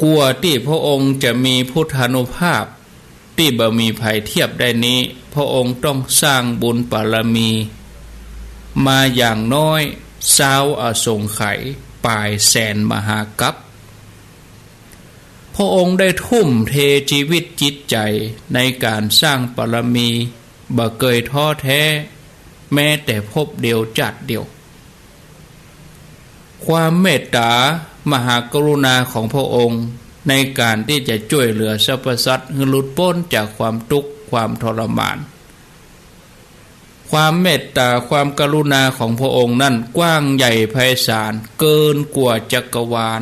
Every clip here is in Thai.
กลัวที่พระองค์จะมีพุทธานุภาพที่บ่มีภัยเทียบได้นี้พระองค์ต้องสร้างบุญบารมีมาอย่างน้อย20อสงไขยปลายแสนมหากัปพระองค์ได้ทุ่มเทชีวิตจิตใจในการสร้างบารมีบ่เคยท้อแท้แม้แต่พบเดียวจัดเดียวความเมตตามหากรุณาของพระองค์ในการที่จะช่วยเหลือสรรพสัตว์ให้หลุดพ้นจากความทุกข์ความทรมานความเมตตาความกรุณาของพระองค์นั้นกว้างใหญ่ไพศาลเกินกว่าจักรวาล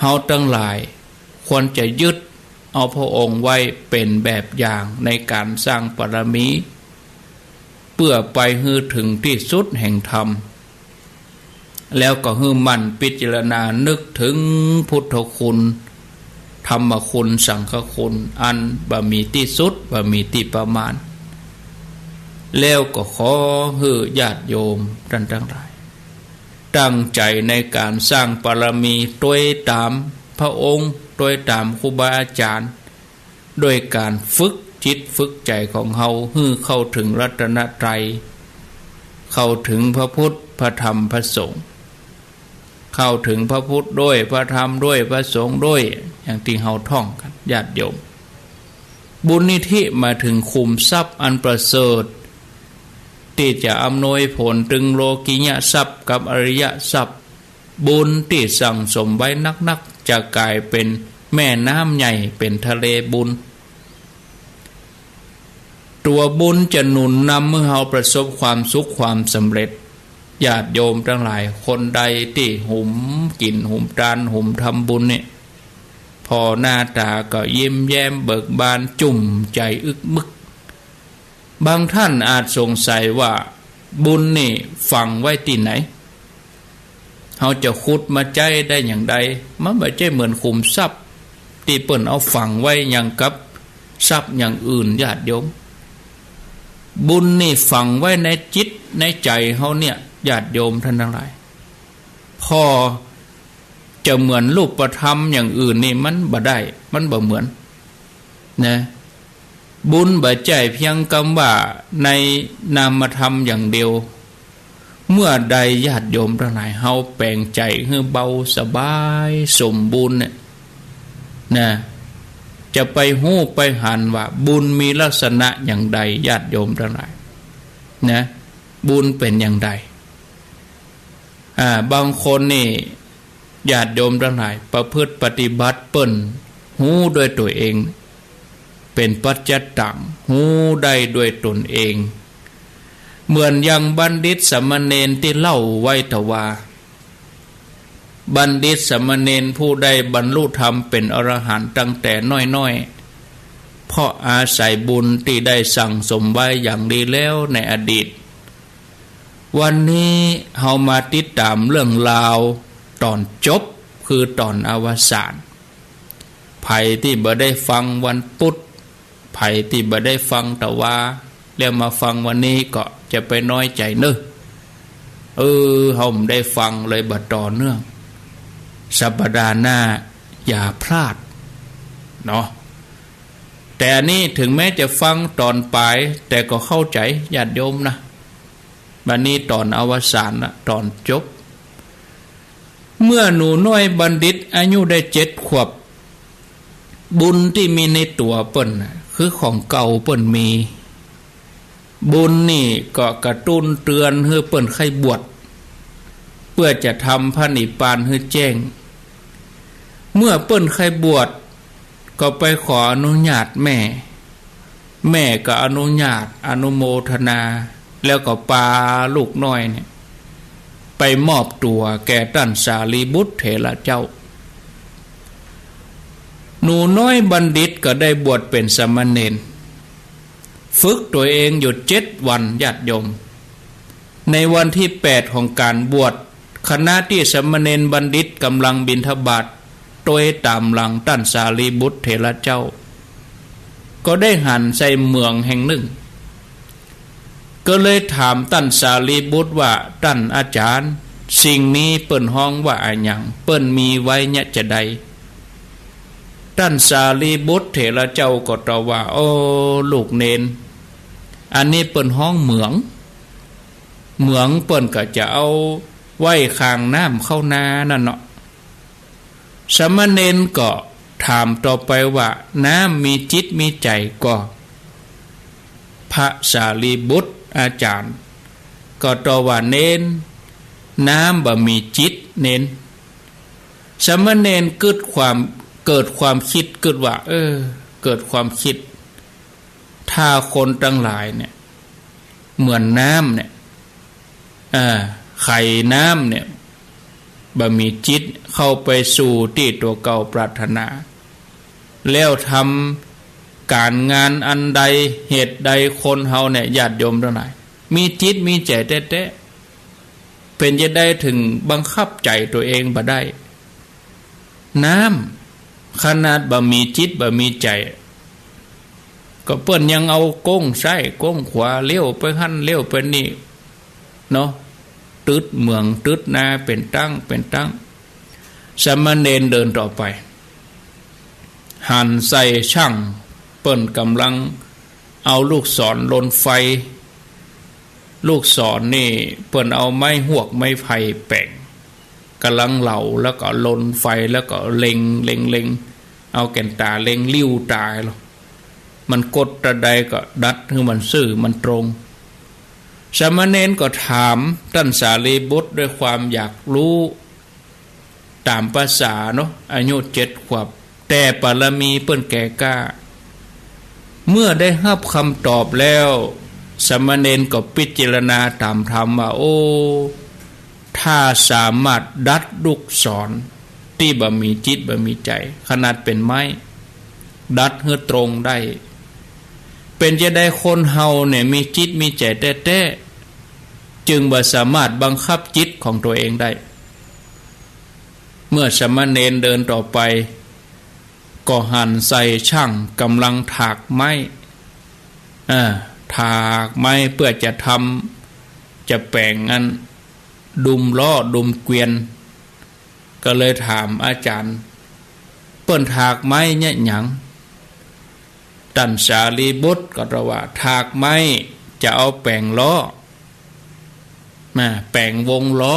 เฮาทั้งหลายควรจะยึดเอาพระองค์ไว้เป็นแบบอย่างในการสร้างบารมีเพื่อไปให้ถึงที่สุดแห่งธรรมแล้วก็ให้มั่นพิจารณานึกถึงพุทธคุณธรรมคุณสังฆคุณอันบ่มีที่สุดบ่มีที่ประมาณแล้วก็ขอให้ญาติโยมท่านทั้งหลายตั้งใจในการสร้างบารมีโดยตามพระองค์โดยตามครูบาอาจารย์โดยการฝึกจิตฝึกใจของเฮาให้เข้าถึงรัตนตรัยเข้าถึงพระพุทธพระธรรมพระสงฆ์เข้าถึงพระพุทธด้วยพระธรรมด้วยพระสงฆ์ด้วยอย่างที่เฮาท่องกันญาติโยมบุญนิธิมาถึงขุมทรัพย์อันประเสริฐที่จะอำนวยผลถึงโลกิยทรัพย์กับอริยทรัพย์บุญที่สั่งสมไว้นักๆจะกลายเป็นแม่น้ำใหญ่เป็นทะเลบุญตัวบุญจะหนุนนำเมื่อเราประสบความสุขความสำเร็จญาติโยมทั้งหลายคนใดที่หุมกินหุมทานหุมทำบุญเนี่ยพอหน้าตาก็ยิ้มแย้มเบิกบานจุ่มใจอึกมึกบางท่านอาจสงสัยว่าบุญนี่ฝังไว้ที่ไหนเขาจะขุดมาใจได้อย่างใดมันไม่ใช่เหมือนขุมทรัพย์ที่เปิ้นเอาฝังไว้อย่างกับทรัพย์อย่างอื่นญาติโยมบุญนี่ฝังไว้ในจิตในใจเขาเนี่ยญาติโยมท่านทั้งหลายพอจะเหมือนรูปธรรมอย่างอื่นนี่มันบ่ได้มันบ่เหมือนนะบุญบ่ใจเพียงคำว่าในนามธรรมอย่างเดียวเมื่อใดญาติโยมทั้งหลายเฮาแปลงใจให้เบาสบายสมบูรณ์เนี่ยนะจะไปหู้ไปหันว่าบุญมีลักษณะอย่างใดญาติโยมทั้งหลายนะบุญเป็นอย่างใดบางคนนี่ญาติโยมทั้งหลายประพฤติปฏิบัติเปิ้นหู้ด้วยตัวเองเป็นปัจจัตตังหู้ได้ด้วยตนเองเหมือนอย่างบัณฑิตสมณเณรที่เล่าไว้แต่ว่าบัณฑิตสมณเณรผู้ใดบรรลุธรรมเป็นอรหันต์ตั้งแต่น้อยๆเพราะอาศัยบุญที่ได้สั่งสมไว้อย่างดีแล้วในอดีตวันนี้เฮามาติดตามเรื่องราวตอนจบคือตอนอวสานไผที่บ่ได้ฟังวันพุธไผที่บ่ได้ฟังแต่ว่าแล้วมาฟังวันนี้ก็จะไปน้อยใจเนอะเฮาไม่ได้ฟังเลยบ่ต่อเนื่องสัปดาห์หน้าอย่าพลาดเนาะแต่นี่ถึงแม้จะฟังตอนปลายแต่ก็เข้าใจญาติโยมนะวันนี้ตอนอวสานนะตอนจบเมื่อหนูน้อยบัณฑิตอายุได้7 ขวบบุญที่มีในตัวเปิ้นคือของเก่าเปิ้นมีบุญนี่ก็กระตุ้นเตือนให้เปิ้นใครบวชเพื่อจะทำพระนิพพานให้แจ้งเมื่อเปิ้นใครบวชก็ไปขออนุญาตแม่ก็อนุญาตอนุโมทนาแล้วก็ปาลูกน้อยเนี่ยไปมอบตัวแก่ท่านสารีบุตรเถระเจ้าหนูน้อยบัณฑิตก็ได้บวชเป็นสมณเณรฝึกตัวเองอยู่7 วันญาติโยมในวันที่8ของการบวชขณะที่สมณเณรบัณฑิตกำลังบิณฑบาตโดยตามหลังท่านสารีบุตรเถระเจ้าก็ได้หันใส่เมืองแห่งหนึ่งก็เลยถามท่านสารีบุตรว่าท่านอาจารย์สิ่งนี้เปิ้นห้องว่าอะไรอย่างเปิ้นมีไว้เนี่ยจะใด ท่านสารีบุตรเถระเจ้าก็ตรัสว่าโอ้ลูกเนนอันนี้เปิ้นห้องเหมืองเปิ้นก็จะเอาไว้ข้างน้ำเข้านานั่นเนาะสมณเณรก็ถามต่อไปว่าน้ำมีจิตมีใจก็พระสารีบุตรอาจารย์ก็ตรัสว่าเนนน้ำบ่มีจิตเนนสมณเณรเกิดความคิดเกิดว่าเกิดความคิดถ้าคนทั้งหลายเนี่ยเหมือนน้ำเนี่ยไข่น้ำเนี่ยบ่มีจิตเข้าไปสู่ที่ตัวเก่าปรารถนาแล้วทำการงานอันใดเหตุใดคนเฮาเนี่ยญาติโยมทั้งหลายมีจิตมีใจแท้ๆเป็นจะได้ถึงบังคับใจตัวเองบ่ได้น้ำขนาดบ่มีจิตบ่มีใจก็เปิ้นยังเอาก้งซ้ายก้งขวาเลี้ยวไปหั่นเลี้ยวไปนี่เนาะตึดเมืองตึดนาเป็นตั้งสมณเณรเดินต่อไปหันใส่ช่างเปิ้นกำลังเอาลูกศรลนไฟลูกศรนี่เปิ้นเอาไม้หวกไม้ไผ่แป่งกำลังเหลาแล้วก็ลนไฟแล้วก็เล็งเอาแก่นตาเล็งลิ้วตายหรอกมันกดตะใดก็ดัดให้มันซื่อมันตรงสมณเณรก็ถามท่านสารีบุตรด้วยความอยากรู้ตามภาษาเนาะอายุ7 ขวบแต่ปารมีเปิ้นแก่กล้าเมื่อได้รับคำตอบแล้วสมณเณรก็พิจารณาตามธรรมว่าโอ้ถ้าสามารถดัดลูกศรที่บ่มีจิตบ่มีใจขนาดเป็นไม้ดัดให้ตรงได้เป็นจะได้คนเฮาเนี่ยมีจิตมีใจแท้ๆจึงบ่สามารถบังคับจิตของตัวเองได้เมื่อสมณเณรเดินต่อไปก็หันใส่ช่างกำลังถากไม้ถากไม้เพื่อจะแปลงอันดุมล้อดุมเกวียนก็เลยถามอาจารย์เปิ้นถากไม้เนี่ยหยังท่านสารีบุตรก็ตรัสว่าถากไม้จะเอาแปลงล้อแปลงวงล้อ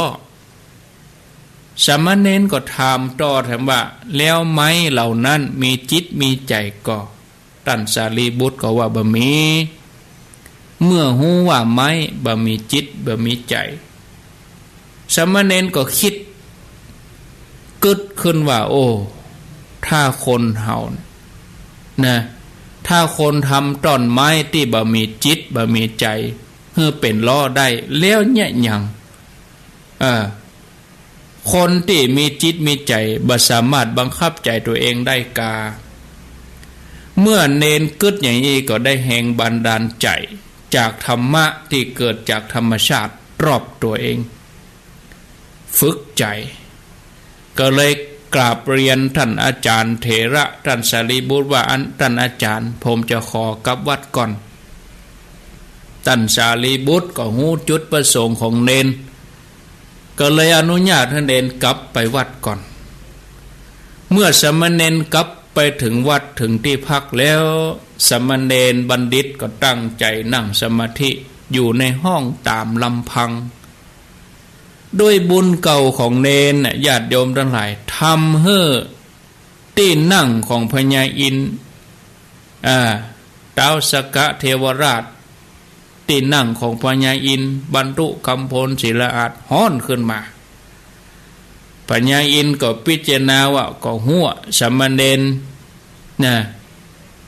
สมณเณรก็ถามต่อถามว่าแล้วไม้เหล่านั้นมีจิตมีใจก็ท่านสารีบุตรก็ว่าบ่มีเมื่อฮู้ว่าไม้บ่มีจิตบ่มีใจสมณเณรก็คิดกึดขึ้นว่าโอ้ถ้าคนเฮานะถ้าคนทำต้นไม้ที่บ่มีจิตบ่มีใจเพื่อเป็นล้อได้แล้วเนี่ยหยังคนที่มีจิตมีใจบ่สามารถบังคับใจตัวเองได้กาเมื่อเนนกึดอย่างนี้ก็ได้แห่งบันดาลใจจากธรรมะที่เกิดจากธรรมชาติรอบตัวเองฝึกใจก็เลยกราบเรียนท่านอาจารย์เถระท่านสารีบุตรว่าท่านอาจารย์ผมจะขอกลับวัดก่อนท่านสารีบุตรก็หู้จุดประสงค์ของเนนก็เลยอนุญาตให้เนนกลับไปวัดก่อนเมื่อสมณเณรกลับไปถึงวัดถึงที่พักแล้วสมณเณรบัณฑิตก็ตั้งใจนั่งสมาธิอยู่ในห้องตามลำพังด้วยบุญเก่าของเนนญาติโยมทั้งหลายทำให้ที่นั่งของพญาอินทร์ท้าวสกะเทวราชที่นั่งของพญาอินทร์บรรลุกำพลศิลาอาจฮ้อนขึ้นมาพญาอินทร์ก็พิจารณาว่าก็หัวสมณเณร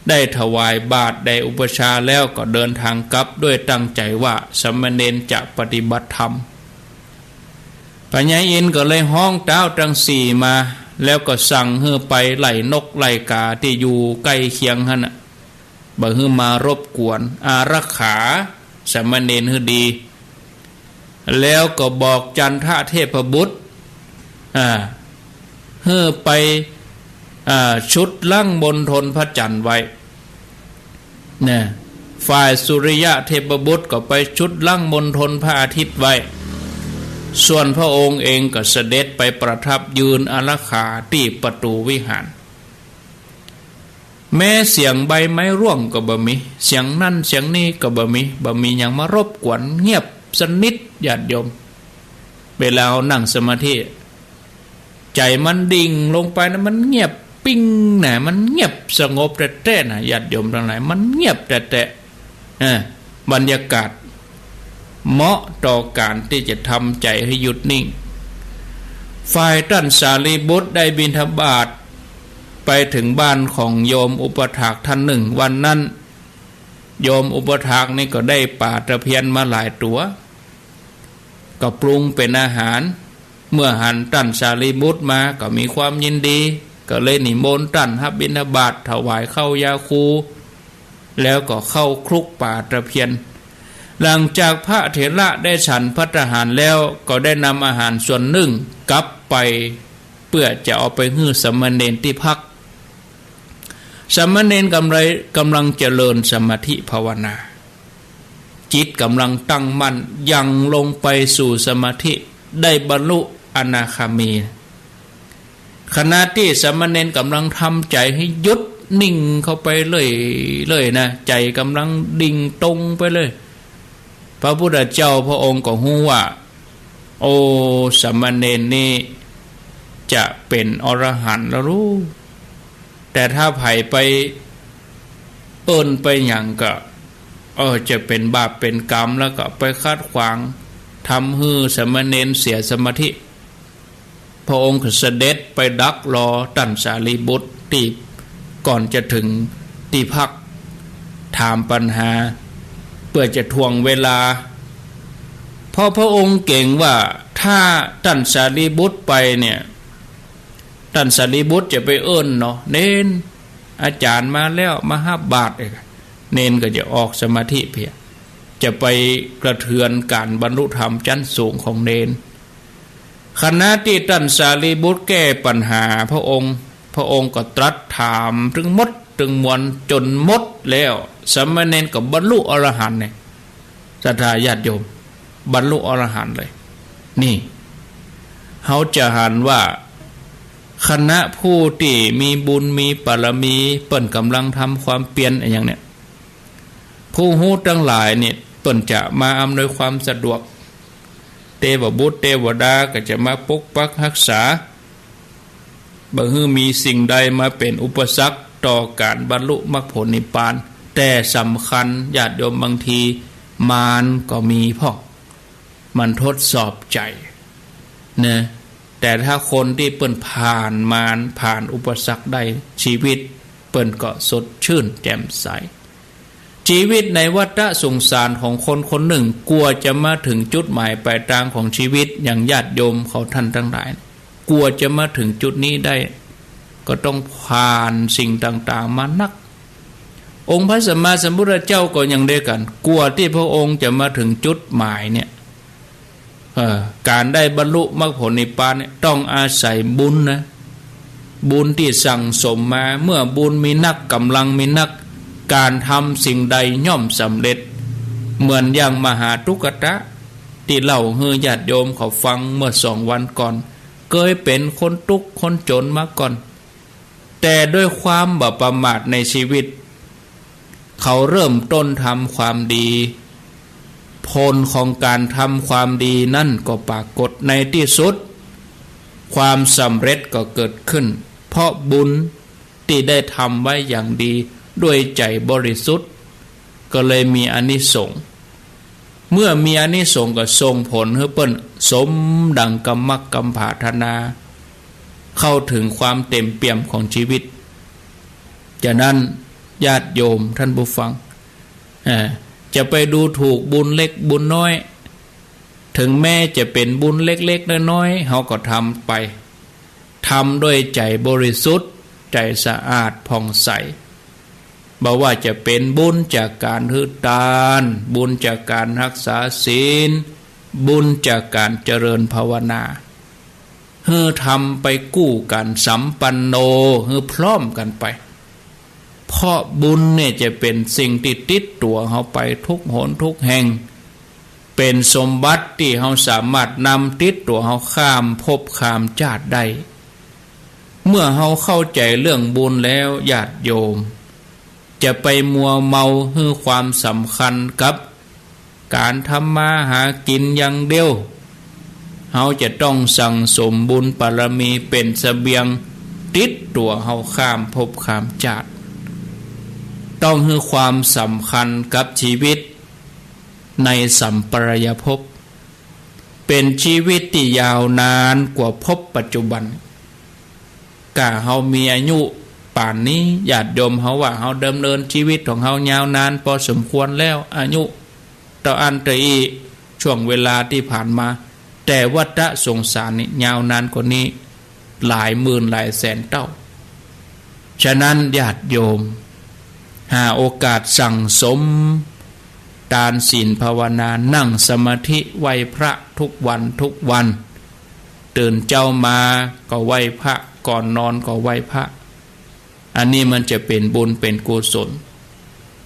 ได้ถวายบาตรได้อุปชาแล้วก็เดินทางกลับด้วยตั้งใจว่าสมณเณรจะปฏิบัติธรรมพญาอินทร์ก็เลยห้องเต้าทั้งสี่มาแล้วก็สั่งให้ไปไล่นกไล่กาที่อยู่ใกล้เคียงหั่นน่ะบ่ให้มารบกวนอารักขาสมณเณรให้ดี แล้วก็บอกจันทเทพบุตรเฮือไปชุดลั่งบนทนพระจันทร์ไว้เนี่ยฝ่ายสุริยะเทพบุตรก็ไปชุดลั่งบนทนพระอาทิตย์ไว้ส่วนพระองค์เองก็เสด็จไปประทับยืนอารักขาที่ประตูวิหาร แม้เสียงใบไม้ร่วงก็บ่มีเสียงนั่นเสียงนี้ก็บ่มีอย่างมารบกวนเงียบสนิทญาติโยมเวลาเรานั่งสมาธิใจมันดิ่งลงไปนะมันเงียบปิ้งนะมันเงียบสงบแต่นะญาติโยมทั้งหลายมันเงียบแต่บรรยากาศเหมาะต่อการที่จะทำใจให้หยุดนิ่งฝ่ายท่านสารีบุตรได้บิณฑบาตไปถึงบ้านของโยมอุปถากท่านหนึ่งวันนั้นโยมอุปถากนี่ก็ได้ป่าตะเพียนมาหลายตัวก็ปรุงเป็นอาหารเมื่อหันท่านสารีบุตรมาก็มีความยินดีก็เลยนิมนต์ท่านรับบิณฑบาตถวายข้าวยาคูแล้วก็เข้าคลุกป่าตะเพียนหลังจากพระเถระได้ฉันภัตตาหารแล้วก็ได้นำอาหารส่วนหนึ่งกลับไปเพื่อจะเอาไปให้สามเณรที่พักสามเณรกำลังเจริญสมาธิภาวนาจิตกำลังตั้งมั่นยังลงไปสู่สมาธิได้บรรลุอนาคามีขณะที่สามเณรกำลังทำใจให้หยุดนิ่งเข้าไปเลยนะใจกำลังดิ่งตรงไปเลยพระพุทธเจ้าพระองค์ก็รู้ว่าโอ้สามเณรนี่จะเป็นอรหันต์แล้วรู้แต่ถ้าไผไปเอิ้นไปอย่างก็จะเป็นบาปเป็นกรรมแล้วก็ไปคาดขวางทำให้สามเณรเสียสมาธิพระองค์เสด็จไปดักรอท่านสารีบุตรที่ก่อนจะถึงที่พักถามปัญหาเพื่อจะทวงเวลาเพราะพระองค์เก่งว่าถ้าท่านสารีบุตรไปเนี่ยท่านสารีบุตรจะไปเอิ้นเนาะเน้นอาจารย์มาแล้วมาห้าบาทเองเน้นก็จะออกสมาธิเพียจะไปกระเทือนการบรรลุธรรมชั้นสูงของเน้นขณะที่ท่านสารีบุตรแก้ปัญหาพระองค์ก็ตรัสถามถึงมดถึงมวลจนหมดแล้วสามเณรก็บรรลุอรหันต์เนี่ยศรัทธาญาติโยมบรรลุอรหันต์เลยนี่เขาจะหันว่าคณะผู้ที่มีบุญมีบารมีเปิ้นกำลังทำความเปลี่ยนอย่างเนี้ยผู้ฮู้ทั้งหลายเนี่ยเปิ้นจะมาอำนวยความสะดวกเทวบุตรเทวดาก็จะมาปกปักรักษาบ่ฮื้อมีสิ่งใดมาเป็นอุปสรรคต่อการบรรลุมรรคผลนิพพานแต่สำคัญญาติโยมบางทีมารก็มีพ่อมันทดสอบใจนะแต่ถ้าคนที่เปิ้นผ่านมารผ่านอุปสรรคได้ชีวิตเปิ้นก็สดชื่นแจ่มใสชีวิตในวัฏสงสารของคนคนหนึ่งกลัวจะมาถึงจุดหมายปลายทางของชีวิตอย่างญาติโยมเขาท่านทั้งหลายกลัวจะมาถึงจุดนี้ได้ก็ต้องผ่านสิ่งต่างๆมานักองค์พระสัมมาสัมพุทธเจ้าก็ยังได้กันกลัวที่พระองค์จะมาถึงจุดหมายเนี่ยการได้บรรลุมรรคผลนิพพานเนี่ยต้องอาศัยบุญนะบุญที่สั่งสมมาเมื่อบุญมีนักกำลังมีนักการทำสิ่งใดย่อมสำเร็จเหมือนอย่างมหาทุกตะที่เล่าให้ญาติโยมเขาฟังเมื่อ2 วันก่อนเคยเป็นคนทุกข์คนจนมาก่อนแต่ด้วยความบ่ประมาทในชีวิตเขาเริ่มต้นทำความดีผลของการทำความดีนั่นก็ปรากฏในที่สุดความสำเร็จก็เกิดขึ้นเพราะบุญที่ได้ทำไว้อย่างดีด้วยใจบริสุทธิ์ก็เลยมีอานิสงส์เมื่อมีอานิสงส์ก็ส่งผลให้เปิ้นสมดังกำมักกำปรารถนาเข้าถึงความเต็มเปี่ยมของชีวิตจากนั้นญาติโยมท่านผู้ฟังจะไปดูถูกบุญเล็กบุญน้อยถึงแม้จะเป็นบุญเล็กๆน้อยๆเขาก็ทำไปทำด้วยใจบริสุทธิ์ใจสะอาดผ่องใสบอกว่าจะเป็นบุญจากการให้ทานบุญจากการรักษาศีลบุญจากการเจริญภาวนาให้ทำไปกู้กันสัมปันโนให้พร้อมกันไปเพราะบุญเนี่ยจะเป็นสิ่งที่ติดตัวเขาไปทุกหนทุกแห่งเป็นสมบัติที่เขาสามารถนำติดตัวเขาข้ามภพข้ามชาติได้เมื่อเขาเข้าใจเรื่องบุญแล้วญาติโยม จะไปมัวเมาให้ความสำคัญกับการทำมาหากินอย่างเดียวเฮาจะต้องสั่งสมบุญบารมีเป็นเสบียงติดตัวเฮาข้ามภพข้ามชาติต้องให้ความสำคัญกับชีวิตในสัมปรายภพเป็นชีวิตที่ยาวนานกว่าภพปัจจุบันกะเฮามีอายุป่านนี้ญาติโยมเฮาว่าเฮาดำเนินชีวิตของเฮายาวนานพอสมควรแล้วอายุต่ออันตรีช่วงเวลาที่ผ่านมาแต่วัฏสงสารนี่ยาวนานกว่านี้หลายหมื่นหลายแสนเท่าฉะนั้นญาติโยมหาโอกาสสั่งสมทานศีลภาวนานั่งสมาธิไหว้พระทุกวันตื่นเจ้ามาก็ไหว้พระก่อนนอนก็ไหว้พระอันนี้มันจะเป็นบุญเป็นกุศล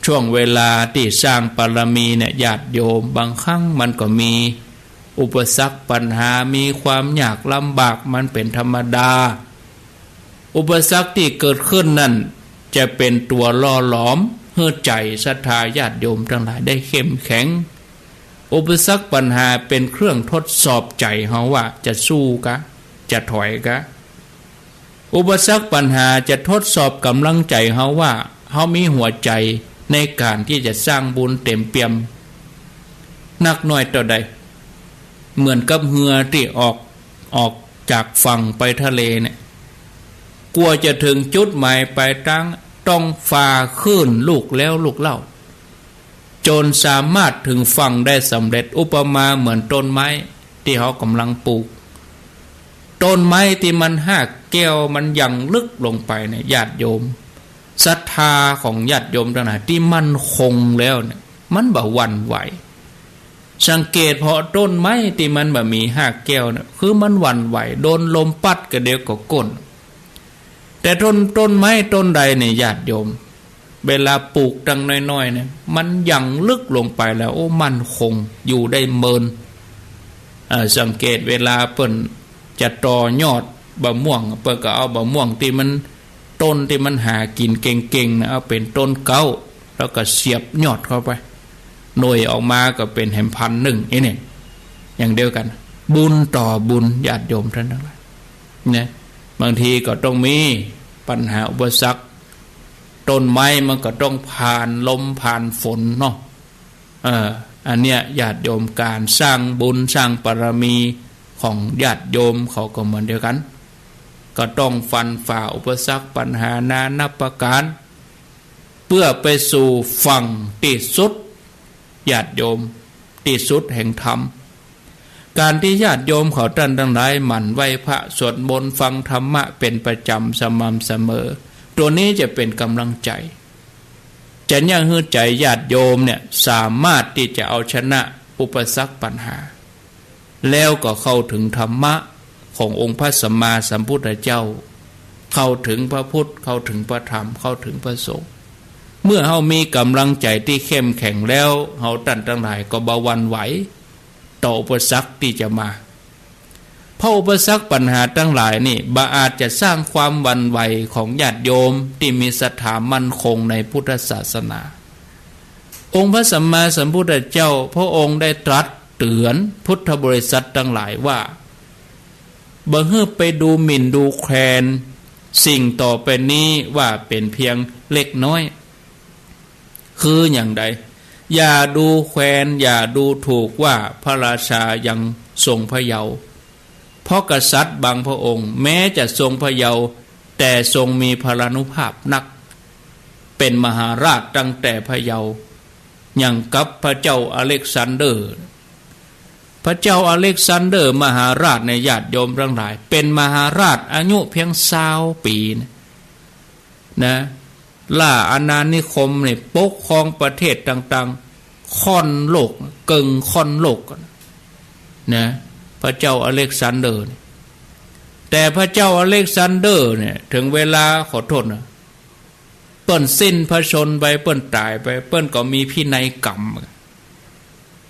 ช่วงเวลาที่สร้างบารมีเนี่ยญาติโยมบางครั้งมันก็มีอุปสรรคปัญหามีความยากลำบากมันเป็นธรรมดาอุปสรรคที่เกิดขึ้นนั่นจะเป็นตัวล่อหลอมให้ใจศรัทธาญาติโยมทั้งหลายได้เข้มแข็งอุปสรรคปัญหาเป็นเครื่องทดสอบใจเฮาว่าจะสู้กะจะถอยกะอุปสรรคปัญหาจะทดสอบกำลังใจเฮาว่าเฮามีหัวใจในการที่จะสร้างบุญเต็มเปี่ยมนักน้อยต่อใดเหมือนกับเรือที่ออกจากฝั่งไปทะเลเนี่ยกลัวจะถึงจุดหมายปลายทางต้องฝ่าคลื่นลูกแล้วลูกเล่าจนสามารถถึงฝั่งได้สำเร็จอุปมาเหมือนต้นไม้ที่เขากำลังปลูกต้นไม้ที่มันหักแก้วมันยังลึกลงไปเนี่ยญาติโยมศรัทธาของญาติโยมทั้งหลายที่มั่นคงแล้วเนี่ยมันบ่หวั่นไหวสังเกตพอต้นไม้ที่มันบ่มีหักแก้วเนี่ยคือมันหวั่นไหวโดนลมพัดกระเดียวก็ก้นแต่ต้นไม้ต้นใดเนี่ยญาติโยมเวลาปลูกดังน้อยๆเนี่ยมันยังลึกลงไปแล้วโอ้มันคงอยู่ได้เมินสังเกตเวลาเปิ้นจะต่อยอดบะม่วงเปิ้นก็เอาบะม่วงที่มันต้นที่มันหากินเก่งๆนะเอาเป็นต้นเก้าแล้วก็เสียบยอดเข้าไปหน่วยออกมาก็เป็นแห่งพันหนึ่งนี่อย่างเดียวกันบุญต่อบุญญาติโยมท่านทั้งหลายเนี่ยบางทีก็ต้องมีปัญหาอุปสรรคต้นไม้มันก็ต้องผ่านลมผ่านฝนเนาะอันเนี้ยญาติโยมการสร้างบุญสร้างบารมีของญาติโยมเขาก็เหมือนเดียวกันก็ต้องฟันฝ่าอุปสรรคปัญหานานับประการเพื่อไปสู่ฝั่งที่สุดญาติโยมที่สุดแห่งธรรมการที่ญาติโยมเขาท่านทั้งหลายหมั่นไหว้พระสวดมนต์ฟังธรรมะเป็นประจำสม่ำเสมอตัวนี้จะเป็นกำลังใจจะยังให้ใจญาติโยมเนี่ยสามารถที่จะเอาชนะอุปสรรคปัญหาแล้วก็เข้าถึงธรรมะขององค์พระสัมมาสัมพุทธเจ้าเข้าถึงพระพุทธเข้าถึงพระธรรมเข้าถึงพระสงฆ์เมื่อเฮามีกำลังใจที่เข้มแข็งแล้วเฮาท่านทั้งหลายก็บ่หวั่นไหวต่ออุปสรรคที่จะมาเพราะอุปสรรคปัญหาทั้งหลายนี่บ่อาจจะสร้างความหวั่นไหวของญาติโยมที่มีศรัทธามั่นคงในพุทธศาสนาองค์พระสัมมาสัมพุทธเจ้าพระองค์ได้ตรัสเตือนพุทธบริษัททั้งหลายว่าบ่ให้ไปดูหมิ่นดูแคลนสิ่งต่อไปนี้ว่าเป็นเพียงเล็กน้อยคืออย่างใดอย่าดูแคลนอย่าดูถูกว่าพระราชายังทรงพระเยาว์เพราะกษัตริย์บางพระองค์แม้จะทรงพระเยาว์แต่ทรงมีพลานุภาพนักเป็นมหาราชตั้งแต่พระเยาว์อย่างกับพระเจ้าอเล็กซานเดอร์พระเจ้าอเล็กซานเดอร์มหาราชในญาติโยมทั้งหลายเป็นมหาราชอายุเพียง20 ปีนะล่าอาณานิคมเนี่ยปกครองประเทศต่างๆค่อนโลกกึ่งค่อนโลกนะพระเจ้าอเล็กซานเดอร์แต่พระเจ้าอเล็กซานเดอร์เนี่ยถึงเวลาขอโทษนะเปิ้นสิ้นพระชนไปเปิ้นตายไปเปิ้นก็มีพินัยกรรม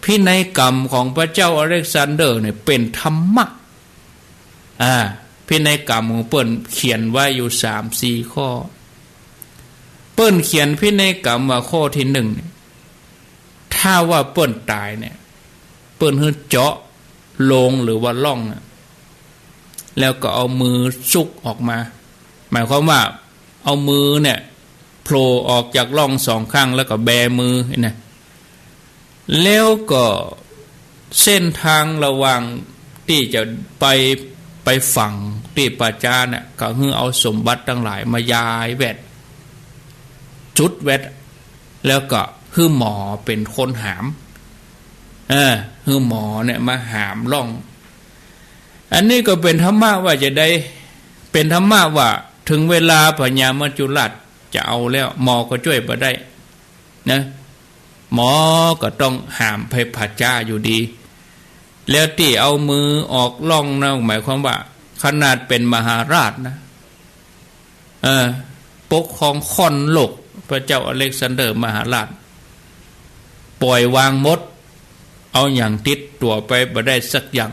พินัยกรรมของพระเจ้าอเล็กซานเดอร์เนี่ยเป็นธรรมะพินัยกรรมของเปิ้นเขียนไว้อยู่3-4 ข้อ เปิ้นเขียนพินัยกรรมว่าข้อที่หนึ่งถ้าว่าเปิ้นตายเนี่ยเปิ้นให้เจาะลงหรือว่าล่องแล้วก็เอามือซุกออกมาหมายความว่าเอามือเนี่ยโผล่ออกจากร่องสองข้างแล้วก็แบมือนะแล้วก็เส้นทางระหว่างที่จะไปฝั่งที่ป่าจ้าเนี่ยก็คือเอาสมบัติทั้งหลายมายายแวดจุดแวดแล้วก็คือหมอเป็นคนหามคือหมอเนี่ยมาหามร่องอันนี้ก็เป็นธรรมะว่าจะได้เป็นธรรมะว่าถึงเวลาพญามัจจุราชจะเอาแล้วหมอก็ช่วยบ่ได้นะหมอก็ต้องหามไปพระเจ้าอยู่ดีแล้วที่เอามือออกล่องนะหมายความว่าขนาดเป็นมหาราชนะปกครองค่อนโลกพระเจ้าอเล็กซานเดอร์มหาราชปล่อยวางมดเอาอย่างติดตัวไปบ่ได้สักอย่าง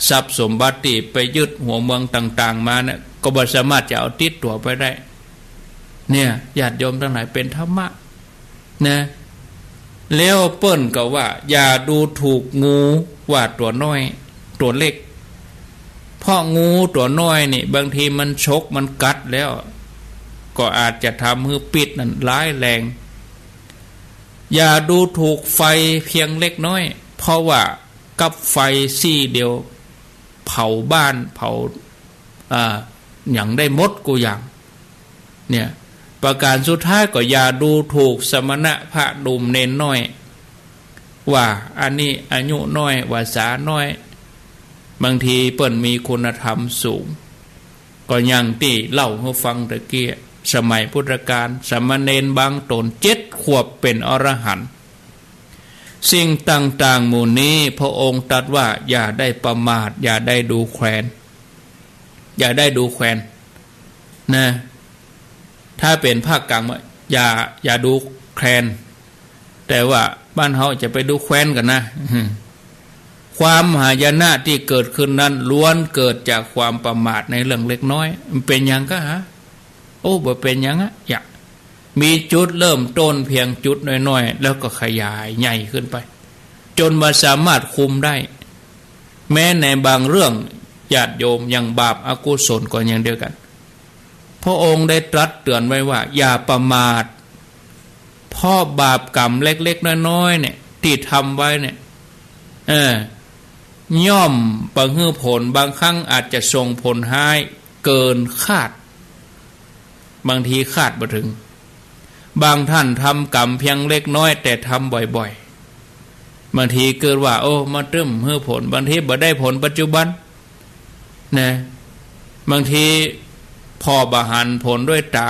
ทรัพย์สมบัติไปยึดหัวเมืองต่างๆมาเนี่ยก็บ่สามารถจะเอาติดตัวไปได้เนี่ยญาติโยมทั้งหลายเป็นธรรมะนะแล้วเปิ้นก็ว่าอย่าดูถูกงูว่าตัวน้อยตัวเล็กเพราะงูตัวน้อยนี่บางทีมันชกมันกัดแล้วก็อาจจะทำให้ปิดนั้นร้ายแรงอย่าดูถูกไฟเพียงเล็กน้อยเพราะว่ากับไฟซี่เดียวเผาบ้านเผาอย่างได้มดกูอย่างเนี่ยประการสุดท้ายก็อย่าดูถูกสมณะพระดุมเนนน้อยว่าอันนี้อายุน้อยวาสาน้อยบางทีเปิ้นมีคุณธรรมสูงก็ยังที่เล่าให้ฟังตะเกียสมัยพุทธกาลสมณเณรบางตน7 ขวบเป็นอรหันต์สิ่งต่างๆหมู่นี้พระองค์ตรัสว่าอย่าได้ประมาทอย่าได้ดูแคลนอย่าได้ดูแคลนนะถ้าเป็นภาคกลางอย่าดูแคลนแต่ว่าบ้านเฮาจะไปดูแคลนกันนะความหายนะที่เกิดขึ้นนั้นล้วนเกิดจากความประมาทในเรื่องเล็กน้อยมันเป็นอย่างก็ฮะโอ้บ่เป็นอย่างอ่ะอย่ามีจุดเริ่มต้นเพียงจุดน้อยๆแล้วก็ขยายใหญ่ขึ้นไปจนมาสามารถคุมได้แม้ในบางเรื่องญาติโยมยังบาปอกุศลก็อย่างเดียวกันพระองค์ได้ตรัสเตือนไว้ว่าอย่าประมาทพ่อบาปกรรมเล็กๆน้อยๆเนี่ยที่ทำไว้เนี่ยย่อมประหือผลบางครั้งอาจจะส่งผลให้เกินคาดบางทีคาดบ่ถึงบางท่านทำกรรมเพียงเล็กน้อยแต่ทำบ่อยๆบางทีเกิดว่าโอ้มาตึ้มหื้อผลบางทีบ่ได้ผลปัจจุบันนะบางทีพอบาหันผลด้วยตา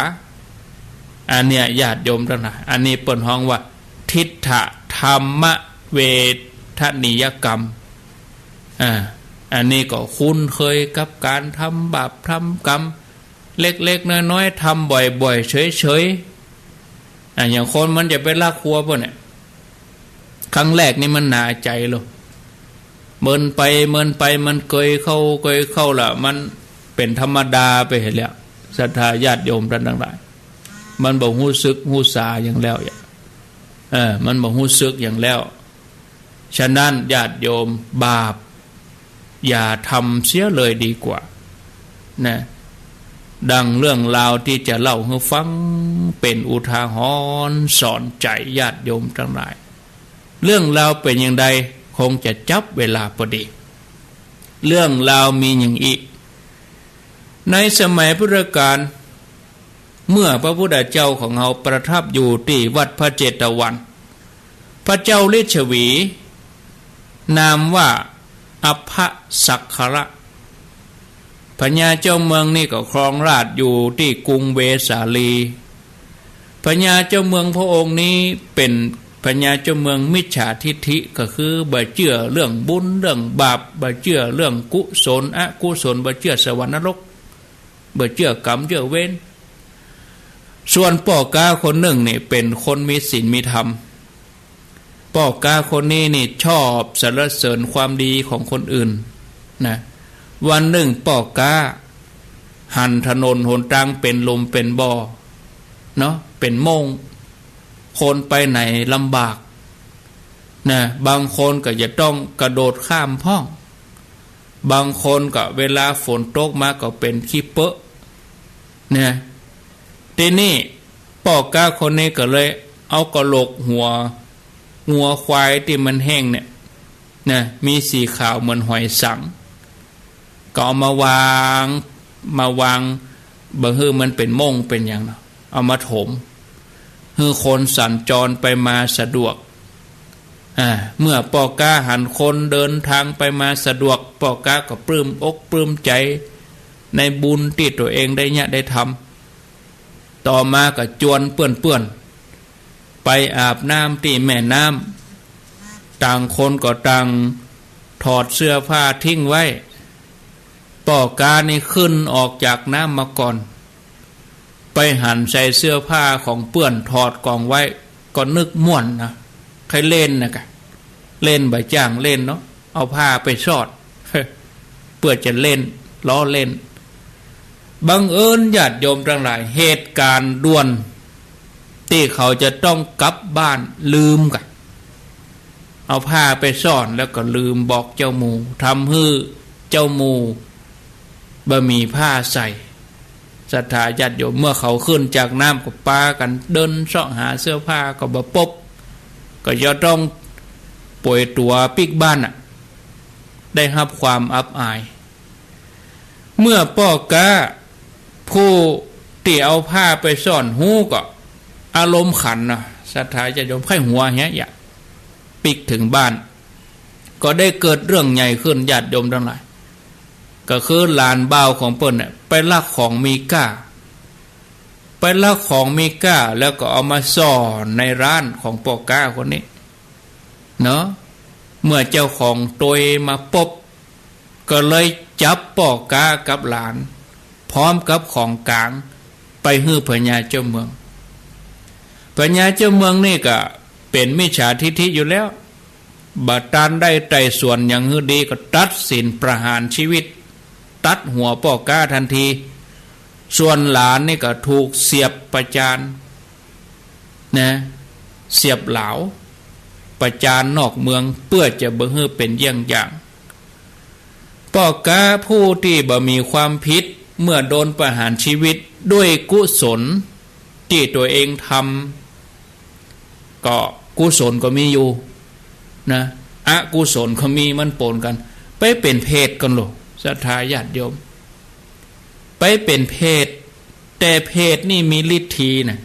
อันเนี้ยญาติโยมทั้งหลายอันนี้เปิ้นฮ้องว่าทิฏฐธรรมเวทนิยกรรมอันนี้ก็คุ้นเคยกับการทำบาปทำกรรมเล็กๆน้อยๆทำบ่อยๆเฉยๆอย่างคนมันจะไปลักครัวพวกเนี่ยครั้งแรกนี่มันหนาใจเลยเมินไปมันเคยเข้าละมันเป็นธรรมดาไปเห็นแล้วศรัทธาญาติโยมท่านทั้งหลายมันบ่ฮู้สึกฮู้สาอย่างแล้วมันบ่ฮู้สึกอย่างแล้วฉะนั้นญาติโยมบาปอย่าทำเสียเลยดีกว่านะดังเรื่องราวที่จะเล่าให้ฟังเป็นอุทาหรณ์สอนใจญาติโยมทั้งหลายเรื่องราวเป็นอย่างใดคงจะจับเวลาพอดีเรื่องราวมีอย่างอีกในสมัยพุทธกาลเมื่อพระพุทธเจ้าของเราประทับอยู่ที่วัดพระเจตวันพระเจ้าฤาษี นามว่าอภสักขระพญาเจ้าเมืองนี่ก็ครองราชย์อยู่ที่กรุงเวสาลีพญาเจ้าเมืองพระองค์นี้เป็นพญาเจ้าเมืองมิจฉาทิฐิก็คือบ่เชื่อเรื่องบุญเรื่องบาปบ่เชื่อเรื่องกุศลอกุศลบ่เชื่อสวรรค์นรกบ่เชื่อกรรมเชื่อเวรส่วนป่อกาคนหนึ่งนี่เป็นคนมีศีลมีธรรมป่อกาคนนี้นี่ชอบสรรเสริญความดีของคนอื่นนะวันหนึ่งป่อกาหั่นถนนหนทางเป็นลมเป็นบ่อ เนาะเป็นโมงคนไปไหนลำบากนะบางคนก็จะต้องกระโดดข้ามห้องบางคนก็เวลาฝนตกมาก็เป็นขี้เปอะเนี่ยทีนี้พ่อกาคนนี้ก็เลยเอากระโหลกหัวควายที่มันแห้งเนี่ยนะมีสีขาวเหมือนหอยสังก็เอามาวางบางฮือมันเป็นม่งเป็นอย่างเนาะเอามาถมฮือคนสัญจรไปมาสะดวกเมื่อปอกาหันคนเดินทางไปมาสะดวกปอกาก็ปลื้มอกปลื้มใจในบุญที่ตัวเองได้เนี่ยได้ทำต่อมาก็จวนเปื้อนไปอาบน้ำที่แม่น้ำต่างคนก็ต่างถอดเสื้อผ้าทิ้งไว้ปอกานี่ขึ้นออกจากน้ำมาก่อนไปหันใส่เสื้อผ้าของเปื้อนถอดกองไว้ก็นึกม่วนนะใครเล่นนะกะเล่นใบจ้างเล่นเนาะเอาผ้าไปสอด เพื่อจะเล่นล้อเล่นบังเอิญญาติโยมทั้งหลายเหตุการณ์ด่วนที่เขาจะต้องกลับบ้านลืมกันเอาผ้าไปซ่อนแล้วก็ลืมบอกเจ้าหมูทำให้เจ้าหมูบ่มีผ้าใส่ศรัทธาญาติโยมเมื่อเขาขึ้นจากน้ำก็ปากันเดินเสาะหาเสื้อผ้าก็บ่พบก็จะต้องป่วยตัวปิกบ้านได้รับความอับอายเมื่อป้อกาผู้ที่เอาผ้าไปซ่อนหูก็อารมณ์ขันนะศรัทธาญาติโยมไข้หัวเงี้ยอย่าปิกถึงบ้านก็ได้เกิดเรื่องใหญ่ขึ้นญาติโยมทั้งหลายก็คือหลานบ่าวของเปิ้นเนี่ยไปลักของมีค่าไปลักของมีค่าแล้วก็เอามาซ่อนในร้านของปอกาคนนี้เนาะเมื่อเจ้าของตัวมาพบก็เลยจับปอกากับหลานพร้อมกับของกลางไปฮื้อพญาเจ้าเมืองพญาเจ้าเมืองนี่ก็เป็นมิจฉาทิฐิอยู่แล้วบัดตานได้ไต่สวนอย่างฮื้อดีก็ตัดสินประหารชีวิตตัดหัวปอกาทันทีส่วนหลานนี่ก็ถูกเสียบประจานนะเสียบเหลาประจานนอกเมืองเพื่อจะบ่ฮื้อเป็นเยี่ยงอย่างปอกาผู้ที่บ่มีความผิดเมื่อโดนประหารชีวิตด้วยกุศลที่ตัวเองทำก็กุศลก็มีอยู่นะอกุศลก็มีมันปนกันไปเป็นเพศกันหรอศรัทธาญาติโยมไปเป็นเพศแต่เพศนี่มีฤทธิ์นะ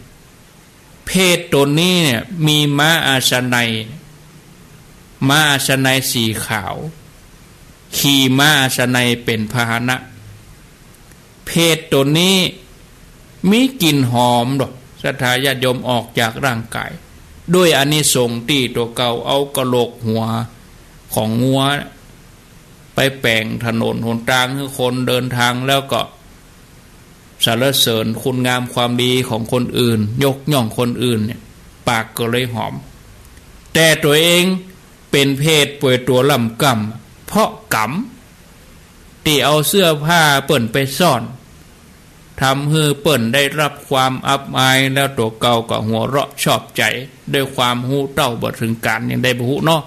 เพศตัวนี้เนี่ยมีม้าอาชนัยสีขาวขี่ม้าอาชนัยเป็นพาหนะเพศตัวนี้มีกลิ่นหอมดอกศรัทธาญาติโยมออกจากร่างกายด้วยอานิสงส์ที่ตัวเก่าเอากระโหลกหัวของงัวไปแปลงถนนหนทางให้คนเดินทางแล้วก็สรรเสริญคุณงามความดีของคนอื่นยกย่องคนอื่นเนี่ยปากก็เลยหอมแต่ตัวเองเป็นเพศป่วยตัวลำกำเพราะกำที่เอาเสื้อผ้าเปิ่นไปซ่อนทำให้เปิ่นได้รับความอับอายแล้วตัวเก่าก็หัวเราะชอบใจด้วยความหูเต้าบ่ถึงการยังได้บ่หูเนาะ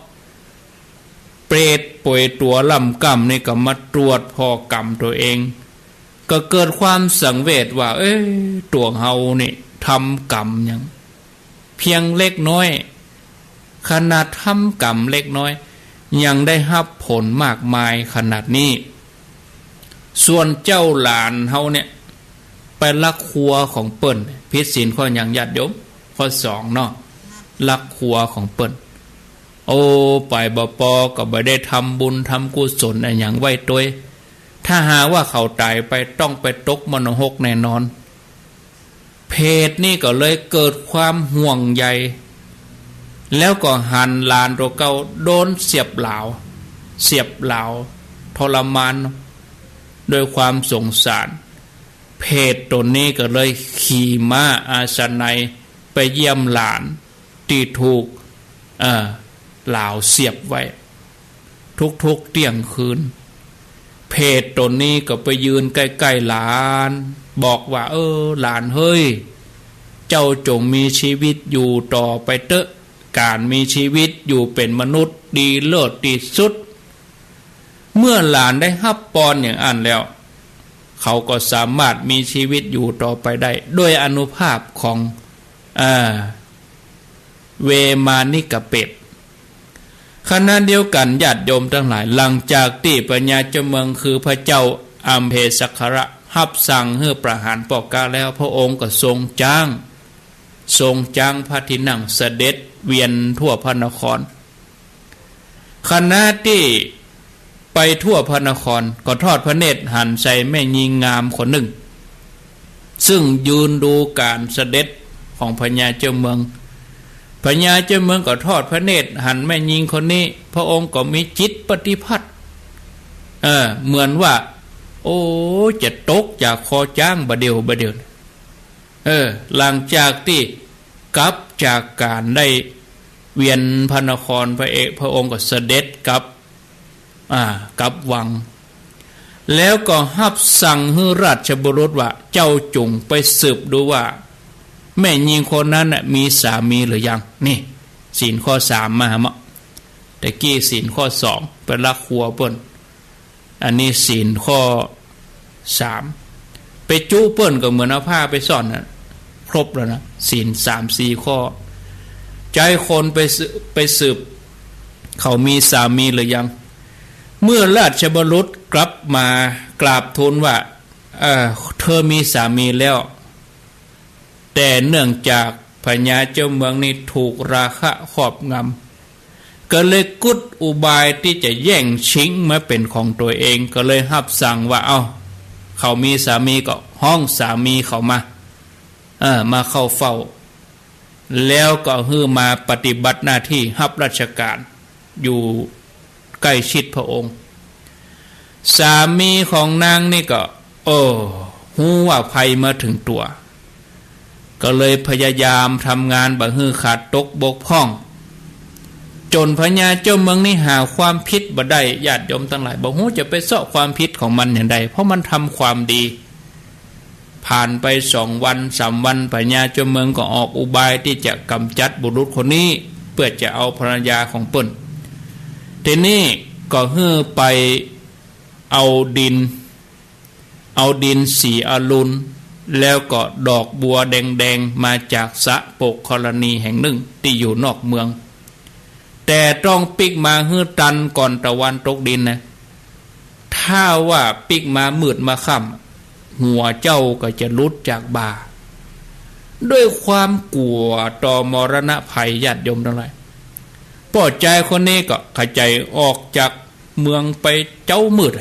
เปรตป่วยตัวลำกำนี่ก็มาตรวจพอกรรมตัวเองก็เกิดความสังเวชว่าตัวเฮานี่ทำกรรมยังเพียงเล็กน้อยขนาดทำกรรมเล็กน้อยยังได้รับผลมากมายขนาดนี้ส่วนเจ้าหลานเฮาเนี่ยไปลักครัวของเปิ้นผิดศีลข้ออย่างญาติโยมข้อ2เนาะลักครัวของเปิ้นโอ้ไปบ่ปอก็บ่ได้ทำบุญทำกุศลอะไรอย่างไว้ตัวถ้าหาว่าเขาตายไปต้องไปตกมรณะแน่นอนเพศนี่ก็เลยเกิดความห่วงใยแล้วก็หันลานตัวเก่าโดนเสียบเหลาทรมานโดยความสงสารเพศตัวนี้ก็เลยขี่ม้าอาชนัยไปเยี่ยมหลานที่ถูกเหลาเสียบไว้ทุกเที่ยงคืนเพศตัวนี้ก็ไปยืนใกล้ๆหลานบอกว่าหลานเฮ้ย เจ้าจงมีชีวิตอยู่ต่อไปเถอะการมีชีวิตอยู่เป็นมนุษย์ดีเลิศที่สุดเมื่อหลานได้ฮับปอนอย่างอันแล้วเขาก็สามารถมีชีวิตอยู่ต่อไปได้ด้วยอานุภาพของเวมานิกเปตขณะเดียวกันญาติโยมทั้งหลายหลังจากที่ปัญญาเจ้าเมืองคือพระเจ้าอัมเพสักขระฮับสั่งให้ประหารปอกกาแล้วพระองค์ก็ทรงจ้างพระที่นั่งเสด็จเวียนทั่วพระนครขณะที่ไปทั่วพระนครก็ทอดพระเนตรหันใส่แม่หญิงงามคนหนึ่งซึ่งยืนดูการเสด็จของพญาเจ้าเมืองพญาเจ้าเมืองก็ทอดพระเนตรหันแม่หญิงคนนี้พระองค์ก็มีจิตปฏิพัทธ์เหมือนว่าโอ้จะตกจากคอจ้างบะเดียวหลังจากที่กลับจากการได้เวียนพระนครพระองค์ก็เสด็จกลับวังแล้วก็ฮับสั่งให้ราชบุรุษว่าเจ้าจงไปสืบดูว่าแม่หญิงคนนั้นมีสามีหรือยังนี่ศีลข้อ3มาฮะแต่กี้ศีลข้อ2เป็นลักขัวเปิ้นอันนี้ศีลข้อ3ไปจู้เปิ้นก็เหมือนเอาผ้าไปซ่อนนะครบแล้วนะศีล3-4ข้อใจคนไปสืบเขามีสามีหรือยังเมื่อราชบุรุษกลับมากราบทูลว่าเธอมีสามีแล้วแต่เนื่องจากพญาเจ้าเมืองนี้ถูกราคะครอบงำก็เลยกุดอุบายที่จะแย่งชิงมาเป็นของตัวเองก็เลยรับสั่งว่าเขามีสามีก็ห้องสามีเขามาเข้าเฝ้าแล้วก็ฮือมาปฏิบัติหน้าที่รับราชการอยู่ใกล้ชิดพระองค์สามีของนางนี่ก็หูว่าภัยมาถึงตัวก็เลยพยายามทำงานบ่ฮือขาดตกบกพร่องจนพญาเจ้าเมืองนี่หาความผิดบ่ได้ญาติโยมทั้งหลายบ่ฮู้จะไปเสาะความผิดของมันอย่างใดเพราะมันทำความดีผ่านไป2 วัน 3 วันพญาเจ้าเมืองก็ออกอุบายที่จะกำจัดบุรุษคนนี้เพื่อจะเอาภรรยาของเปิ้นทีนี้ก็ฮือไปเอาดินสีอรุณแล้วก็ดอกบัวแดงๆมาจากสะโปกกรณีแห่งหนึ่งที่อยู่นอกเมืองแต่ต้องปิกมาฮื้อตันก่อนตะวันตกดินนะถ้าว่าปิกมามืดมาค่ำหัวเจ้าก็จะลุดจากบ่าด้วยความกลัวต่อมรณะภัยญาติโยมทั้งหลายป่อใจคนนี้ก็ขจายออกจากเมืองไปเจ้ามืด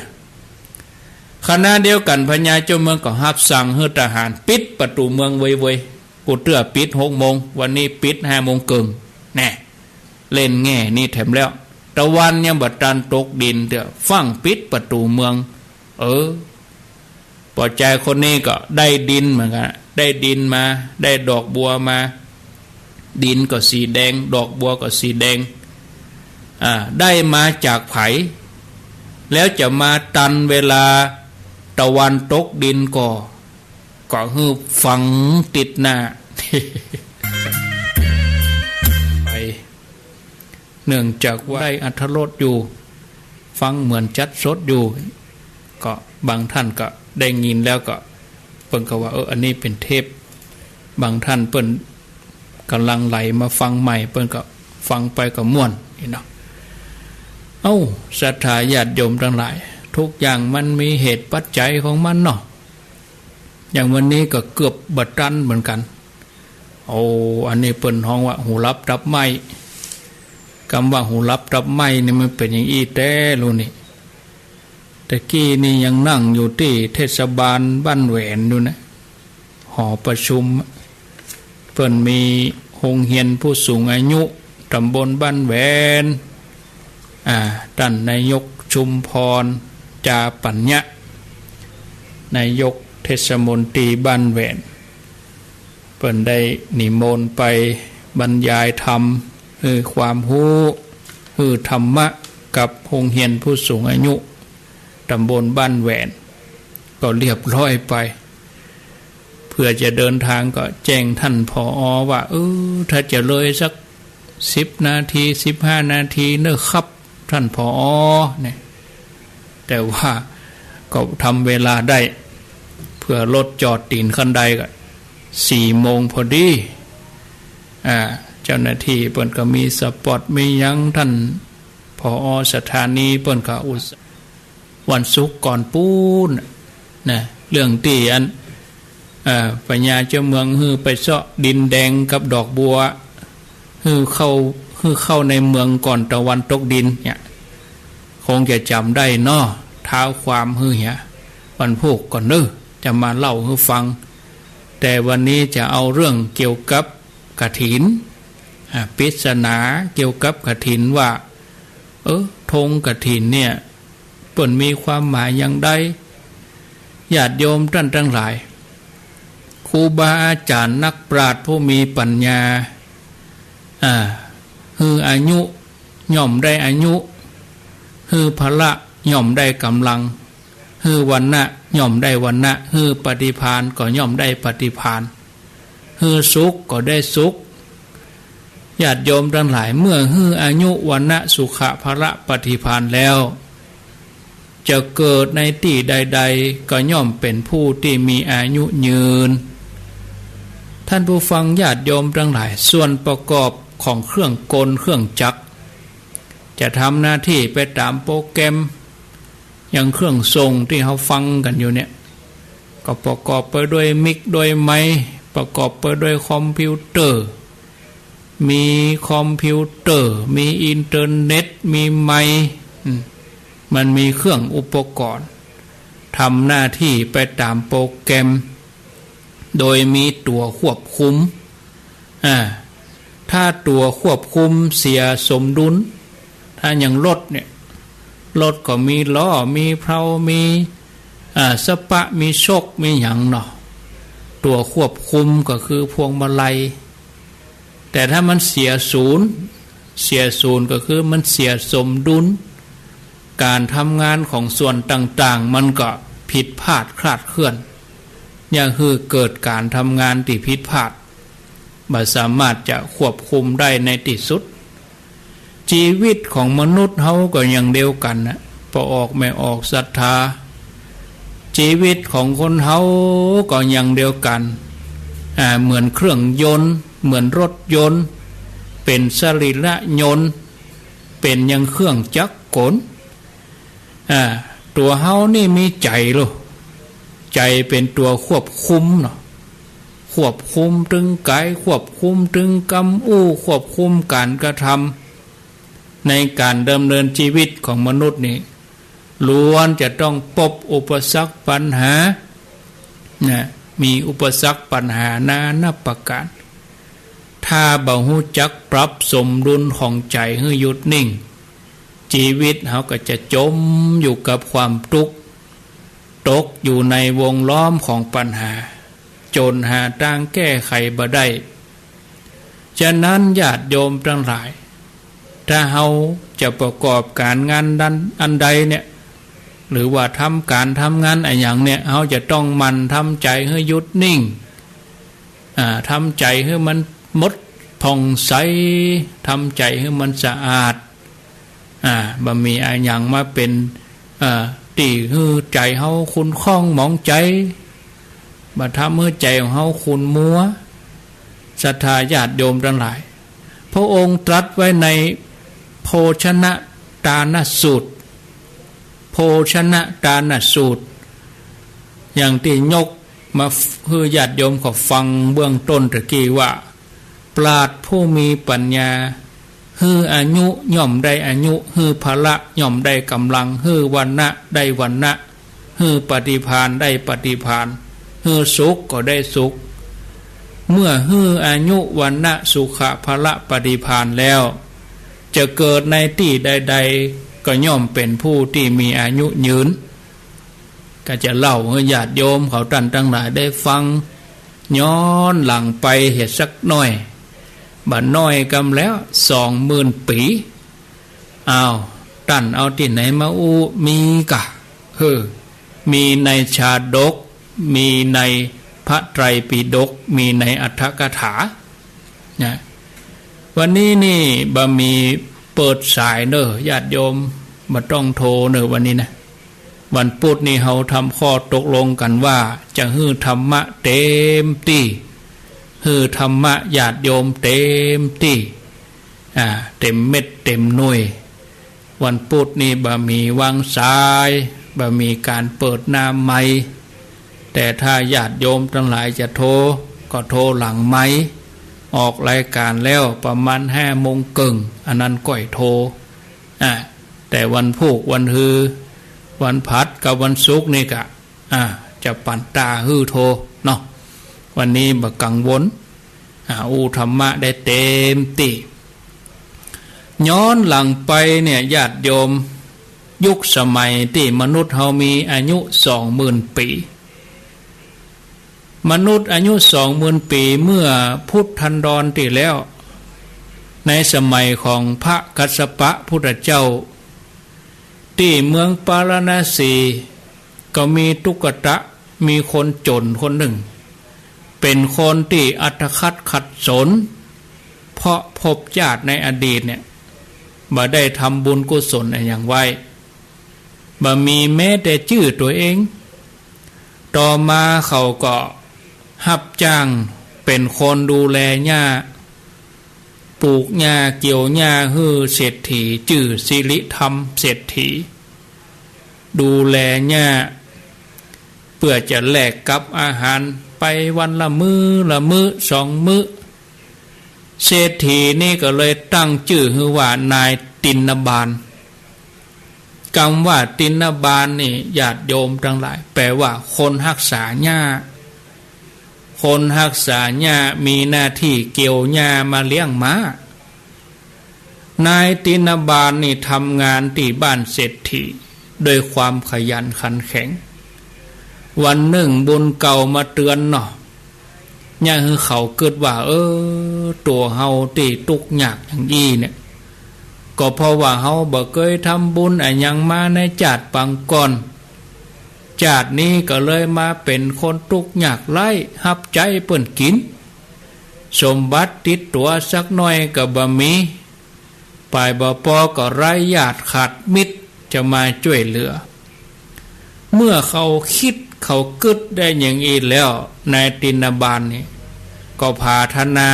ขณะเดียวกันพญาเจ้าเมืองก็รับสั่งให้ทหารปิดประตูเมืองไว้กูเตื้อปิด6 โมงวันนี้ปิด5 โมงครึ่งแน่เล่นแง่นี่แถมแล้วตะวันยังบัดตันตกดินเด้อฟังปิดประตูเมืองป่อใจคนนี้ก็ได้ดินเหมือนกันได้ดินมาได้ดอกบัวมาดินก็สีแดงดอกบัวก็สีแดงได้มาจากไผแล้วจะมาตันเวลาตะวันตกดินก็ฮือฝังติดหน้า ไปเนื่องจากว่าได้อรรถรสอยู่ฟังเหมือนจัดสดอยู่ก็บางท่านก็ได้ยินแล้วก็เปิ้นก็ว่าอันนี้เป็นเทพบางท่านเปิ้นกำลังไหลมาฟังใหม่เปิ้นก็ฟังไปก็ม่วนนี่เนาะศรัทธาญาติโยมทั้งหลายทุกอย่างมันมีเหตุปัจจัยของมันเนาะอย่างวันนี้ก็เกือบบัดตันเหมือนกันอันนี้เปิ้นฮ้องว่าหูรับรับไม่คำว่าหูรับรับไม่นี่มันเป็นอย่างอี้แต่รู้นี่แต่กี้นี่ยังนั่งอยู่ที่เทศบาลบ้านแหวนอยู่นะหอประชุมเปิ้นมีโรงเรียนผู้สูงอายุตำบลบ้านแหวนท่านนายกชุมพรจาปัญญะนายกเทศมนตรีบ้านแหวนเปิ้นได้นิมนต์ไปบรรยายธรรมความรู้ธรรมะกับโรงเรียนผู้สูงอายุตำบลบ้านแหวนก็เรียบร้อยไป พื่อจะเดินทางก็แจ้งท่านผอ.ว่าถ้าจะเลยสัก10 นาที15 นาทีเนอะครับท่านผอ.เนี่ยแต่ว่าก็ทำเวลาได้เพื่อรถจอดตีนคันใดก็4 โมงพอดีเจ้าหน้าที่เปิ้นก็มีสปอตมียังท่านผอ.สถานีเปิ้นก็วันศุกร์ก่อนปูนนะเรื่องที่อันปัญญาเจ้าเมืองฮือไปเสาะดินแดงกับดอกบัวฮือเข้าในเมืองก่อนตะวันตกดินเนี่ยคงจะจำได้เนาะเท้าความฮือเหี่ยวันพุธก่อนเด้อจะมาเล่าให้ฟังแต่วันนี้จะเอาเรื่องเกี่ยวกับกฐินปริศนาเกี่ยวกับกฐินว่าธงกฐินเนี่ยเปิ่นมีความหมายอย่างใดญาติโยมท่านทั้งหลายครูบาอาจารย์นักปราชญ์ผู้มีปัญญาฮืออายุย่อมได้อายุฮือพละย่อมได้กำลังฮือวรรณะย่อมได้วรรณะฮือปฏิภาณก็ย่อมได้ปฏิภาณฮือสุขก็ได้สุขญาติโยมทั้งหลายเมื่อฮืออายุวรรณะสุขะพละปฏิภาณแล้วจะเกิดในที่ใดๆก็ย่อมเป็นผู้ที่มีอายุยืนท่านผู้ฟังญาติโยมทั้งหลายส่วนประกอบของเครื่องกลเครื่องจักรจะทำหน้าที่ไปตามโปรแกรมอย่างเครื่องทรงที่เขาฟังกันอยู่เนี่ยก็ประกอบไปด้วยมิกด้วยไมค์ประกอบไปด้วยคอมพิวเตอร์มีคอมพิวเตอร์มีอินเทอร์เน็ตมีไมค์มันมีเครื่องอุปกรณ์ทำหน้าที่ไปตามโปรแกรมโดยมีตัวควบคุมถ้าตัวควบคุมเสียสมดุลถ้าอย่างรถเนี่ยรถก็มีล้อมีเพลามีสปะมีโชคมีหยังเนาะตัวควบคุมก็คือพวงมาลัยแต่ถ้ามันเสียศูนย์ก็คือมันเสียสมดุลการทำงานของส่วนต่างๆมันก็ผิดพลาดคลาดเคลื่อนอย่างคือเกิดการทำงานที่ผิดพลาดไม่สามารถจะควบคุมได้ในที่สุดชีวิตของมนุษย์เขาก็อย่างเดียวกันนะพอออกไม่ออกศรัทธาชีวิตของคนเขาก็อย่างเดียวกันเหมือนเครื่องยนต์เหมือนรถยนต์เป็นสรีระยนต์เป็นอย่างเครื่องจักรกลตัวเฮานี่มีใจหรอใจเป็นตัวควบคุมเนาะควบคุมถึงกายควบคุมถึงกรรมควบคุมการกระทำในการดำเนินชีวิตของมนุษย์นี่ล้วนจะต้องพบอุปสรรคปัญหามีอุปสรรคปัญหานานาประการถ้าบ่ฮู้จักปรับสมดุลของใจให้หยุดนิ่งชีวิตเขาก็จะจมอยู่กับความทุกข์ตกอยู่ในวงล้อมของปัญหาจนหาทางแก้ไขบ่ได้ฉะนั้นญาติโยมทั้งหลายถ้าเขาจะประกอบการงานอันใดเนี่ยหรือว่าทำการทำงานอะไรอย่างเนี่ยเขาจะต้องมันทำใจให้หยุดนิ่งทำใจให้มันมดผ่องใสทำใจให้มันสะอาดบ่มีอะไรอย่างมาเป็นตีฮือใจเฮาคุณคล้องหมองใจบ่ทำให้ใจของเฮาคุณมัวศรัทธาญาติโยมทั้งหลายพระองค์ตรัสไว้ในโภชนะตานสูตรโภชนะตานสูตรอย่างที่ยกมาให้ญาติโยมก็ฟังเบื้องต้นตะกี้ว่าปราชญ์ผู้มีปัญญาฮืออายุย่อมได้อายุฮือพละย่อมได้กำลังฮือวรรณะได้วรรณะฮือปฏิภาณได้ปฏิภาณฮือสุขก็ได้สุขเมื่อฮืออายุวรรณะสุขะพละปฏิภาณแล้วจะเกิดในที่ใดๆก็ย่อมเป็นผู้ที่มีอายุยืนก็จะเล่าให้ญาติโยมเขาท่านทั้งหลายได้ฟังย้อนหลังไปเหตุสักหน่อยบัดน้อยกำแล้ว20,000 ปีตั้นเอาที่ไหนมามีกะมีในชาดกมีใน พระไตรปิฎกมีในอัตถกถานะวันนี้นี่บะมีเปิดสายเนอะญาติโยมมาต้องโทรเนอะวันนี้นะวันพุธนี่เราทำข้อตกลงกันว่าจะฮื้อธรรมะเต็มที่ฮื้อธรรมะญาติโยมเต็มที่เต็มเม็ดเต็มหน่วยวันพุธนี่บะมีวางสายบะมีการเปิดหน้าไมค์แต่ถ้าญาติโยมทั้งหลายจะโทรก็โทรหลังไมค์ออกรายการแล้วประมาณ5:30อันนั้นก้อยโทรแต่วันพุธวันฮือวันพัดกับวันศุกร์นี่กะจะปั่นตาฮือโทรเนาะวันนี้บ่กังวลอูธรรมะได้เต็มที่ย้อนหลังไปเนี่ยญาติโยมยุคสมัยที่มนุษย์เฮามีอายุ 20,000 ปีมนุษย์อายุ 20,000 ปีเมื่อพุทธันดรที่แล้วในสมัยของพระกัสสปะพุทธเจ้าที่เมืองปาราณสีก็มีตุกตะมีคนจนคนหนึ่งเป็นคนที่อัตคัดขัดสนเพราะพบญาติในอดีตเนี่ยบ่ได้ทำบุญกุศลอย่างไว้บ่มีแม้แต่ชื่อตัวเองต่อมาเขาก็รับจ้างเป็นคนดูแลหญ้าปลูกหญ้าเกี่ยวหญ้าฮื้อเศรษฐีชื่อสิริธรรมเศรษฐีดูแลหญ้าเพื่อจะแลกกับอาหารไปวันละมื้อ2 มื้อเศรษฐีนี่ก็เลยตั้งชื่อฮือว่านายตินบาลคำว่าตินบาลนี่ญาติโยมทั้งหลายแปลว่าคนรักษาหญ้าคนรักษาหญ้ามีหน้าที่เกี่ยวหญ้ามาเลี้ยงม้านายตินบาลนี่ทำงานที่บ้านเศรษฐีโดยความขยันขันแข็งวันหนึ่งบุญเก่ามาเตือนเนาะย่าคือเขาเกิดว่าตัวเฮาที่ทุกข์ยากอย่างนี้เนี่ยก็เพราะว่าเฮาบ่เคยทำบุญอย่างมาในชาติปางก่อนชาตินี้ก็เลยมาเป็นคนทุกข์ยากไร้หับใจเปิ้นกินสมบัติติดตัวสักหน่อยก็บ่มีไปบ่พอก็ไร้ญาติขาดมิตรจะมาช่วยเหลือเมื่อเขาคิดเขากึดได้อย่างนี้แล้วนายตินบาลนี่ก็พาธนา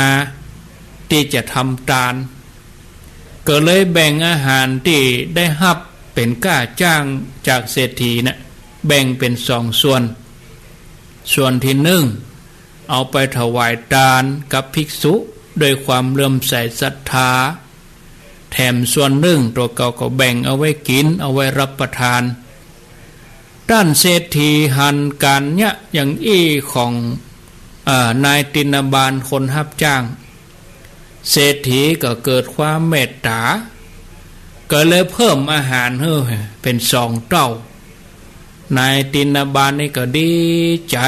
ที่จะทำทานก็เลยแบ่งอาหารที่ได้รับเป็นค่าจ้างจากเศรษฐีนะแบ่งเป็น2 ส่วนที่1เอาไปถวายทานกับภิกษุโดยความเลื่อมใสศรัทธาแถมส่วน1ตัวก็แบ่งเอาไว้กินเอาไว้รับประทานด้านเศรษฐีหันการเนี่ยอย่างของนายตินบาลคนรับจ้างเศรษฐีก็เกิดความเมตตาก็เลยเพิ่มอาหารให้เป็น2 เท่านายตินบาลนี่ก็ดีใจ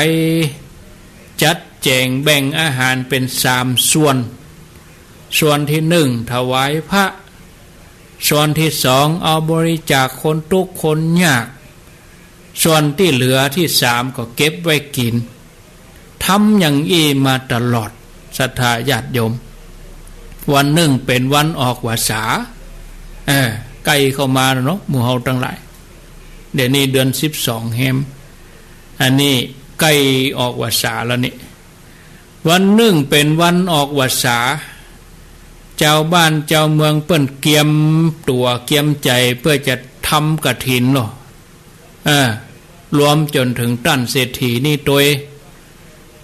จัดแจงแบ่งอาหารเป็น3 ส่วนที่1ถวายพระส่วนที่2เอาบริจาคคนทุกข์คนยากส่วนที่เหลือที่3ก็เก็บไว้กินทำอย่างนี้มาตลอดศรัทธาญาติโยมวันหนึ่งเป็นวันออกพรรษาใกล้เข้ามาแล้วเนาะหมู่เฮาทั้งหลายเดี๋ยวนี้เดือน12แฮมอันนี้ใกล้ออกพรรษาแล้วนี่วันหนึ่งเป็นวันออกพรรษาเจ้าบ้านเจ้าเมืองเปิ้นเกียมตัวเกียมใจเพื่อจะทำกฐินเนาะรวมจนถึงท่านเศรษฐีนี่ตัว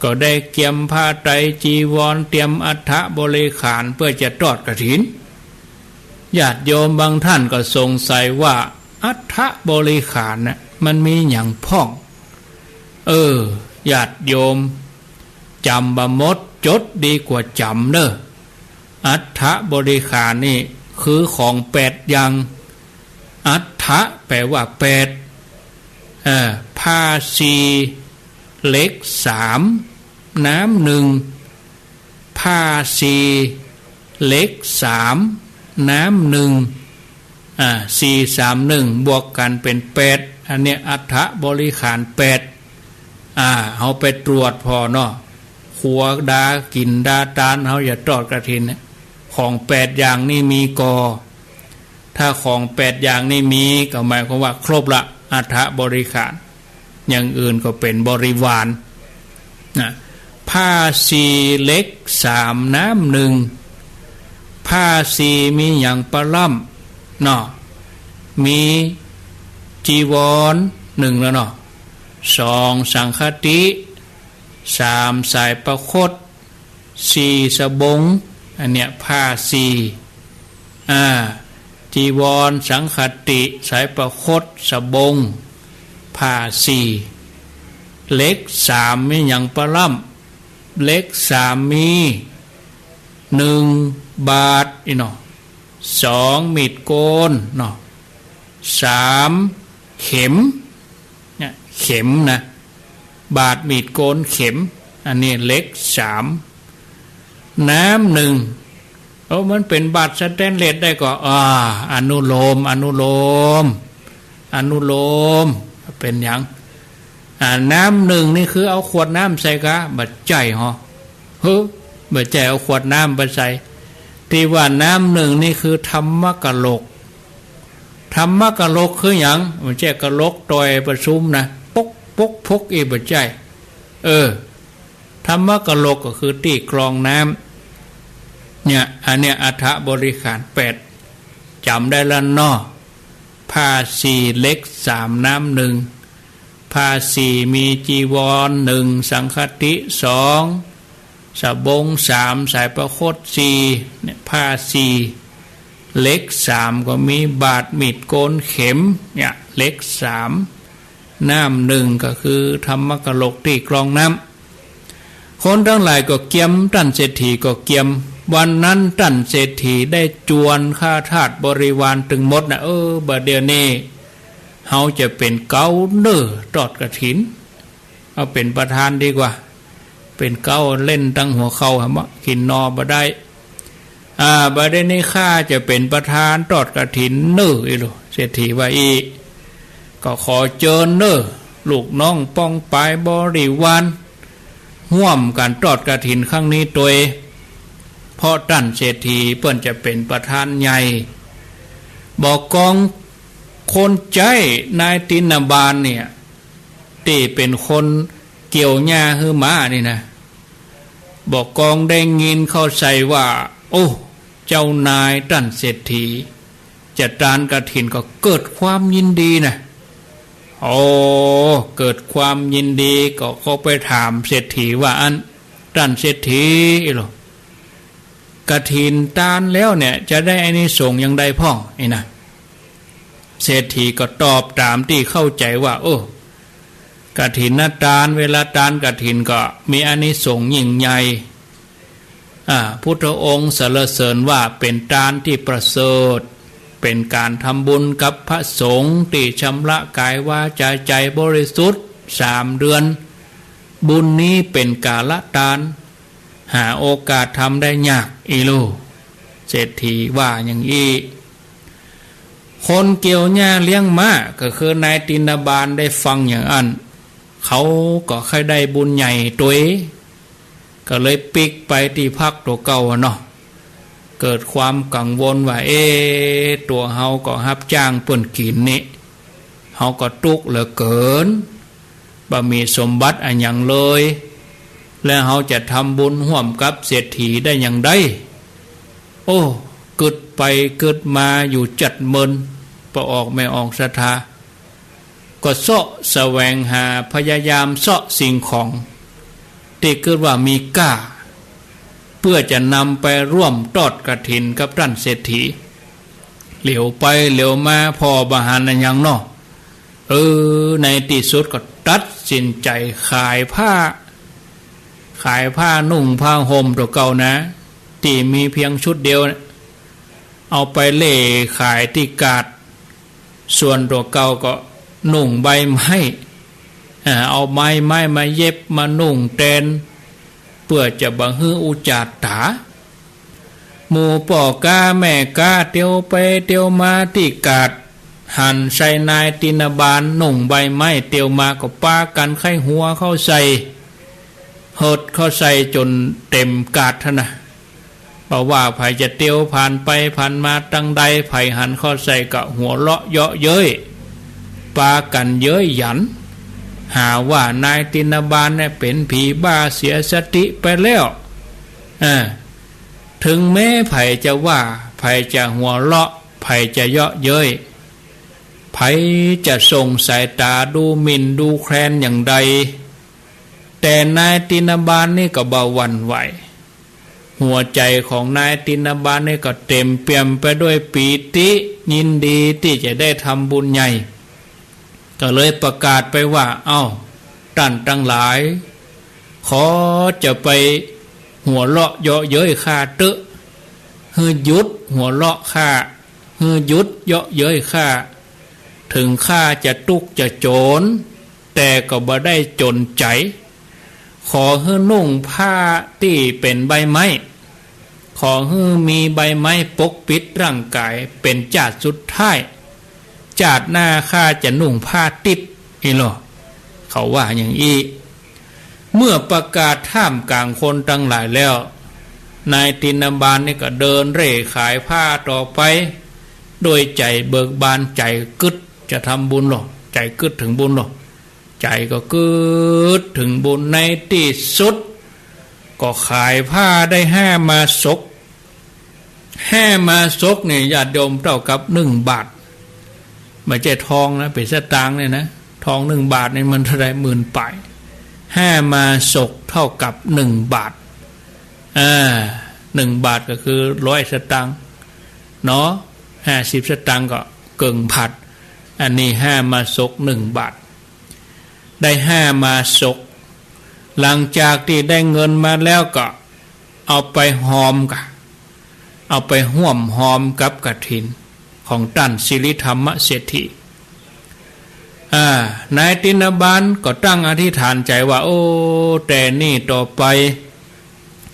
ก็ได้เกียมผ้าไตรจีวรเตรียมอัฐบริขารเพื่อจะทอดกฐินญาติโยมบางท่านก็สงสัยว่าอัฐบริขารน่ะมันมีอย่างพ่องญาติโยมจำบ่หมดจดดีกว่าจำเด้ออัฐบริขารนี่คือของ8 อย่างอัฐแปลว่า8ผ้า4เหล็ก3น้ำ1ผ้า4เหล็ก3น้ำ14 3 1บวกกันเป็น8อันเนี้ยอัฐบริขาร8 เฮาไปตรวจพอเนาะขัวดากินดาตานเฮาอย่าทอดกฐินของ8อย่างนี่มีกอถ้าของ8อย่างนี่มีก็หมายความว่าครบละอัฐบริขารอย่างอื่นก็เป็นบริวารนะผ้าสีเล็ก3น้ำ1ผ้าสีมีอย่างปะล่ำเนาะมีจีวร1แล้วเนาะ2สังฆติ3สายประคต4สบงอันเนี้ยผ้าสีจีวรสังฆติสายประคตสบงผ้าสีเล็ก3มีอย่างปะล่ำเล็ก3มี1บาทอีเนาะ2มีดโกนเนาะ3เข็มเนี่ยเข็มนะบาทมีดโกนเข็มอันนี้เล็ก3น้ำ1มันเป็นบาทสแตนเลสได้ก็อนุโลมเป็นอย่างน้ำ1นี่คือเอาขวดน้ำใส่กะบัดใจบัดใจเอาขวดน้ำไปใส่ที่ว่าน้ำ1นี่คือธรรมกะโลกคืออย่างมันแจกะโลกตอยประชุมนะพกอีบัดใจธรรมกะโลกก็คือที่กรองน้ำเนี่ยอันเนี้ยอัฐบริขาร8จำได้แล้วเนาะผ้าสีเล็ก3น้ำ1ผ้าสีมีจีวร1สังฆติ2สบง3สายประคต4เนี่ยผ้าสีเล็ก3ก็มีบาทมีดโกนเข็มเนี่ยเล็ก3น้ำ1ก็คือธรรมกะโลกที่กรองน้ำคนทั้งหลายก็เกียมท่านเศรษฐีก็เกียมวันนั้นท่านเศรษฐีได้จวนข้าทาสบริวารถึงหมดนะบัดเดี๋ยวนี้เฮาจะเป็นเกาเนอตอดกฐินเอาเป็นประธานดีกว่าเป็นเก้าเล่นตั้งหัวเข่าหะกินนอบ่ได้บัดเดี๋ยวนี้ข้าจะเป็นประธานตอดกฐินเนออีหลเศรษฐีว่าอีก็ขอเชิญเนอลูกน้องป้องปายบริวารร่วมกันตอดกฐินครั้งนี้ตัวเพราะท่านเศรษฐีเปิ้นจะเป็นประธานใหญ่บอกกองคนใจนายตินบาลเนี่ยที่เป็นคนเกี่ยวหญ้าฮือหมานี่นะบอกกองได้ยินเข้าใจว่าเจ้านายท่านเศรษฐีจัดการกฐินก็เกิดความยินดีนะเกิดความยินดีก็เขาไปถามเศรษฐีว่าท่านเศรษฐีหรอกฐินตานแล้วเนี่ยจะได้อานิสงส์อย่างใดพ่องนะเศรษฐีก็ตอบตามที่เข้าใจว่ากฐินตานเวลาตานกฐินก็มีอานิสงส์ยิ่งใหญ่พุทธองค์สรรเสริญว่าเป็นทานที่ประเสริฐเป็นการทำบุญกับพระสงฆ์ที่ชำระกายวาจาใจบริสุทธิ์3 เดือนบุญนี้เป็นกาลทานหาโอกาสทำได้ยากอีลูเศรษฐีว่าอย่างนี้คนเกี่ยวหญ้าเลี้ยงม้าก็คือนายตินบาลได้ฟังอย่างเขาก็ค่อยได้บุญใหญ่ตัวก็เลยปิกไปที่พักตัวเก่าเนาะเกิดความกังวลว่าตัวเฮาก็รับจ้างเปิ้นกินนี่เฮาก็ตุกเหลือเกินบ่มีสมบัติอันหยังเลยและเฮาจะทำบุญร่วมกับเศรษฐีได้อย่างใดกึดไปกึดมาอยู่จัดเมินพอออกไม่ออกศรัทธาก็เสาะแสวงหาพยายามเสาะสิ่งของที่เกิดว่ามีก้าเพื่อจะนำไปร่วมทอดกฐินกับท่านเศรษฐีเหลียวไปเหลียวมาพอบาหารอย่างเนาะในที่สุดก็ตัดสินใจขายผ้านุ่งผ้าห่มตัวเก่านะที่มีเพียงชุดเดียวเอาไปเล่ขายที่กาดส่วนตัวเก่าก็นุ่งใบไม้เอาไม้มาเย็บมานุ่งแทนเพื่อจะบังฮืออุจาตาหมู่ป่อกาแม่กาเตียวไปเตียวมาที่กาด หันใส่นายตินาบาลหนุ่งใบไม้เตียวมาก็ป้ากันไข้หัวเข้าใส่หดเข้าใส่จนเต็มกาดท่านะบอกว่าไผจะเตียวผ่านไปผ่านมาตั้งใดไผหันเข้าใส่กะหัวเลาะเยาะเย้ยปากันเย้ยหยันหาว่านายตินาบาลเนี่ยเป็นผีบ้าเสียสติไปแล้วถึงแม้ไผจะว่าไผจะหัวเลาะไผจะเยาะเย้ยไผจะส่งสายตาดูหมิ่นดูแคลนอย่างใดแต่นายตินาบาลนี่ก็บ่หวั่นไหวหัวใจของนายตินาบาลนี่ก็เต็มเปี่ยมไปด้วยปีติยินดีที่จะได้ทำบุญใหญ่ก็เลยประกาศไปว่าท่านทั้งหลายขอจะไปหัวเลาะเยาะเย้ยข้าเตอะฮือยุดหัวเลาะข้าฮือยุดเยาะเย้ยข้าถึงข้าจะตุกจะโจรแต่ก็บ่ได้จนใจขอฮือนุ่งผ้าที่เป็นใบไม้ขอฮือมีใบไม้ปกปิดร่างกายเป็นจาดสุดท้ายจาดหน้าข้าจะนุ่งผ้าติดอีหรอเขาว่าอย่างอี้เมื่อประกาศท่ามกลางคนทั้งหลายแล้วนายตินาบาลนี่ก็เดินเร่ขายผ้าต่อไปโดยใจเบิกบานใจกึดจะทำบุญหรอใจกึดถึงบุญหรอใจก็กึดถึงบุญในที่สุดก็ขายผ้าได้5 มาศก5 มาศกเนี่ยญาติโยมเท่ากับ1 บาทไม่ใช่ทองนะเป็นสตางค์เนี่ยนะทอง1 บาทเนี่ยมันเท่าไร10,000 ปลาย5 มาศกเท่ากับ1 บาท1 บาทก็คือ100 สตางค์เนาะ50 สตางค์ก็เกิงผัดอันนี้5 มาศก1 บาทได้5 มาศกหลังจากที่ได้เงินมาแล้วก็เอาไปหอมกันเอาไปห่วมหอมกับกฐินของท่านสิริธรรมเศรษฐีนายตินาบาลก็ตั้งอธิษฐานใจว่าโอ้แต่นี่ต่อไป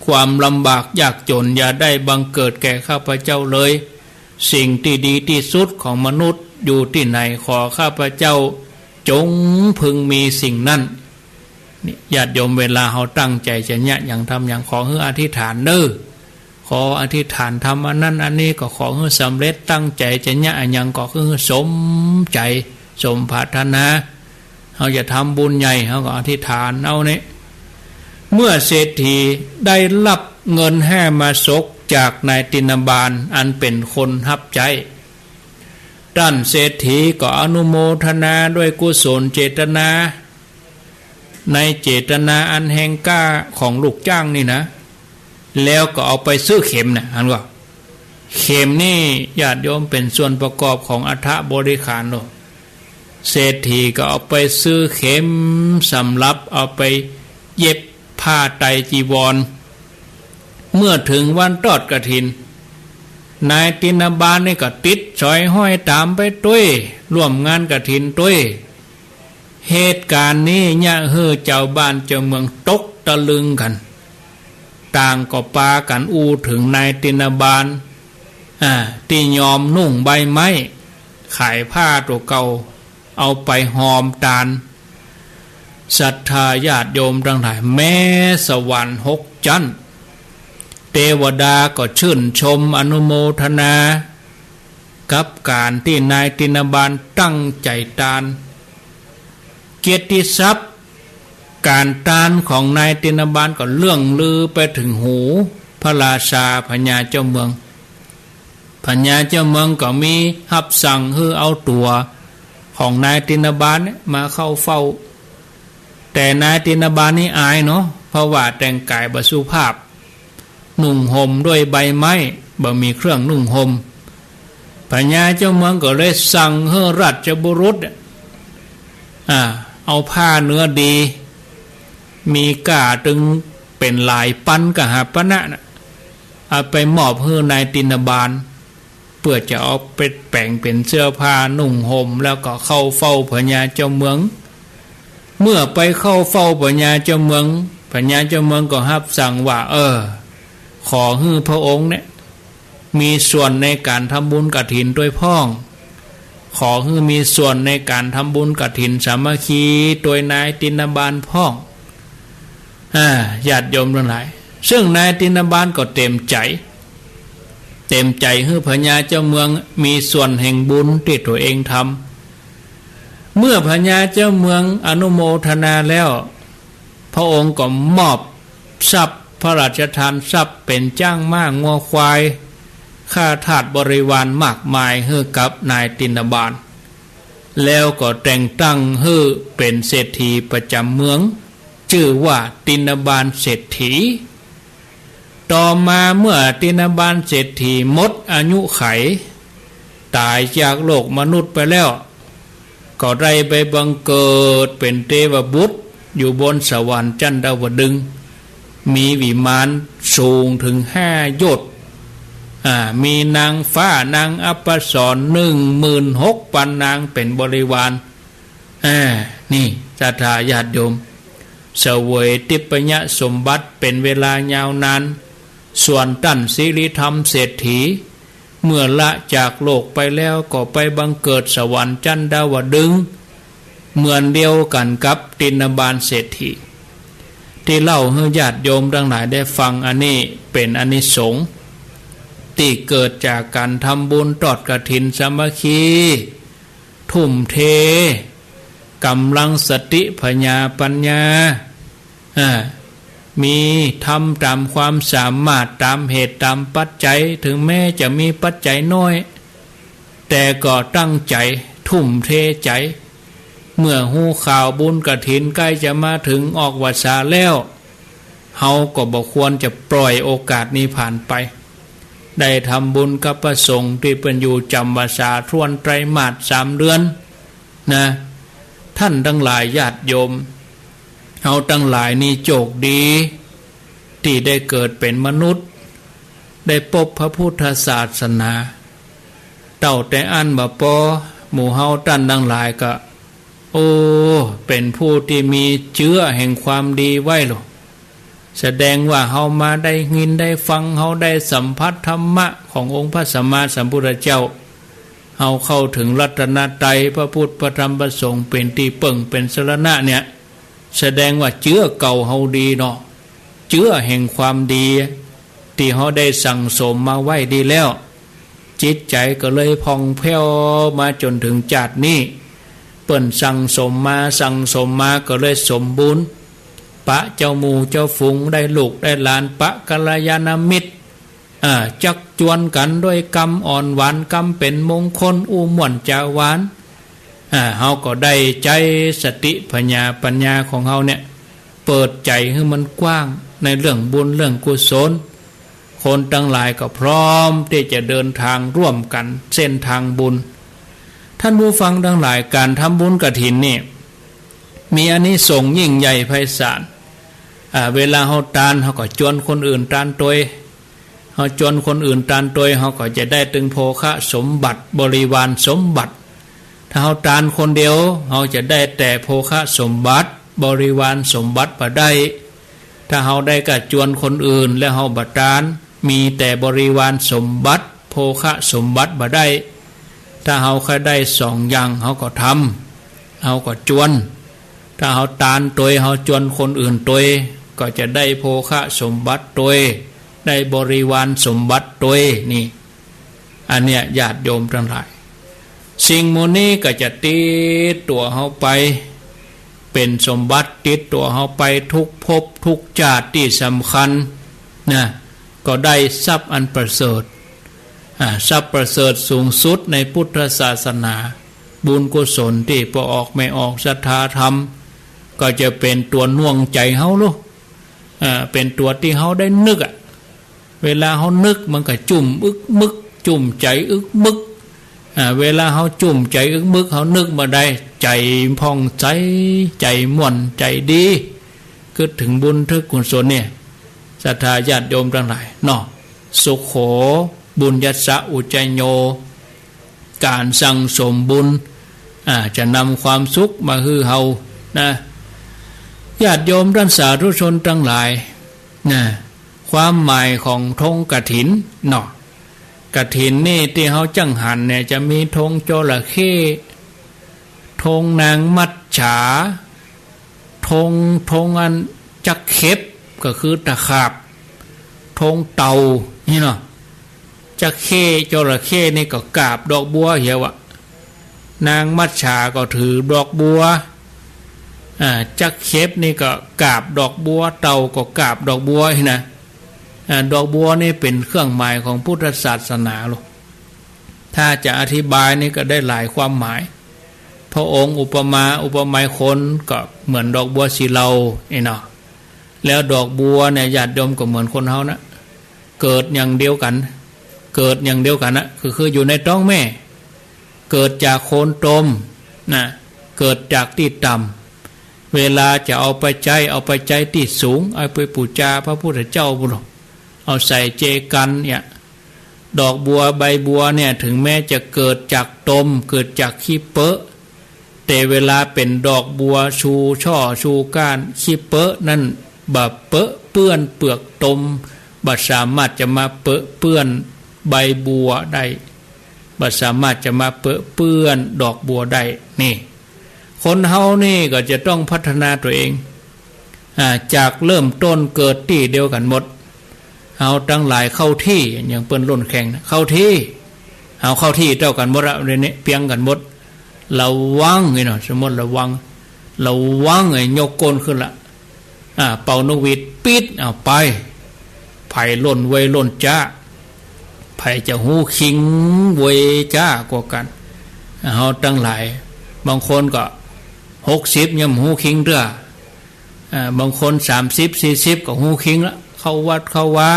ความลำบากยากจนอย่าได้บังเกิดแก่ข้าพเจ้าเลยสิ่งที่ดีที่สุดของมนุษย์อยู่ที่ไหนขอข้าพเจ้าจงพึงมีสิ่งนั้นญาติโยมเวลาเขาตั้งใจจะเนี่ยอย่างทำอย่างขอให้อธิษฐานเด้อขออธิษฐานทำอันนั้นอันนี้ก็ขอให้สำเร็จตั้งใจจะเนี่ยอย่างก็คือสมใจสมปรารถนาเขาจะทำบุญใหญ่เขาก็อธิษฐานเอาเนี่ยเมื่อเศรษฐีได้รับเงิน5 มาศกจากนายตินาบาลอันเป็นคนฮับใจท่านเศรษฐีก็อนุโมทนาด้วยกุศลเจตนาในเจตนาอันแห่งกล้าของลูกจ้างนี่นะแล้วก็เอาไปซื้อเข็มนะอันว่าเข็มนี่ญาติโยมเป็นส่วนประกอบของอัฐบริขารเนาะเศรษฐีก็เอาไปซื้อเข็มสำหรับเอาไปเย็บผ้าไตรจีวรเมื่อถึงวันทอดกฐินนายตินาบาลนี่ก็ติดสอยห้อยตามไปด้วยร่วมงานกฐินด้วยเหตุการณ์นี้เนี่ยเจ้าบ้านเจ้าเมืองตกตะลึงกันต่างก็ปากันถึงนายตินาบาลที่ยอมนุ่งใบไม้ขายผ้าตัวเก่าเอาไปหอมตาลศรัทธาญาติโยมทั้งหลายแม้สวรรค์6 ชั้นเทวดาก็ชื่นชมอนุโมทนากับการที่นายตินาบาลตั้งใจตานเกียรติทรัพย์การตานของนายตินาบาลก็เลื่องลือไปถึงหูพระราชาพญาเจ้าเมืองพญาเจ้าเมืองก็มีรับสั่งให้เอาตัวของนายตินาบาลมาเข้าเฝ้าแต่นายตินาบาลนี่อายเนาะเพราะว่าแต่งกายบ่สุภาพนุ่งห่มด้วยใบไม้บ่มีเครื่องนุ่งห่มพญาเจ้าเมืองก็เลยสั่งให้ราชบุรุษเอาผ้าเนื้อดีมีก้าตึงเป็นลายปั้นกหาปณะนะเอาไปมอบให้นายตินาบาลเพื่อจะเอาไปแปลงเป็นเสื้อผ้านุ่งห่มแล้วก็เข้าเฝ้าพญาเจ้าเมืองเมื่อไปเข้าเฝ้าพญาเจ้าเมืองพญาเจ้าเมืองก็รับสั่งว่าขอให้พระองค์เนี่ยมีส่วนในการทำบุญกฐินด้วยพ้อง ขอให้มีส่วนในการทำบุญกฐินสามัคคีโดยนายตินบาลพ่องญาติโยมทั้งหลายซึ่งนายตินบาลก็เต็มใจให้พญาเจ้าเมืองมีส่วนแห่งบุญที่ตัวเองทำเมื่อพญาเจ้าเมืองอนุโมทนาแล้วพระองค์ก็มอบทรัพย์พระราชทานทรัพย์เป็นจ้างม้างัวควายข้าทาสบริวารมากมายให้กับนายตินบาลแล้วก็แต่งตั้งให้เป็นเศรษฐีประจำเมืองชื่อว่าตินบาลเศรษฐีต่อมาเมื่อตินบาลเศรษฐีหมดอายุไขตายจากโลกมนุษย์ไปแล้วก็ได้ไปบังเกิดเป็นเทวบุตรอยู่บนสวรรค์จันทวดึงส์มีวิมานสูงถึง5 โยชน์มีนางฟ้านางอัปสร16,000 นางเป็นบริวารนี่ศรัทธาญาติโยมเสวยทิพยสมบัติเป็นเวลายาวนานส่วนท่านสิริธรรมเศรษฐีเมื่อละจากโลกไปแล้วก็ไปบังเกิดสวรรค์จันทวดึงส์เหมือนเดียวกันกับตินบาลเศรษฐีที่เล่าให้ญาติโยมทั้งหลายได้ฟังอันนี้เป็นอานิสงส์ที่เกิดจากการทำบุญทอดกฐินสามัคคีทุ่มเทกำลังสติปัญญามีทำตามความสามารถตามเหตุตามปัจจัยถึงแม้จะมีปัจจัยน้อยแต่ก็ตั้งใจทุ่มเทใจเมื่อหูข่าวบุญกฐินใกล้จะมาถึงออกวาสาแล้วเฮาก็บ่ควรจะปล่อยโอกาสนี้ผ่านไปได้ทำบุญกับพระสงฆ์ที่เป็นอยู่จำวาสาทวนไตรมาส3 เดือนนะท่านทั้งหลายญาติโยมเฮาทั้งหลายนี่โชคดีที่ได้เกิดเป็นมนุษย์ได้พบพระพุทธศาสนาเต่าแต่อันบ่พอหมู่เฮาท่านทั้งหลายก็เป็นผู้ที่มีเชื้อแห่งความดีไว้หรอแสดงว่าเฮามาได้ยินได้ฟังเฮาได้สัมผัสธรรมะขององค์พระสัมมาสัมพุทธเจ้าเฮาเข้าถึงรัตนตรัยพระพุทธพระธรรมพระสงฆ์เป็นที่เปิ่งเป็นสรณะเนี่ยแสดงว่าเชื้อเก่าเฮาดีเนาะเชื้อแห่งความดีที่เฮาได้สั่งสมมาไว้ดีแล้วจิตใจก็เลยพองแผ้วมาจนถึงชาตินี้เปิ้นสั่งสมมาก็เลยสมบูรณ์ปะเจ้าหมู่เจ้าฝูงได้ลูกได้หลานปะกัลยาณมิตรจักจวนกันด้วยกรรมอ่อนหวานกรรมเป็นมงคลม่วนจาหวานเฮาก็ได้ใจสติปัญญาของเฮาเนี่ยเปิดใจให้มันกว้างในเรื่องบุญเรื่องกุศลคนทั้งหลายก็พร้อมที่จะเดินทางร่วมกันเส้นทางบุญท่านผู้ฟังทั้งหลายการทำบุญกฐินนี่มีอานิสงส์ยิ่งใหญ่ไพศาลเวลาเฮาทานเฮาก็ชวนคนอื่นทานตัวเฮาชวนคนอื่นทานตัวเฮาก็จะได้ถึงโภคะสมบัติบริวารสมบัติถ้าเฮาทานคนเดียวเฮาจะได้แต่โภคะสมบัติบริวารสมบัติบ่ได้ถ้าเฮาได้ก็ชวนคนอื่นแล้วเฮาบ่ทานมีแต่บริวารสมบัติโภคะสมบัติบ่ได้ถ้าเฮาแค่ได้2 อย่างเฮาก็ทำเฮาก็ชวนถ้าเฮาทานตัวเฮาชวนคนอื่นตัวก็จะได้โภคะสมบัติตัวได้บริวารสมบัติตัวนี่อันเนี้ยญาติโยมทั้งหลายสิ่งโมนี้ก็จะติดตัวเฮาไปเป็นสมบัติติดตัวเฮาไปทุกภพทุกชาติที่สำคัญนะก็ได้ทรัพย์อันประเสริฐทรัพย์ประเสริฐสูงสุดในพุทธศาสนาบุญกุศลที่พอออกไม่ออกศรัทธาธรรมก็จะเป็นตัวน่วงใจเฮาลูกเป็นตัวที่เฮาได้นึกเวลาเฮานึกมันก็จุ่มอึกมึกจุ่มใจอึกมึกเวลาเฮาจุ่มใจอึกมึกเฮานึกมาได้ใจพองใจม่วนใจดีคือถึงบุญถึงกุศลเนี่ยศรัทธาญาติโยมทั้งหลายเนาะสุขโขบุญยัสสะอุจจโญการสั่งสมบุญจะนำความสุขมาฮือเฮานะญาติโยมท่านสาธุชนทั้งหลายนะความหมายของธงกฐินเนาะ กฐินนี่ที่เขาจังหันเนี่ยจะมีธงจระเข้ธงนางมัจฉาธงอันจักเข็บก็คือตะขาบธงเต่านี่เนาะจักเข้จระเข้นี่ก็กราบดอกบัวเหี้ยวะนางมัจฉาก็ถือดอกบัวจักเข็บนี่ก็กราบดอกบัวเต่าก็กราบดอกบัวนะดอกบัวนี่เป็นเครื่องหมายของพุทธศาสนาลูกถ้าจะอธิบายนี่ก็ได้หลายความหมายพระองค์อุปมาคนก็เหมือนดอกบัวสีเหลาเนาะแล้วดอกบัวเนี่ยญาติโยมก็เหมือนคนเฮานะเกิดอย่างเดียวกันนะคืออยู่ในท้องแม่เกิดจากโคนตมนะเกิดจากที่ต่ำเวลาจะเอาไปใจที่สูงเอาไปบูชาพระพุทธเจ้าบุญเอาใส่เจกันเนี่ยดอกบัวใบบัวเนี่ยถึงแม้จะเกิดจากตมเกิดจากขี้เปอะแต่เวลาเป็นดอกบัวชูช่อชูก้านขี้เปอะนั่นบะเปอะเปื้อนเปลือกตมบะสามารถจะมาเปอะเปื้อนใบบัวได้บะสามารถจะมาเปอะเปื้อนดอกบัวได้นี่คนเฮานี่ก็จะต้องพัฒนาตัวเองจากเริ่มต้นเกิดที่เดียวกันหมดเอาตั้งหลายเข้าที่อย่างเปิ้นล้นแข่งเข้าที่เอาเข้าที่เท่ากันหมดแล้วเนี่ยเพียงกันหมดระวังไงเนาะสมมติระวังไงยกก้นขึ้นละเป่านกหวีดปิดเอาไปไผ่ล้นเวยล้นจ้าไผ่จะหูคิงเวยจ้ากว่ากันเอาตั้งหลายบางคนก็60ยังหูคิงเด้อบางคน30-40ก็หูคิงละเข้าวัดเข้าวา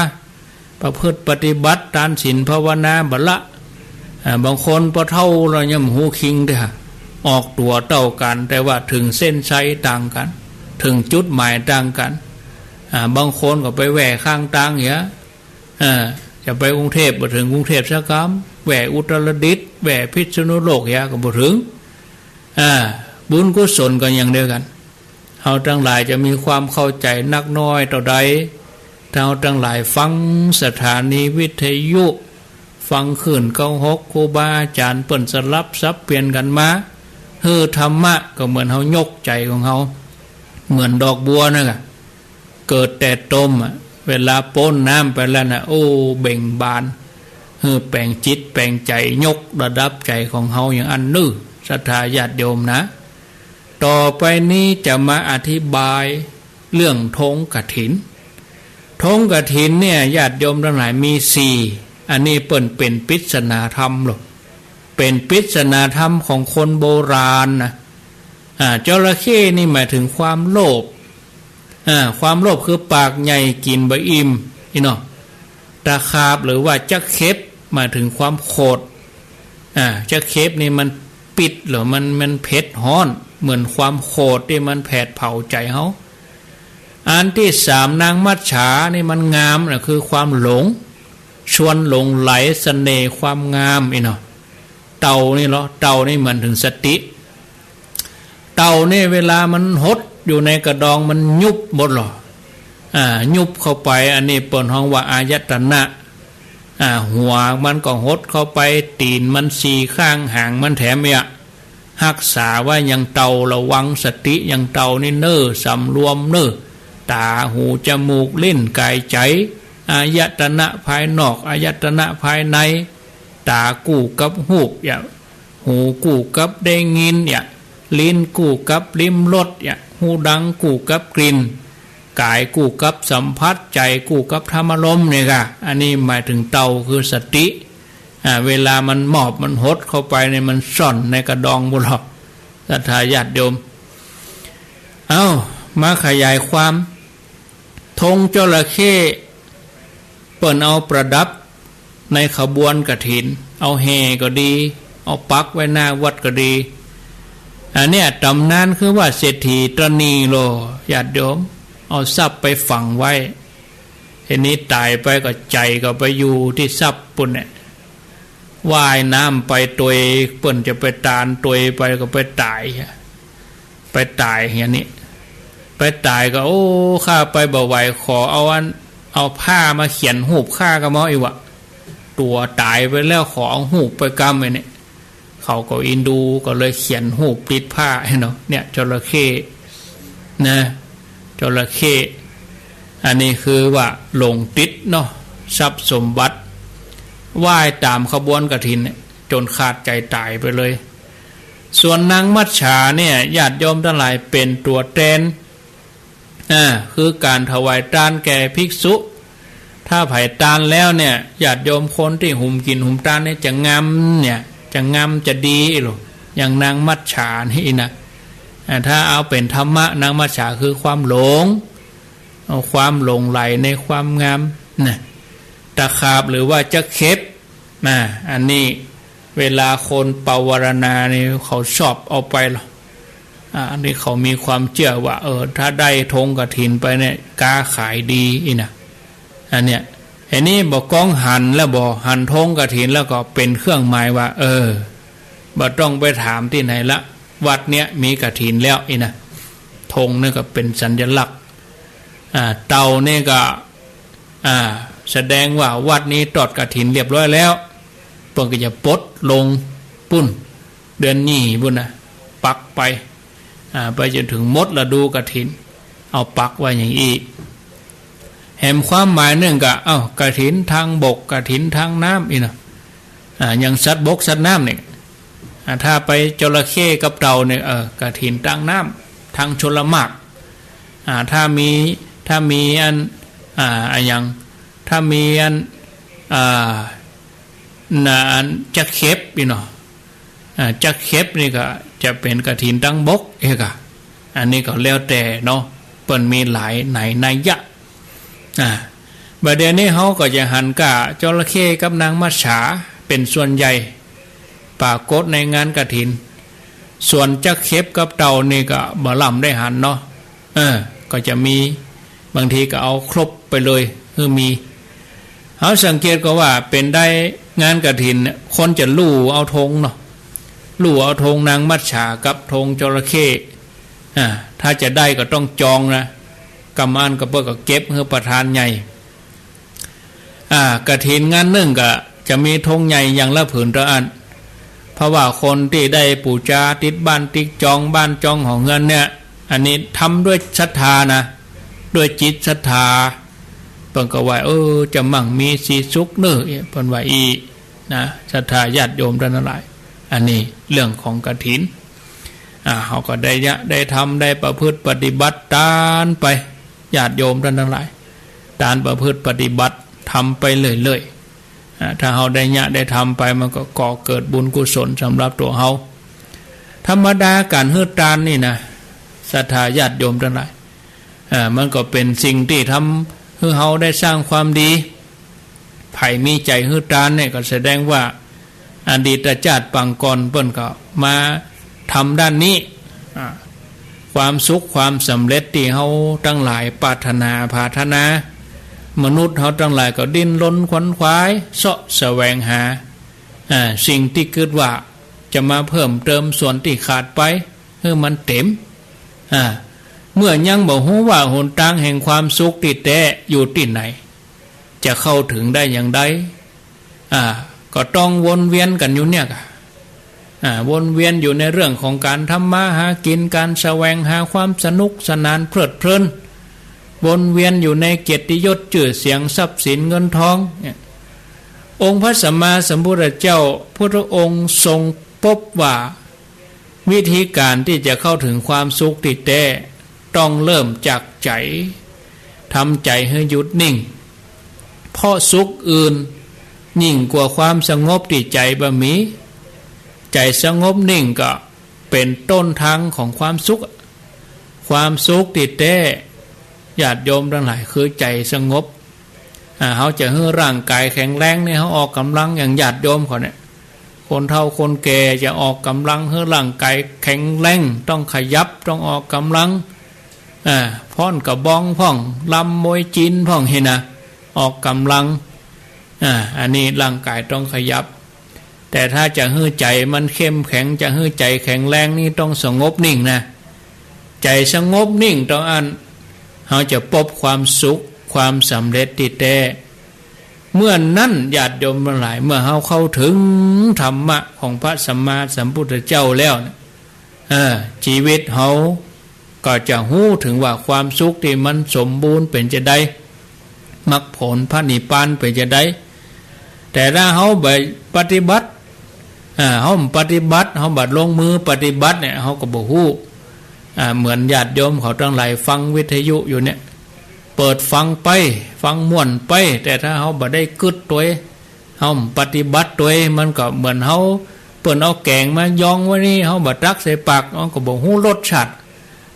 ประพฤติปฏิบัติทานศีลภาวนาบัดละบางคนพอเท่าเรายังหูคิงเด้อออกตัวเท่ากันแต่ว่าถึงเส้นชัยต่างกันถึงจุดหมายต่างกันบางคนก็ไปแหวกข้างต่างเหี้ยจะไปกรุงเทพบ่ถึงกรุงเทพสักคำแหวกอุตรดิตถ์แหวกพิษณุโลกเหี้ยก็บ่ถึงบุญกุศลก็อย่างเดียวกันเฮาทั้งหลายจะมีความเข้าใจนักน้อยเท่าใดเราทั้งหลายฟังสถานีวิทยุฟังขึ้น96ครูบาอาจารย์เปิ้นสลับซับเปลี่ยนกันมาธรรมะก็เหมือนเฮายกใจของเฮาเหมือนดอกบัวนะเกิดแต่ต้มเวลาป้นน้ำไปแล้วนะโอ้เบ่งบานแปลงจิตแปลงใจยกระดับใจของเฮาอย่างอันนึศรัทธาญาติโยมนะต่อไปนี้จะมาอธิบายเรื่องธงกฐินธงกฐินเนี่ยญาติโยมทั้งหลายมี4อันนี้เปิ้นเป็นปริศนาธรรมหรอกเป็นปริศนาธรรมของคนโบราณนะจระเข้นี่หมายถึงความโลภความโลภคือปากใหญ่กินบ่อิ่มเนาะตะขาบหรือว่าจักเข็บหมายถึงความโคตรจักเข็บนี่มันปิดหรือมันเผ็ดฮ้อนเหมือนความโคตรที่มันแผดเผาใจเฮาอันที่3นางมัจฉานี่มันงามนะคือความหลงชวนหลงไหลเสน่ห์ความงามเนาะเต่านี่เหรอเต่านี่มันถึงสติเต่านี่เวลามันหดอยู่ในกระดองมันยุบหมดหรอยุบเข้าไปอันนี้เปิดห้องว่าอายตนะหัวมันก็หดเข้าไปตีนมัน4ข้างหางมันแถมเนี่ยรักษาว่ายังเต่าระวังสติยังเต่านี่เน้อสำรวมเน้อตาหูจมูกลิ้นกายใจอายตนะภายนอกอายตนะภายในตากู้กับหูอย่างหูกู้กับได้ยินอย่างลิ้นกู้กับลิ้มรสอย่างหูดังกู้กับกลิ่นกายกู้กับสัมผัสใจกู้กับธรรมารมณ์เนี่ยค่ะอันนี้หมายถึงเต่าคือสติเวลามันหมอบมันหดเข้าไปในมันซ่อนในกระดองบุหรี่ศรัทธาญาติโยมมาขยายความธงจระเข้เปิ่นเอาประดับในขบวนกฐินเอาแห่ก็ดีเอาปักไว้หน้าวัดก็ดีอันเนี้ยตำนานคือว่าเศรษฐีตรณีโลญาติโยมเอาทรัพย์ไปฝังไว้ทีนี้ตายไปก็ใจก็ไปอยู่ที่ทรัพย์ปุ่นเนี่ยว่ายน้ำไปตัวเปิ่นจะไปตานตัวไปก็ไปตายอย่างนี้ไปตายก็โอ้ข้าไปบ่ไหวขอเอาผ้ามาเขียนหูบข้าก็มออีกวะ ตัวตายไปแล้วขอเอาหูปไปกำไว้เนี่ยเขาก็อินดูก็เลยเขียนหูปติดผ้าให้เนาะเนี่ยจระเข้นะจระเข้อันนี้คือว่าหลงติดเนาะทรัพย์สมบัติว่ายตามขบวนกฐินจนขาดใจตายไปเลยส่วนนางมัจฉาเนี่ยญาติโยมทั้งหลายเป็นตัวแทนคือการถวายทานแก่ภิกษุถ้าไผ่ทานแล้วเนี่ยญาติโยมคนที่หุ่มกินหุ่มทานเนี่ยจะงามเนี่ยจะงามจะดีหรออย่างนางมัจฉานี่นะถ้าเอาเป็นธรรมะนางมัจฉาคือความหลงเอาความหลงไหลในความงามนะตะขาบหรือว่าจะเข็บอันนี้เวลาคนปวารณาเนี่ยเขาชอบเอาไปหรออันนี้เขามีความเชื่อว่าถ้าได้ธงกฐินไปเนี่ยกาขายดีอีนะอันเนี้ยอันนี้บอกก้องหันแล้วบอกหันธงกฐินแล้วก็เป็นเครื่องหมายว่าบ่ต้องไปถามที่ไหนละวัดเนี้ยมีกฐินแล้วอีนะธงนี่ก็เป็นสัญลักษณ์เตานี่ก็แสดงว่าวัดนี้ตอดกฐินเรียบร้อยแล้วเพิ่นก็จะปลดลงปุ้นเดือนนี้บุญนะปักไปไปจนถึงมดฤดูกฐินเอาปักไว้อย่างอีแหมความหมายหนึ่งก็กฐินทางบกกฐินทางน้ำอีนะอย่างสัตว์บกสัตว์น้ำเนี่ยถ้าไปจระเข้กับเต่าเนี่ยกฐินทางน้ำทางชลมารถ้ามีอันอย่างถ้ามีอันจักเข็บอีเนาะจักเข็บนี่ก็จะเป็นกฐินทางบกอันนี้ก็แล้วแต่เนาะเปิ้นมีหลายไหนนัยยะบัดเดี๋ยวนี้เขาก็จะหันกะจระเข้กับนางมัจฉาเป็นส่วนใหญ่ปรากฏในงานกฐินส่วนจักเข็บกับเต่านี่ก็บ่ล่ำได้หันเนาะก็จะมีบางทีก็เอาครบไปเลยคือมีเขาสังเกตก็ว่าเป็นได้งานกฐินคนจะลู่เอาธงเนาะลู่เอาธงนางมัจฉากับธงจระเข้ถ้าจะได้ก็ต้องจองนะกำอันก็เพื่อก็เก็บเพื่อประธานใหญ่กฐินงานหนึ่งก็จะมีธงใหญ่อย่างละผืนละอันเพราะว่าคนที่ได้ปูจาติดบ้านติดจองบ้านจองของเงินเนี่ยอันนี้ทำด้วยศรัทธานะด้วยจิตศรัทธาเพิ่นก็ว่าจะมั่งมีสีสุขเน้อเพิ่นว่าอีนะศรัทธาญาติโยมท่านทั้งหลายอันนี้เรื่องของกฐินเขาก็ได้ทำได้ประพฤติปฏิบัติตานไปญาติโยมท่านทั้งหลายตานประพฤติปฏิบัติทำไปเรื่อยๆถ้าเขาได้ทำไปมันก็ก่อเกิดบุญกุศลสำหรับตัวเขาธรรมดาการฮืดตานนี่นะศรัทธาญาติโยมทั้งหลายมันก็เป็นสิ่งที่ทำให้เขาได้สร้างความดีไผ่มีใจฮืดตานเนี่ยก็แสดงว่าอดีตชาติปังก่อนเปิ้นก็มาทำด้านนี้ความสุขความสำเร็จที่เขาทั้งหลายปรารถนาภาถนามนุษย์เขาทั้งหลายก็ดิ้นรนขวนขวายเสาะแสวงหาสิ่งที่คิดว่าจะมาเพิ่มเติมส่วนที่ขาดไปให้มันเต็มเมื่อยังบอกว่าหนทางแห่งความสุขที่แท้อยู่ที่ไหนจะเข้าถึงได้อย่างไรก็ต้องวนเวียนกันอยู่เนี่ยวนเวียนอยู่ในเรื่องของการทำมาหากินการแสวงหาความสนุกสนานเพลิดเพลินวนเวียนอยู่ในเกียรติยศชื่อเสียงทรัพย์สินเงินทององค์พระสัมมาสัมพุทธเจ้าพุทธองค์ทรงพบว่าวิธีการที่จะเข้าถึงความสุขที่แท้ต้องเริ่มจากใจทำใจให้หยุดนิ่งเพราะสุขอื่นยิ่งกว่าความสงบที่ใจบะมีใจสงบนิ่งก็เป็นต้นทางของความสุขความสุขที่แท้ญาติโยมทั้งหลายคือใจสงบเขาจะให้ร่างกายแข็งแรงเนี่ยเขาออกกำลังอย่างญาติโยมเขาเนี่ยคนเฒ่าคนแก่จะออกกำลังให้ร่างกายแข็งแรงต้องขยับต้องออกกำลังพ่อนกระบองพ่องลำมวยจีนพ่องเห็นนะออกกำลังอันนี้ร่างกายต้องขยับแต่ถ้าจะให้ใจมันเข้มแข็งจะให้ใจแข็งแรงนี่ต้องสงบนิ่งนะใจสงบนิ่งต้องอันเขาจะพบความสุขความสำเร็จที่แท้ เมื่อนั้นญาติโยมทั้งหลายเมื่อเฮาเข้าถึงธรรมะของพระสัมมาสัมพุทธเจ้าแล้วชีวิตเฮาก็จะหู้ถึงว่าความสุขที่มันสมบูรณ์เป็นจะได้มรรคผลพระนิพพานเป็นจะได้แต่ถ้าเฮาไปปฏิบัติเฮาปฏิบัติเฮาบัดลงมือปฏิบัติเนี่ยเฮาก็บ่ฮู้เหมือนญาติโยมเขาทั้งหลายฟังวิทยุอยู่เนี่ยเปิดฟังไปฟังม่วนไปแต่ถ้าเฮาบ่ได้กึดตัวเฮาปฏิบัติตัวมันก็เหมือนเฮาเปิ้นเอาแกงมายองไว้นี่เฮาบ่ตักใส่ปากเฮาก็บ่ฮู้รสชาติ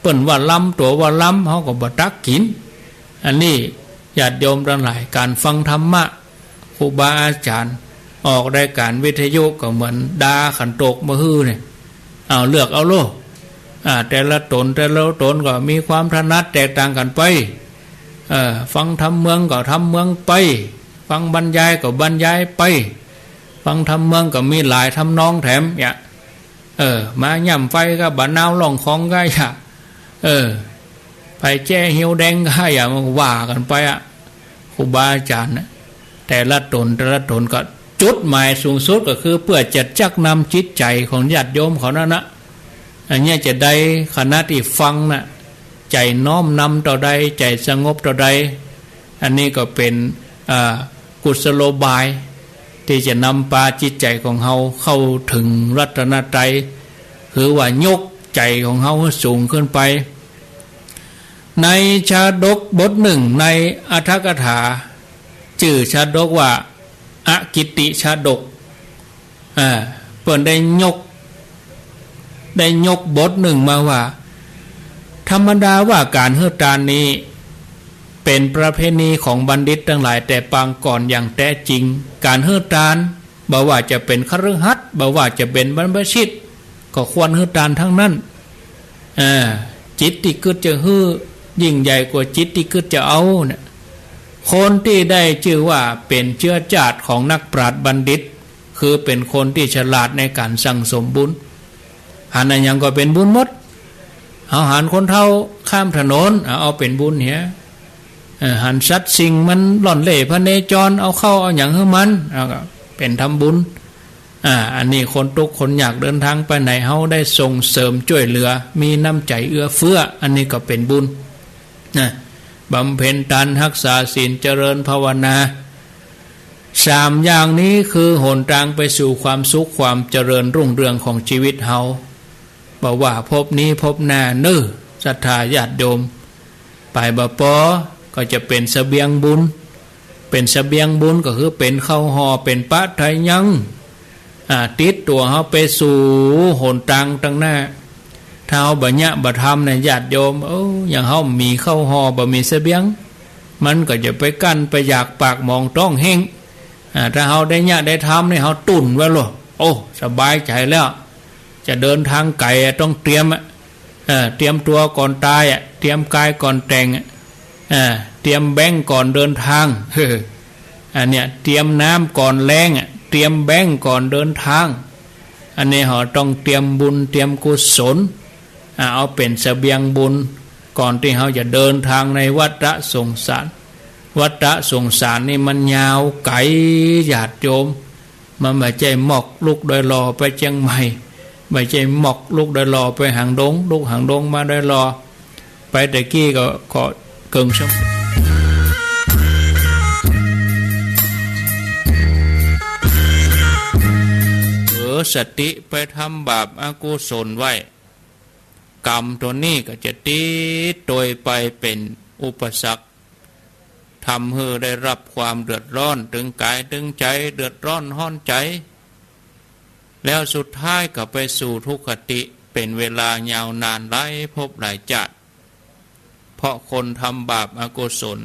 เปิ้นว่าล้ำตัวว่าล้ำเฮาก็บ่ตักกินอันนี้ญาติโยมทั้งหลายการฟังธรรมะครูบาอาจารย์ออกรายการวิทยุก็เหมือนดาขันโตกมาฮือเนี่ยเอาเลือกเอาโลแต่ละตนก็มีความถนัดแตกต่างกันไปฟังธรรมเมืองก็ธรรมเมืองไปฟังบรรยายก็บรรยายไปฟังธรรมเมืองก็มีหลายทำนองแถมเนี่ยมาย่ำไฟก็บะนาวล่องของก็อย่าไปแจ้เหี่ยวแดงก็อย่ามาว่ากันไปครูบาอาจารย์นะแต่ละตนก็จุดหมายสูงสุดก็คือเพื่อจะจักนำจิตใจของญาติโยมเขานั่นนะอันนี้จะได้ขณะที่ฟังนะใจน้อมนำต่อใดใจสงบต่อใดอันนี้ก็เป็นกุศโลบายที่จะนำพาจิตใจของเขาเข้าถึงรัตนตรัยคือว่ายกใจของเขาสูงขึ้นไปในชาดกบทหนึ่งในอรรถกถาชื่อชาดกว่าอกิตติชาดกเพิ่นได้ยกบทหนึ่งมาว่าธรรมดาว่าการเฮือตานนี้เป็นประเพณีของบัณฑิตทั้งหลายแต่ปางก่อนอย่างแท้จริงการเฮือตานบ่ว่าจะเป็นคฤหัสถ์บ่ว่าจะเป็นบรรพชิตก็ควรเฮือตานทั้งนั้นจิตที่คิดจะฮือยิ่งใหญ่กว่าจิตที่คิดจะเอาเนี่ยคนที่ได้ชื่อว่าเป็นเชื้อชาติของนักปราชญ์บัณฑิตคือเป็นคนที่ฉลาดในการสั่งสมบุญหันอย่างก็เป็นบุญหมดเอาหันคนเท่าข้ามถนนเอาเป็นบุญเหี้ยหันสัตว์สิ่งมันหล่อนเล่พระเนจรเอาเข้าเอาอย่างให้มันก็เป็นทำบุญอันนี้คนทุกคนอยากเดินทางไปไหนเฮาได้ส่งเสริมช่วยเหลือมีน้ำใจเอื้อเฟื้ออันนี้ก็เป็นบุญบำเพ็ญทานรักษาศีลเจริญภาวนาสามอย่างนี้คือหนทางไปสู่ความสุขความเจริญรุ่งเรืองของชีวิตเฮาบอกว่าพบนี้พบหน้าศรัทธาญาติโยมไปบ่ปอก็จะเป็นเสบียงบุญเป็นเสบียงบุญก็คือเป็นข้าวห่อเป็นปะไทยยังติดตัวเฮาไปสู่หนทางตั้งหน้าถ้าเฮาบ่ญะบ่ทำในญาติโยมอย่างเฮามีข้าวห่อบ่มีเสบียงมันก็จะไปกั้นไปอยากปากมองต้องแห้งถ้าเฮาได้ญะได้ทำนี่เฮาตุ่นไว้โลสบายใจแล้วจะเดินทางไกลต้องเตรียมตัวก่อนตายเตรียมกายก่อนแต่งเตรียมแบงก์ก่อนเดินทางอันเนี้ยเตรียมน้ำก่อนแรงเตรียมแบงก์ก่อนเดินทางอันนี้เขาต้องเตรียมบุญเตรียมกุศลเอาเป็นเสบียงบุญก่อนที่เขาจะเดินทางในวัฏสงสารนี่มันยาวไกลญาติโยมมันไม่ใช่หมอกลูกโดยรอไปเชียงใหม่ไม่ใช่หมอกลูกโดยรอไปหางดงลูกหางดงมาโดยรอไปแต่กี้ก็เกิงชั่วสติไปทำบาปอกุศลไว้กรรมตัวนี้ก็จะติดโดยไปเป็นอุปสรรคทำให้ได้รับความเดือดร้อนถึงกายถึงใจเดือดร้อนห้อนใจแล้วสุดท้ายก็ไปสู่ทุกขติเป็นเวลายาวนานหลายภพหลายชาติเพราะคนทำบาปอกุศล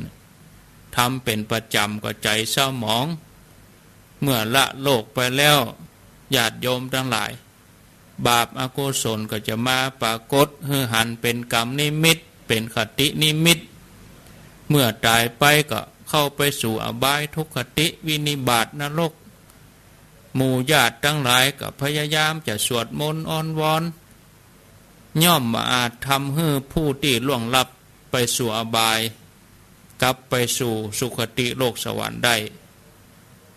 ทำเป็นประจำก็ใจเศร้าหมองเมื่อละโลกไปแล้วญาติโยมทั้งหลายบาปอกุศลก็จะมาปรากฏให้หันเป็นกรรมนิมิตเป็นคตินิมิตเมื่อตายไปก็เข้าไปสู่อบายทุกขติวินิบาตนรกหมู่ญาติทั้งหลายก็พยายามจะสวดมนต์อ้อนวอนย่อมมาอาจทำให้ผู้ที่ล่วงลับไปสู่อบายกลับไปสู่สุคติโลกสวรรค์ได้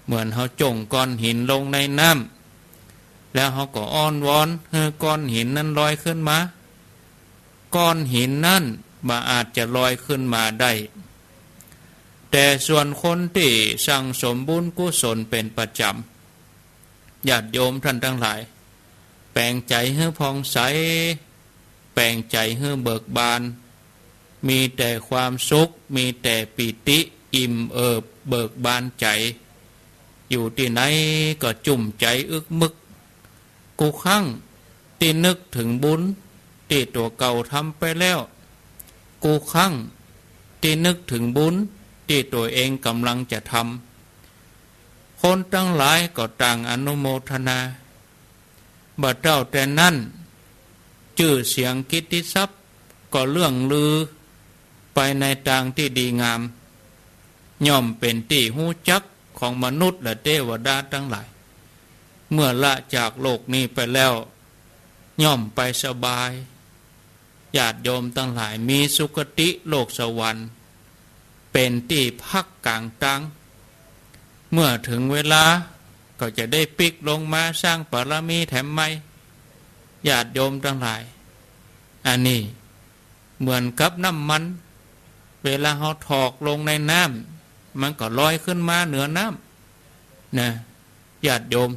เหมือนเขาจงก้อนหินลงในน้ำแล้วเขาก็อ้อนวอนให้ก้อนหินนั้นลอยขึ้นมาก้อนหินนั้นมาอาจจะลอยขึ้นมาได้แต่ส่วนคนที่สั่งสมบุญกุศลเป็นประจำญาติโยมท่านทั้งหลายแปลงใจให้ผ่องใสแปลงใจให้เบิกบานมีแต่ความสุขมีแต่ปิติอิ่มเอิบเบิกบานใจอยู่ที่ไหนก็จุ่มใจอึกมึกกูคั่งที่นึกถึงบุญที่ตัวเก่าทำไปแล้วกูคั่งที่นึกถึงบุญที่ตัวเองกำลังจะทำคนทั้งหลายก็ต่างอนุโมทนาบ่เจ้าแต่นั้นชื่อเสียงกิตติศัพท์ก็เรื่องลือไปในทางที่ดีงามย่อมเป็นที่หู้จักของมนุษย์และเทวดาทั้งหลายเมื่อละจากโลกนี้ไปแล้วย่อมไปสบายญาติโยมทั้งหลายมีสุคติโลกสวรรค์เป็นที่พักกลางตังเมื่อถึงเวลาก็จะได้ปิกลงมาสร้างบารมีแถมใหม่ญาติโยมทั้งหลายอันนี้เหมือนกับน้ำมันเวลาเขาถอกลงในน้ำมันก็ลอยขึ้นมาเหนือน้ำนะญาติโยม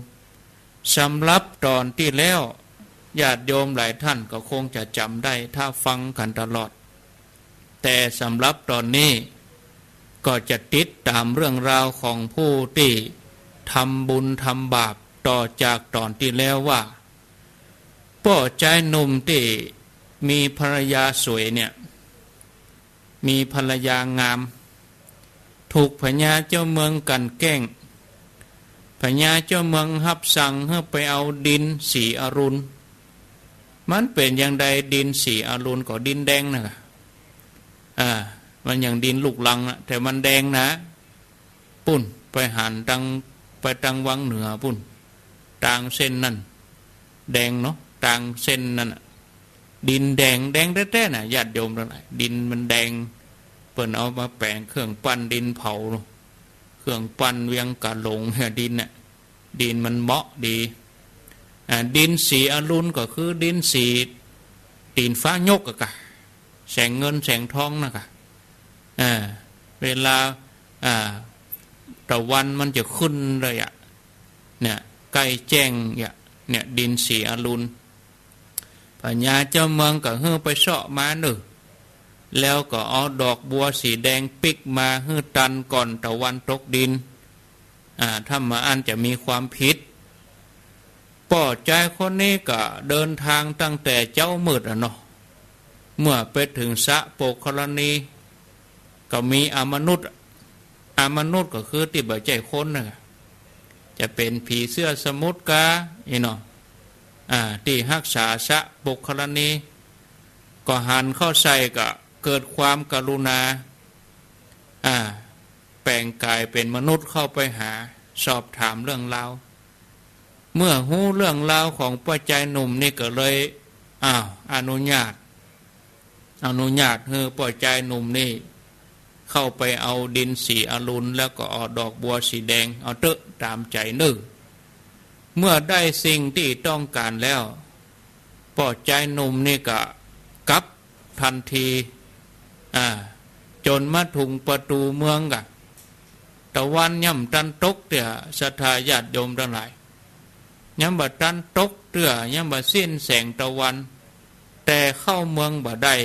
สำหรับตอนที่แล้วญาติโยมหลายท่านก็คงจะจำได้ถ้าฟังกันตลอดแต่สำหรับตอนนี้ก็จะติดตามเรื่องราวของผู้ที่ทำบุญทำบาปต่อจากตอนที่แล้วว่าพ่อใจหนุ่มที่มีภรรยาสวยเนี่ยมีภรรยางามถูกพญาเจ้าเมืองกันแกล้งพญาเจ้าเมืองรับสั่งให้ไปเอาดินสีอรุณมันเป็นอย่างใดดินสีอรุณก็ดินแดงนะมันอย่างดินลูกลังนะแต่มันแดงนะปุ่นไปหันไปทางวังเหนือปุ่นทางเส้นนั่นแดงเนาะทางเส้นนั่นดินแดงแท้ๆน่ะญาติโยมทั้งหลายดินมันแดงเปิ้นเอามาแปลงเครื่องปั้นดินเผาเครื่องปั้นเวียงกะหลงดินน่ะดินมันเหมาะดีดินสีอรุณก็คือดินสีตีนฟ้ายกกะแสงเงินแสงทองนะกะเวลาตะวันมันจะขึ้นเลยเนี่ยใกล้แจ้งเนี่ยดินสีอรุณพญาเจ้าเมืองก็เฮือไปเสาะมาหนึ่งแล้วก็เอาดอกบัวสีแดงปิกมาเฮือตันก่อนตะวันตกดินถ้ามาอันจะมีความผิดป่อใจคนนี้ก็เดินทางตั้งแต่เจ้ามืดเนาะเมื่อไปถึงสะโปกครณีก็มีอมนุษย์ก็คือที่บ่ใจคนนะจะเป็นผีเสื้อสมุทรกาเนาะที่รักษาสะโปกครณีก็หันเข้าใส่ก็เกิดความกรุณาแปลงกายเป็นมนุษย์เข้าไปหาสอบถามเรื่องราวเมื่อหู้เรื่องราวของป้าใจหนุ่มนี่ก็เลยอนุญาตให้ป้าใจหนุ่มนี่เข้าไปเอาดินสีอรุณแล้วก็เอาดอกบัวสีแดงเอาเตอะตามใจนึกเมื่อได้สิ่งที่ต้องการแล้วป้าใจหนุ่มนี่ก็กลับทันทีจนมาถึงประตูเมืองกะตะวันย่ำตันตกเตี่ยศรัทธาญาติโยมทั้งหลายย่ำบะตันตกเตี่ยย่ำบะสิ้นแสงตะวันแต่เข้าเมืองบ่ได้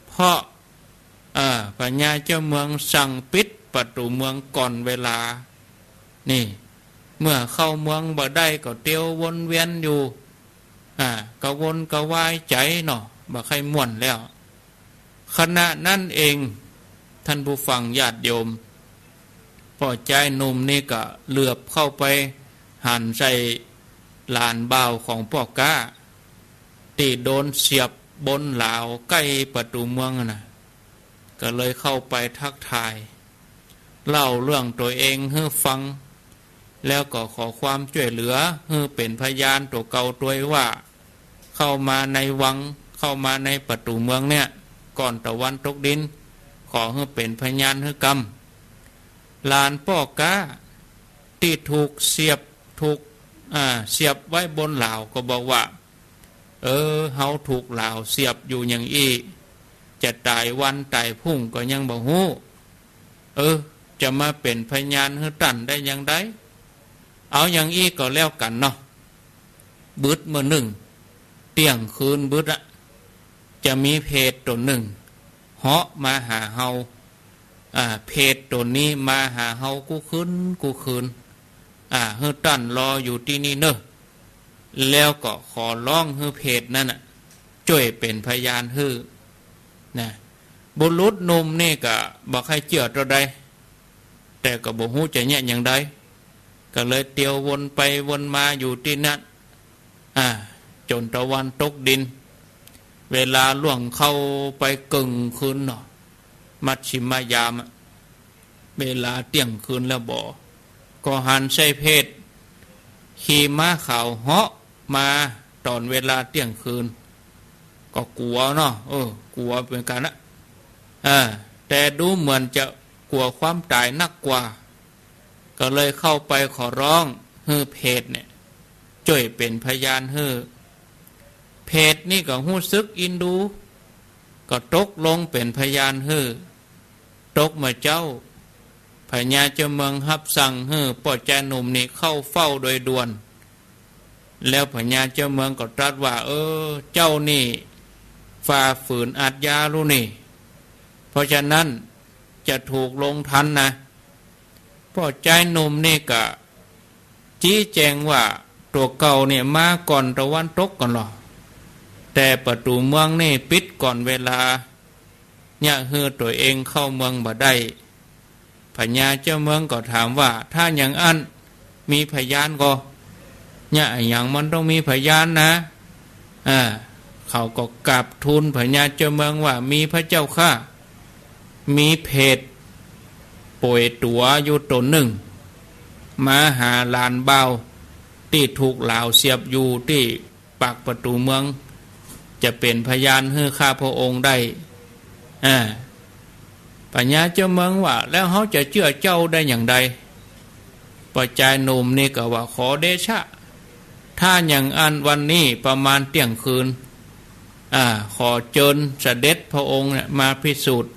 เพราะพญาเจ้าเมืองสั่งปิดประตูเมืองก่อนเวลานี่เมื่อเข้าเมืองบ่ได้ก็เที่ยววนเวียนอยู่กะวนกะวายใจเนาะบ่ใครม่วนแล้วขณะนั้นเองท่านผู้ฟังญาติโยมพ่อใจหนุ่มนี่ก็เหลือบเข้าไปหันใส่ลานบ่าวของพ่อกาที่โดนเสียบบนหลาวใกล้ประตูเมืองน่ะก็เลยเข้าไปทักทายเล่าเรื่องตัวเองให้ฟังแล้วก็ขอความช่วยเหลือให้เป็นพยานตัวเก่าตัวว่าเข้ามาในวังเข้ามาในประตูเมืองเนี่ยก่อนตะวันตกดินขอให้เป็นพยานให้กรรมลานป้อกา ที่ถูกเสียบเสียบไว้บนเหล่าก็บอกว่าเฮาถูกเหล่าเสียบอยู่อย่างอี้จะตายวันตายพุ่งก็ยังบ่ฮู้จะมาเป็นพยานให้ตันได้อย่างไดเอาอย่างอี้ก็แล้วกันเนาะบึดมื้อหนึ่งเที่ยงคืนบึดอะจะมีเพศตัวหนึ่งเหาะมาหาเฮาเพศตัวนี้มาหาเฮากูคืนให้ตันรออยู่ที่นี่เนอะแล้วก็ขอร้องให้เพศนั่นน่ะช่วยเป็นพยานให้นะบุรุษหนุ่มนี่ก็บอกให้เจือตัวใดแต่ก็บ่ฮู้จะแย่อย่างใดก็เลยเตียววนไปวนมาอยู่ที่นั่นจนตะวันตกดินเวลาล่วงเข้าไปกึ่งคืนเนาะมัชชิมายามเวลาเที่ยงคืนแล้วบ่ก็หันใส่เพศขี่ม้าขาวเหาะมาตอนเวลาเที่ยงคืนก็กลัวเนาะกลัวเป็นกันนะแต่ดูเหมือนจะกลัวความตายนักกว่าก็เลยเข้าไปขอร้องให้เพศเนี่ยช่วยเป็นพยานให้เพศนี่ก็หู้ซึกอินดูก็ตกลงเป็นพยานให้ตกมาเจ้าพญาเจ้าเมืองรับสั่งให้ป่อแจหนุ่มนี่เข้าเฝ้าโดยด่วนแล้วพญาเจ้าเมืองก็ตรัสว่าเจ้านี่ฝ่าฝืนอาญาลูนี่เพราะฉะนั้นจะถูกลงทันนะป่อแจหนุ่มนี่ก็ชี้แจงว่าตัวเก่าเนี่ยมาก่อนตะวันตกก่อนหรอแต่ประตูเมืองนี่ปิดก่อนเวลาเนี่ยเฮือตัวเองเข้าเมืองบ่ได้พญาเจ้าเมืองก็ถามว่าถ้าอย่างอันมีพยานก็เนี่ยอย่างมันต้องมีพยานนะเขาก็กราบทูลพญาเจ้าเมืองว่ามีพระเจ้าข้ามีเพศป่วยตัวอยู่ตนหนึ่งมาหาลานเบาที่ถูกเหล่าเสียบอยู่ที่ปากประตูเมืองจะเป็นพยานให้ข้าพระองค์ได้ปัญญาเจ้าเมืองว่าแล้วเขาจะเชื่อเจ้าได้อย่างใดปัจจัยหนุ่มนี่ก็ว่าขอเดชะถ้าอย่างอันวันนี้ประมาณเที่ยงคืนขอเชิญเสด็จพระองค์มาพิสูจน์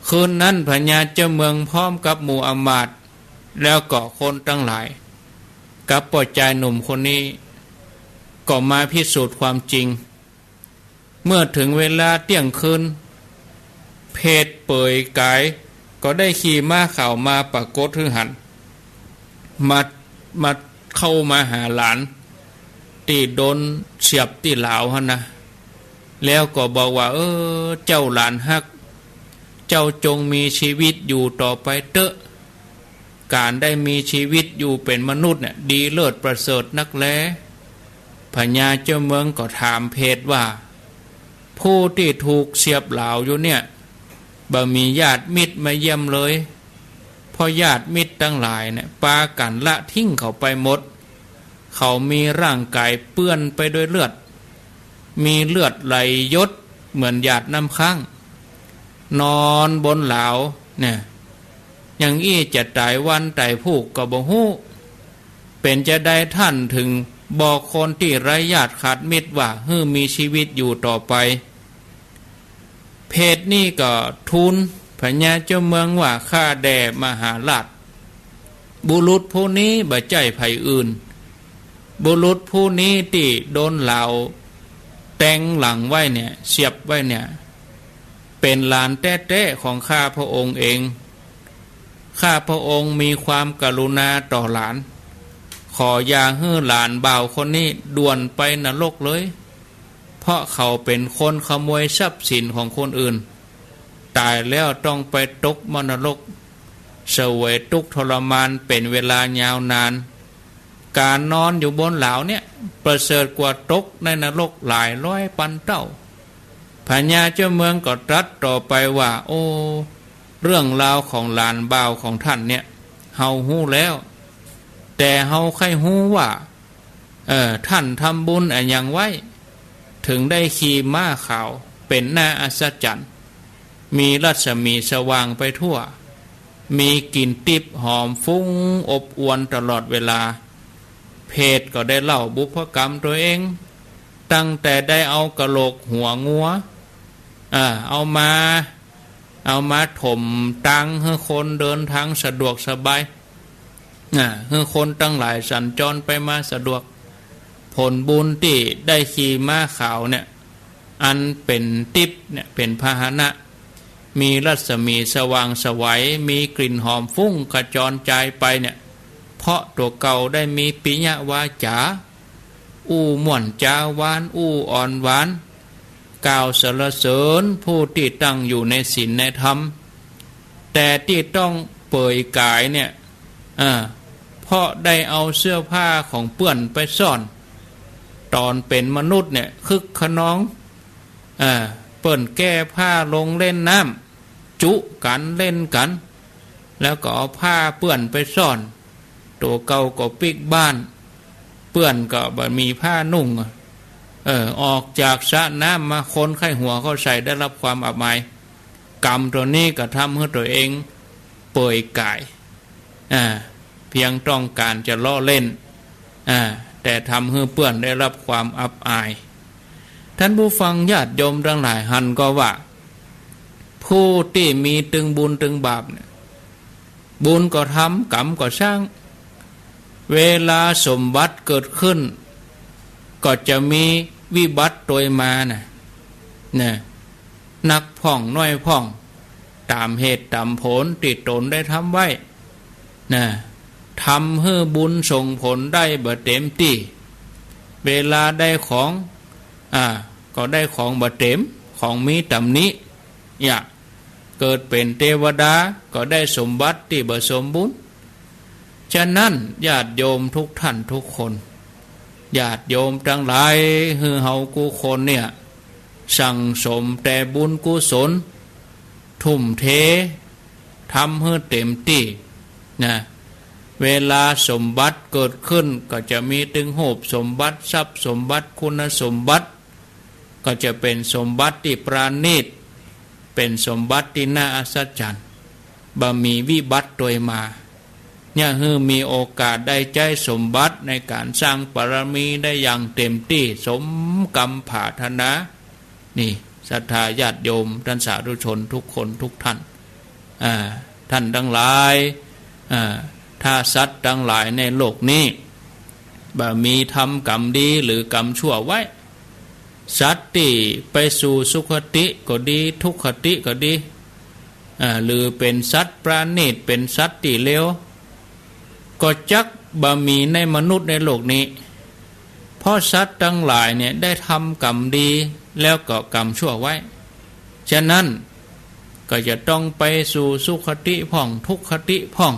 คืนนั้นปัญญาเจ้าเมืองพร้อมกับหมู่อำมาตย์แล้วก็คนทั้งหลายกับปัจจัยหนุ่มคนนี้ก็มาพิสูจน์ความจริงเมื่อถึงเวลาเที่ยงคืนเพศเปื่อยกายก็ได้ขี่ม้าขาวมาปรากฏถึงหันมาเข้ามาหาหลานที่โดนเสียบที่เหลาฮะนะแล้วก็บอกว่าเจ้าหลานฮักเจ้าจงมีชีวิตอยู่ต่อไปเถอะการได้มีชีวิตอยู่เป็นมนุษย์เนี่ยดีเลิศประเสริฐนักแลพญาเจ้าเมืองก็ถามเพศว่าผู้ที่ถูกเสียบเหลาอยู่เนี่ยบ่มีญาติมิตรมาเยี่ยมเลยเพราะญาติมิตรทั้งหลายเนี่ยปากันละทิ้งเขาไปหมดเขามีร่างกายเปื้อนไปด้วยเลือดมีเลือดไหลยดเหมือนหยาดน้ำค้างนอนบนเหลาเนี่ยอย่างอี้จะตายวันตายผู้ก็บ่ฮู้เป็นจะได้ท่านถึงบอกคนที่ไร้ญาติขาดมิตรว่ามีชีวิตอยู่ต่อไปเพศนี่ก็ทูลพญาเจ้าเมืองว่าข้าแด่มหาราชบุรุษผู้นี้บ่ใจไผอื่นบุรุษผู้นี้ที่โดนเหล่าแต่งหลังไว้เนี่ยเสียบไว้เนี่ยเป็นหลานแท้ๆของข้าพระองค์เองข้าพระองค์มีความกรุณาต่อหลานขออย่าให้หลานบ่าวคนนี้ด่วนไปนรกเลยเพราะเขาเป็นคนขโมยทรัพย์สินของคนอื่นตายแล้วต้องไปตกมรณกเสวยทุกข์ทรมานเป็นเวลายาวนานการนอนอยู่บนเหลาเนี่ยประเสริฐกว่าตกในนรกหลายร้อยพันเท่าพญาเจ้าเมืองก็ตรัสต่อไปว่าเรื่องราวของหลานบ่าวของท่านเนี่ยเฮาฮู้แล้วแต่เฮาใครฮู้ว่าท่านทำบุญอย่างไว้ถึงได้ขี่ม้าขาวเป็นหน้าอัศจรรย์มีรัศมีสว่างไปทั่ว มีกลิ่นติบหอมฟุ้งอบอวลตลอดเวลาเพศก็ได้เล่าบุพกรรมตัวเองตั้งแต่ได้เอากะโหลกหัวงัวเอามาถมตังให้คนเดินทางสะดวกสบายให้คนตั้งหลายสัญจรไปมาสะดวกผลบุญที่ได้ขี่ม้าขาวเนี่ยอันเป็นติบเนี่ยเป็นพาหนะมีรัศมีสว่างสวัยมีกลิ่นหอมฟุ้งกระจรใจไปเนี่ยเพราะตัวเก่าได้มีปิญญาวาจาอู้ม่วนจาวานอู้อ่อนหวานกล่าวสรรเสริญผู้ที่ตั้งอยู่ในศีลในธรรมแต่ที่ต้องเปิดกายเนี่ยเพราะได้เอาเสื้อผ้าของเปื้อนไปซ่อนตอนเป็นมนุษย์เนี่ยคึกขนองเปิ่นแก้ผ้าลงเล่นน้ำจุกันเล่นกันแล้วก็เอาผ้าเปื้อนไปซ่อนตัวเก่าก็ปิกบ้านเปื้อนก็บ่มีผ้านุ่งออกจากสระน้ำมาคนไข้หัวเขาใส่ได้รับความอับอายกรรมตัวนี้ก็ทำให้ตัวเองเปื่อยกายเพียงต้องการจะล้อเล่นแต่ทำให้เปื้อนได้รับความอับอายท่านผู้ฟังญาติโยมทั้งหลายหันก็ว่าผู้ที่มีตึงบุญตึงบาปเนี่ยบุญก็ทำกรรมก็สร้างเวลาสมบัติเกิดขึ้นก็จะมีวิบัติโดยมาเนี่ยนักพ่องน้อยพ่องตามเหตุตามผลที่ตนได้ทำไว้ทำให้บุญส่งผลได้บ่เต็มที่เวลาได้ของก็ได้ของบ่เต็มของมีตำหนิเกิดเป็นเทวดาก็ได้สมบัติที่บ่สมบูรณ์ฉะนั้นญาติโยมทุกท่านทุกคนญาติโยมทั้งหลายฮือเฮากูคนเนี่ยสั่งสมแต่บุญกุศลทุ่มเททำให้เต็มที่เวลาสมบัติเกิดขึ้นก็จะมีถึงโหบสมบัติทรัพย์สมบัติคุณสมบัติก็จะเป็นสมบัติที่ปราณีตเป็นสมบัติที่น่าอัศจรรย์บ่มีวิบัติโดยมาเนี่ยคือมีโอกาสได้ใจสมบัติในการสร้างบารมีได้อย่างเต็มที่สมกรรมปรารถนานี่ศรัทธาญาติโยมท่านสาธุชนทุกคนทุกท่านท่านทั้งหลายถ้าสัตว์ทั้งหลายในโลกนี้บ่มีทำกรรมดีหรือกรรมชั่วไว้สัตว์ที่ไปสู่สุคติก็ดีทุกขติก็ดีหรือเป็นสัตว์ปราณีตเป็นสัตว์ที่เลวก็จักบ่มีในมนุษย์ในโลกนี้เพราะสัตว์ทั้งหลายเนี่ยได้ทำกรรมดีแล้วก็กรรมชั่วไว้ฉะนั้นก็จะต้องไปสู่สุคติพ่องทุกขติพ่อง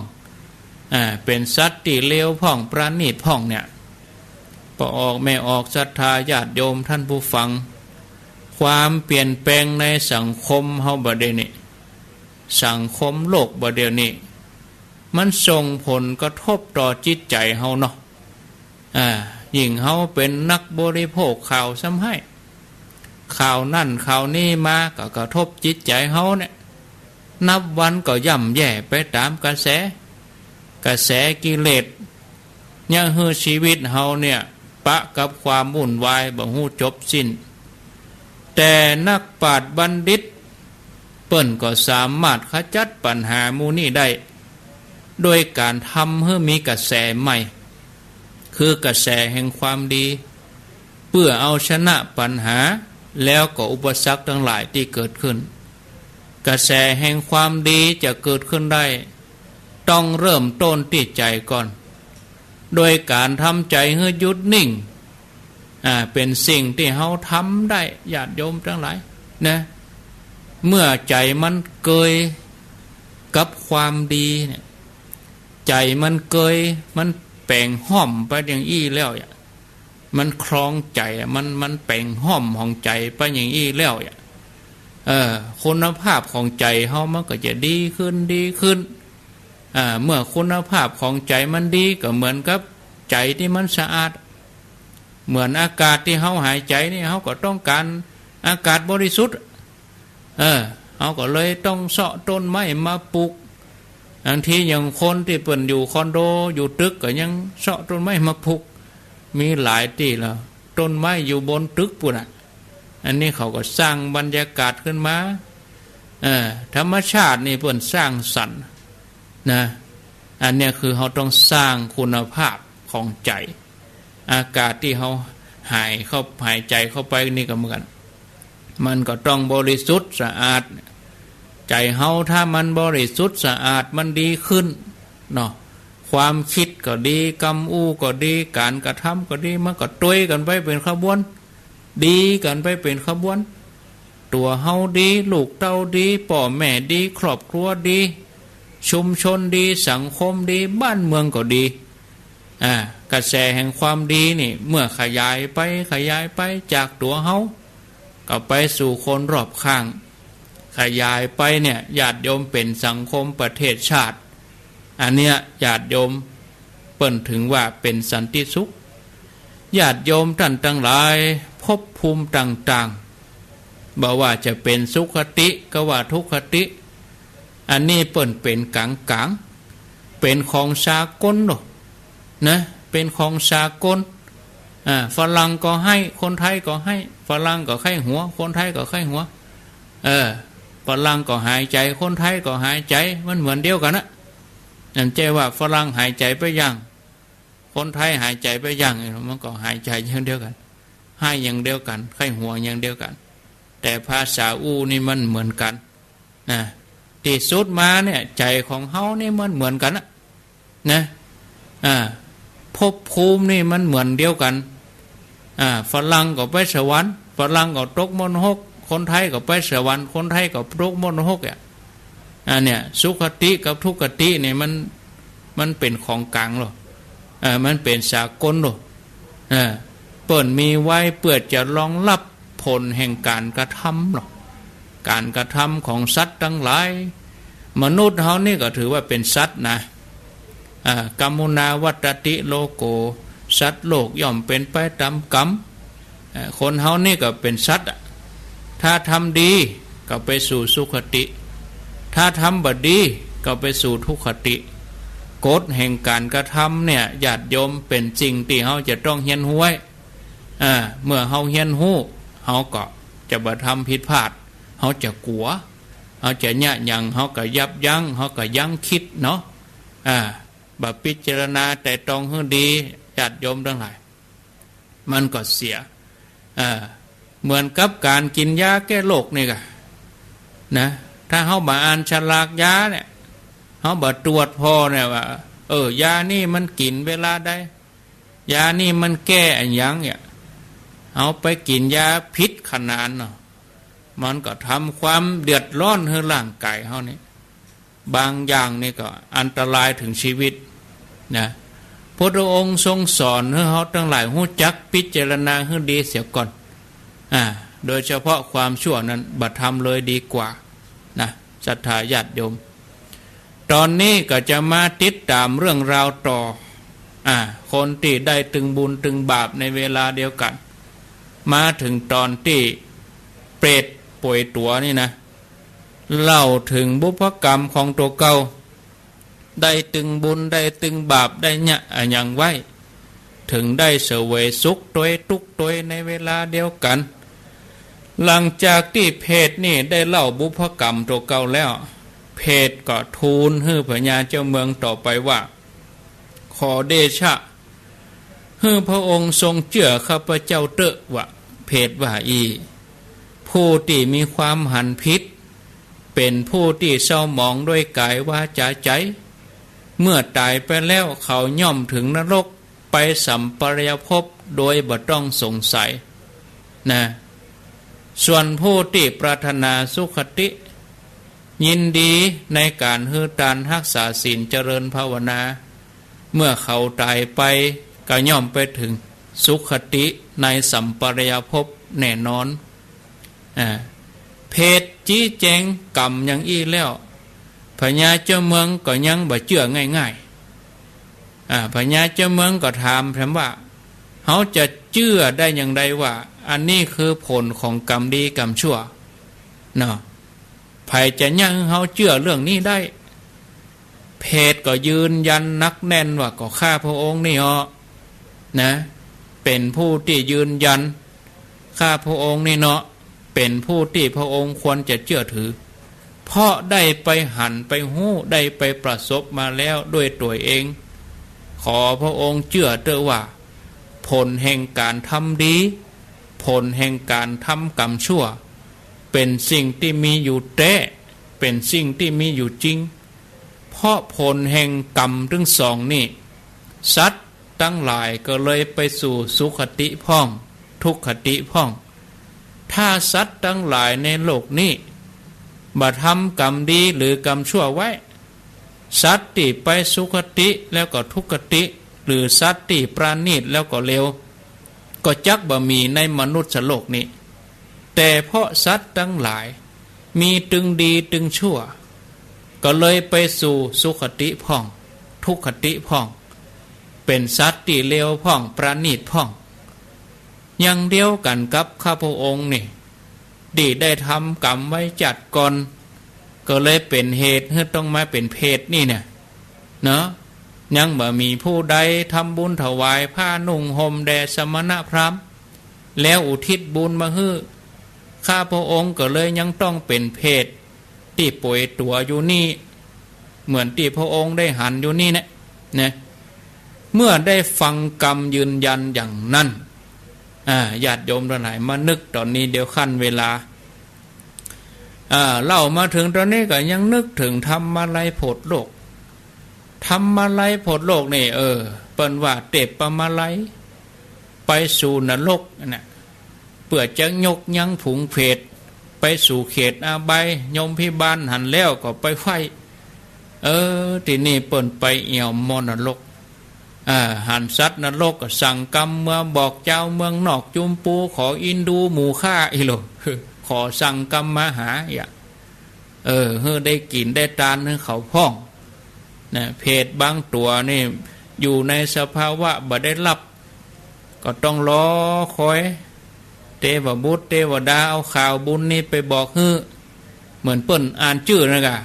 เป็นสัตว์ที่เลวพ่องปราณีตพ่องเนี่ยพอออกไม่ออกศรัทธาญาติโยมท่านผู้ฟังความเปลี่ยนแปลงในสังคมเฮาบัดเดี๋ยวนี้สังคมโลกบัดเดี๋ยวนี้มันส่งผลกระทบต่อจิตใจเฮาเนาะยิ่งเฮาเป็นนักบริโภคข่าวซ้ำให้ข่าวนั่นข่าวนี้มาก็กระทบจิตใจเฮาเนี่ยนับวันก็ย่ำแย่ไปตามกระแสกิเลสยังให้ชีวิตเฮาเนี่ยปะกับความวุ่นวายบ่ฮู้จบสิ้นแต่นักปราชญ์บัณฑิตเปิ้นก็สามารถขจัดปัญหาหมู่นี้ได้โดยการทำให้มีกระแสใหม่คือกระแสแห่งความดีเพื่อเอาชนะปัญหาแล้วก็อุปสรรคทั้งหลายที่เกิดขึ้นกระแสแห่งความดีจะเกิดขึ้นได้ต้องเริ่มต้นที่ใจก่อนโดยการทำใจให้หยุดนิ่งเป็นสิ่งที่เฮาทำได้ญาติโยมทั้งหลายนะเมื่อใจมันเกยกับความดีเนี่ยใจมันเกยมันแปลงห้อมไปอย่างอี้แล้วมันคล้องใจมันแปลงห้อมของใจไปอย่างอี้แล้วคุณภาพของใจเฮามันก็จะดีขึ้นเมื่อคุณภาพของใจมันดีก็เหมือนกับใจที่มันสะอาดเหมือนอากาศที่เฮาหายใจนี่เฮาก็ต้องการอากาศบริสุทธิ์เฮาก็เลยต้องเสาะต้นไม้มาปลูก บางทีอย่างคนที่เปิ่นอยู่คอนโดอยู่ตึกก็ยังเสาะต้นไม้มาพุกมีหลายที่แล้วต้นไม้อยู่บนตึกปุ่นอันนี้เขาก็สร้างบรรยากาศขึ้นมาธรรมชาตินี่เปิ่นสร้างสรรค์นะอันนี้คือเขาต้องสร้างคุณภาพของใจอากาศที่เขาหายใจเข้าไปนี่ก็เหมือนกันมันก็ต้องบริสุทธิ์สะอาดใจเฮาถ้ามันบริสุทธิ์สะอาดมันดีขึ้นเนาะความคิดก็ดีกรรมอู้ก็ดีการกระทำก็ดีมันก็ต้วยกันไปเป็นขบวนดีกันไปเป็นขบวนตัวเฮาดีลูกเต้าดีพ่อแม่ดีครอบครัวดีชุมชนดีสังคมดีบ้านเมืองก็ดีกระแสแห่งความดีนี่เมื่อขยายไปจากตัวเฮาก็ไปสู่คนรอบข้างขยายไปเนี่ยญาติโยมเป็นสังคมประเทศชาติอันเนี้ยญาติโยมเปิ้นถึงว่าเป็นสันติสุขญาติโยมท่านทั้งหลายภพภูมิต่างๆบ่ว่าจะเป็นสุขติก็ว่าทุกขติอันนี้เปิ้นเป็นกลางเป็นของสากลนะเป็นของสากลฝรั่งก็ให้คนไทยก็ให้ฝรั่งก็ไข้หัวคนไทยก็ไข้หัวฝรั่งก็หายใจคนไทยก็หายใจมันเหมือนเดียวกันนะนั่นใจว่าฝรั่งหายใจไปอย่างคนไทยหายใจไปอย่างมันก็หายใจอย่างเดียวกันให้อย่างเดียวกันไข้หัวอย่างเดียวกันแต่ภาษาอู้นี่มันเหมือนกันนะที่สุดมาเนี่ยใจของเฮานี่มันเหมือนกันนะภพภูมินี่มันเหมือนเดียวกันฝรั่งก็ไปสวรรค์ฝรั่งก็ตกมรณะคนไทยก็ไปสวรรค์คนไทยก็ตกมรณะเนี่ยสุขติกับทุกขติเนี่ยมันเป็นของกลางหรอมันเป็นสากลหรอเปิ่นมีไว้เพื่อจะรองรับผลแห่งการกระทำหรอการกระทำของสัตว์ทั้งหลายมนุษย์เฮานี่ก็ถือว่าเป็นสัตว์นะกัมมุนาวัตติโลโกสัตว์โลกย่อมเป็นไปตามกรรมคนเฮานี่ก็เป็นสัตว์ถ้าทำดีก็ไปสู่สุขติถ้าทำบดีก็ไปสู่ทุกขติกฎแห่งการกระทำเนี่ยญาติโยมเป็นจริงที่เฮาจะต้องเฮียนหู้ไว้เมื่อเฮาเฮียนหู้เฮาก็จะบ่ทำผิดพลาดเฮาจะกลัวเฮาจะยะยังเฮาก็ยับยั้งเฮาก็ยั้งคิดเนาะบ่พิจารณาแต่ตรองให้ดีญาติโยมทั้งหลายมันก็เสียเหมือนกับการกินยาแก้โรคนี่ก็นะถ้าเฮาบ่อ่านฉลากยาเนี่ยเฮาบ่ตรวจพอเนี่ยว่ายานี่มันกินเวลาใดยานี่มันแก้อันหยังเนี่ยเฮาไปกินยาพิษขนาดเนาะมันก็ทำความเดือดร้อนให้ร่างกายเฮานี่บางอย่างนี่ก็อันตรายถึงชีวิตนะพระองค์ทรงสอนให้เฮาทั้งหลายรู้จักพิจารณาให้ดีเสียก่อนโดยเฉพาะความชั่วนั้นบัดทำเลยดีกว่านะศรัทธาญาติโยมตอนนี้ก็จะมาติดตามเรื่องราวต่อคนที่ได้ตึงบุญตึงบาปในเวลาเดียวกันมาถึงตอนที่เปรตป่วยตัวนี่นะเล่าถึงบุพกรรมของตัวเก่าได้ตึงบุญได้ตึงบาปได้เนี่ยอย่างไว้ถึงได้เสวยสุขตัวทุกตัวในเวลาเดียวกันหลังจากที่เพศนี่ได้เล่าบุพกรรมตัวเก่าแล้วเพศก็ทูลให้พญาเจ้าเมืองต่อไปว่าขอเดชะให้พระองค์ทรงเจื่อข้าพเจ้าเตอะว่าเพศว่าผู้ที่มีความหันพิษเป็นผู้ที่เศร้าหมองด้วยกายวาจาใจเมื่อตายไปแล้วเขาย่อมถึงนรกไปสัมปรายภพโดยบ่ต้องสงสัยนะส่วนผู้ที่ปรารถนาสุขติยินดีในการฮือตานรักษาศีลเจริญภาวนาเมื่อเขาตายไปก็ย่อมไปถึงสุขติในสัมปรายภพแน่นอนเพศจี้แจงกรรมอย่างอี้แล้วพญาเจ้าเมืองก็ยังบ่เชื่อง่ายพญาเจ้าเมืองก็ถามแผมว่าเขาจะเชื่อได้อย่างไรว่าอันนี้คือผลของกรรมดีกรรมชั่วเนาะไผจะยังเขาเชื่อเรื่องนี้ได้เพ เพศก็ยืนยันนักแน่นว่าก็ข้าพระองค์นี่เหรอนะเป็นผู้ที่ยืนยันข้าพระองค์นี่เนาะเป็นผู้ที่พระองค์ควรจะเชื่อถือเพราะได้ไปหันไปหู้ได้ไปประสบมาแล้วด้วยตัวเองขอพระองค์เชื่อเถอะว่าผลแห่งการทำดีผลแห่งการทำกรรมชั่วเป็นสิ่งที่มีอยู่แท้เป็นสิ่งที่มีอยู่จริงเพราะผลแห่งกรรมทั้งสองนี่สัตว์ตั้งหลายก็เลยไปสู่สุขติพ่องทุกขติพ่องถ้าสัตว์ทั้งหลายในโลกนี้บ่ทำกรรมดีหรือกรรมชั่วไว้สัตว์ที่ไปสุขติแล้วก็ทุกขติหรือสัตว์ที่ปราณีตแล้วก็เลวก็จักบ่มีในมนุษย์โลกนี้แต่เพราะสัตว์ทั้งหลายมีตึงดีตึงชั่วก็เลยไปสู่สุขติพ่องทุกขติพ่องเป็นสัตว์ที่เลวพ่องปราณีตพ่องอย่างเดียวกันกับข้าพระองค์นี่ดีได้ทำกรรมไว้จัดก่อนก็เลยเป็นเหตุให้ต้องมาเป็นเพศนี่เนี่ยเนาะยังบ่มีผู้ใดทำบุญถวายผ้านุ่งห่มแด่สมณพราหมณ์แล้วอุทิศบุญมาให้ข้าพระองค์ก็เลยยังต้องเป็นเพศที่ป่วยตัวอยู่นี่เหมือนที่พระองค์ได้หันอยู่นี่นะเมื่อได้ฟังกรรมยืนยันอย่างนั้นญาติโยมทั้งหลายมานึกตอนนี้เดี๋ยวขั้นเวลาเล่ามาถึงตอนนี้ก็ยังนึกถึงธรรมลัยโพธิโลกธรรมลัยโพธิโลกนี่เปิ้นว่าเตปะมาลัยไปสู่นรกนะเพื่อจะยกยั้งผงเพศไปสู่เขตอาบัยยมพิบาลหันแล้วก็ไปไฟที่นี่เปิ้นไปเอี่ยวมนรกหันสัตว์นรกก็สั่งกรรมเมื่อบอกเจ้าเมืองนอกจุมปูขออินดูหมู่ฆ่าอีโลขอสั่งกรรมมาหาเฮ้ได้กินได้ทานให้เขาพ่องนะเพศบางตัวนี่อยู่ในสภาวะบ่ได้รับก็ต้องรอคอยเทวบุตรเทวดาเอาข่าวบุญนี่ไปบอกเหมือนเปิ้นอ่านชื่อนะกะ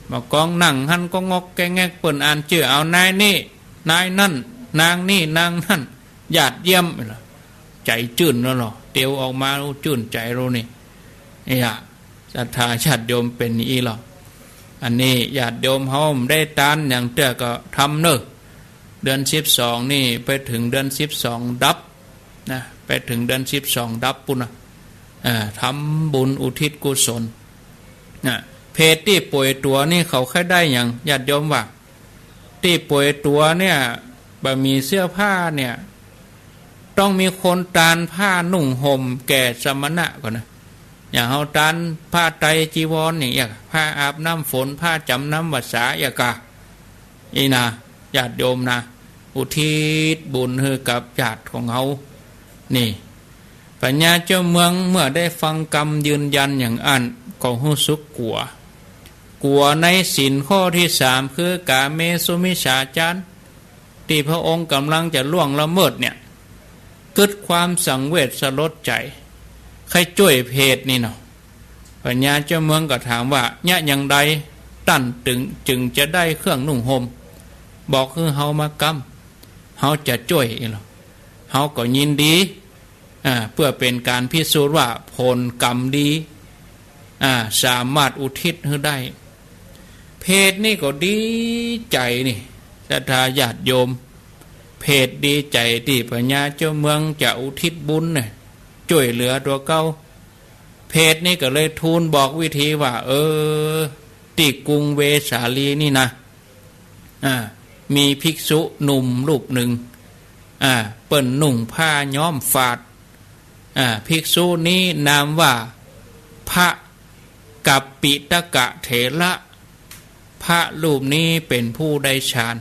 มากองนั่งหันก็งอกแกงเปิ้นอ่านชื่อเอานายนี่นายนั่นนางนี่นางนั่นญาติเยี่ยมใจจื่นแล้วหรอเตียวออกมาจื่นใจเรานี่ศรัทธาญาติโยมเป็นอีหรออันนี้ญาติโยมเฮาได้ทานอย่างเตื้อก็ทำเนอะเดือน12นี่ไปถึงเดือน12ดับนะไปถึงเดือน12ดับปุ่นทำบุญอุทิศกุศลเพศที่ป่วยตัวนี่เขาแค่ได้อย่างญาติโยมว่าที่ป่วยตัวเนี่ยบ่มีเสื้อผ้าเนี่ยต้องมีคนตานผ้านุ่งห่มแก่สมณะก่อนนะอย่างเฮาตานผ้าไตรจีวรอย่างผ้าอาบน้ำฝนผ้าจำน้ำวัดสาอย่างกะนะญาติโยมนะอุทิศบุญให้กับญาติของเฮานี่ปัญญาเจ้าเมืองเมื่อได้ฟังกรรมยืนยันอย่างอันก็รู้สึกกลัวในศีลข้อที่3คือกาเมสุมิจฉาจารที่พระองค์กำลังจะล่วงละเมิดเนี่ยเกิดความสังเวชสลดใจใครช่วยเพศนี่เนาะปัญญาเจ้าเมืองก็ถามว่าเนี่ยอย่างใดตั้นจึงจะได้เครื่องนุ่งห่มบอกคือเฮามากำเฮาจะช่วยเนาะเฮาก็ยินดีเพื่อเป็นการพิสูจน์ว่าผลกรรมดีสามารถอุทิศให้ได้เพศนี่ก็ดีใจนี่ศรัทธาญาติโยมเพศดีใจที่ปัญญาเจ้าเมืองจะอุทิศบุญเนี่ยช่วยเหลือตัวเก่าเพศนี่ก็เลยทูลบอกวิธีว่าที่กรุงเวสาลีนี่นะมีภิกษุหนุ่มรูปหนึ่งเปิ้นนุ่งผ้าย้อมฝาดภิกษุนี้นามว่าพระกัปปิตกะเถระพระรูปนี้เป็นผู้ได้ฌาน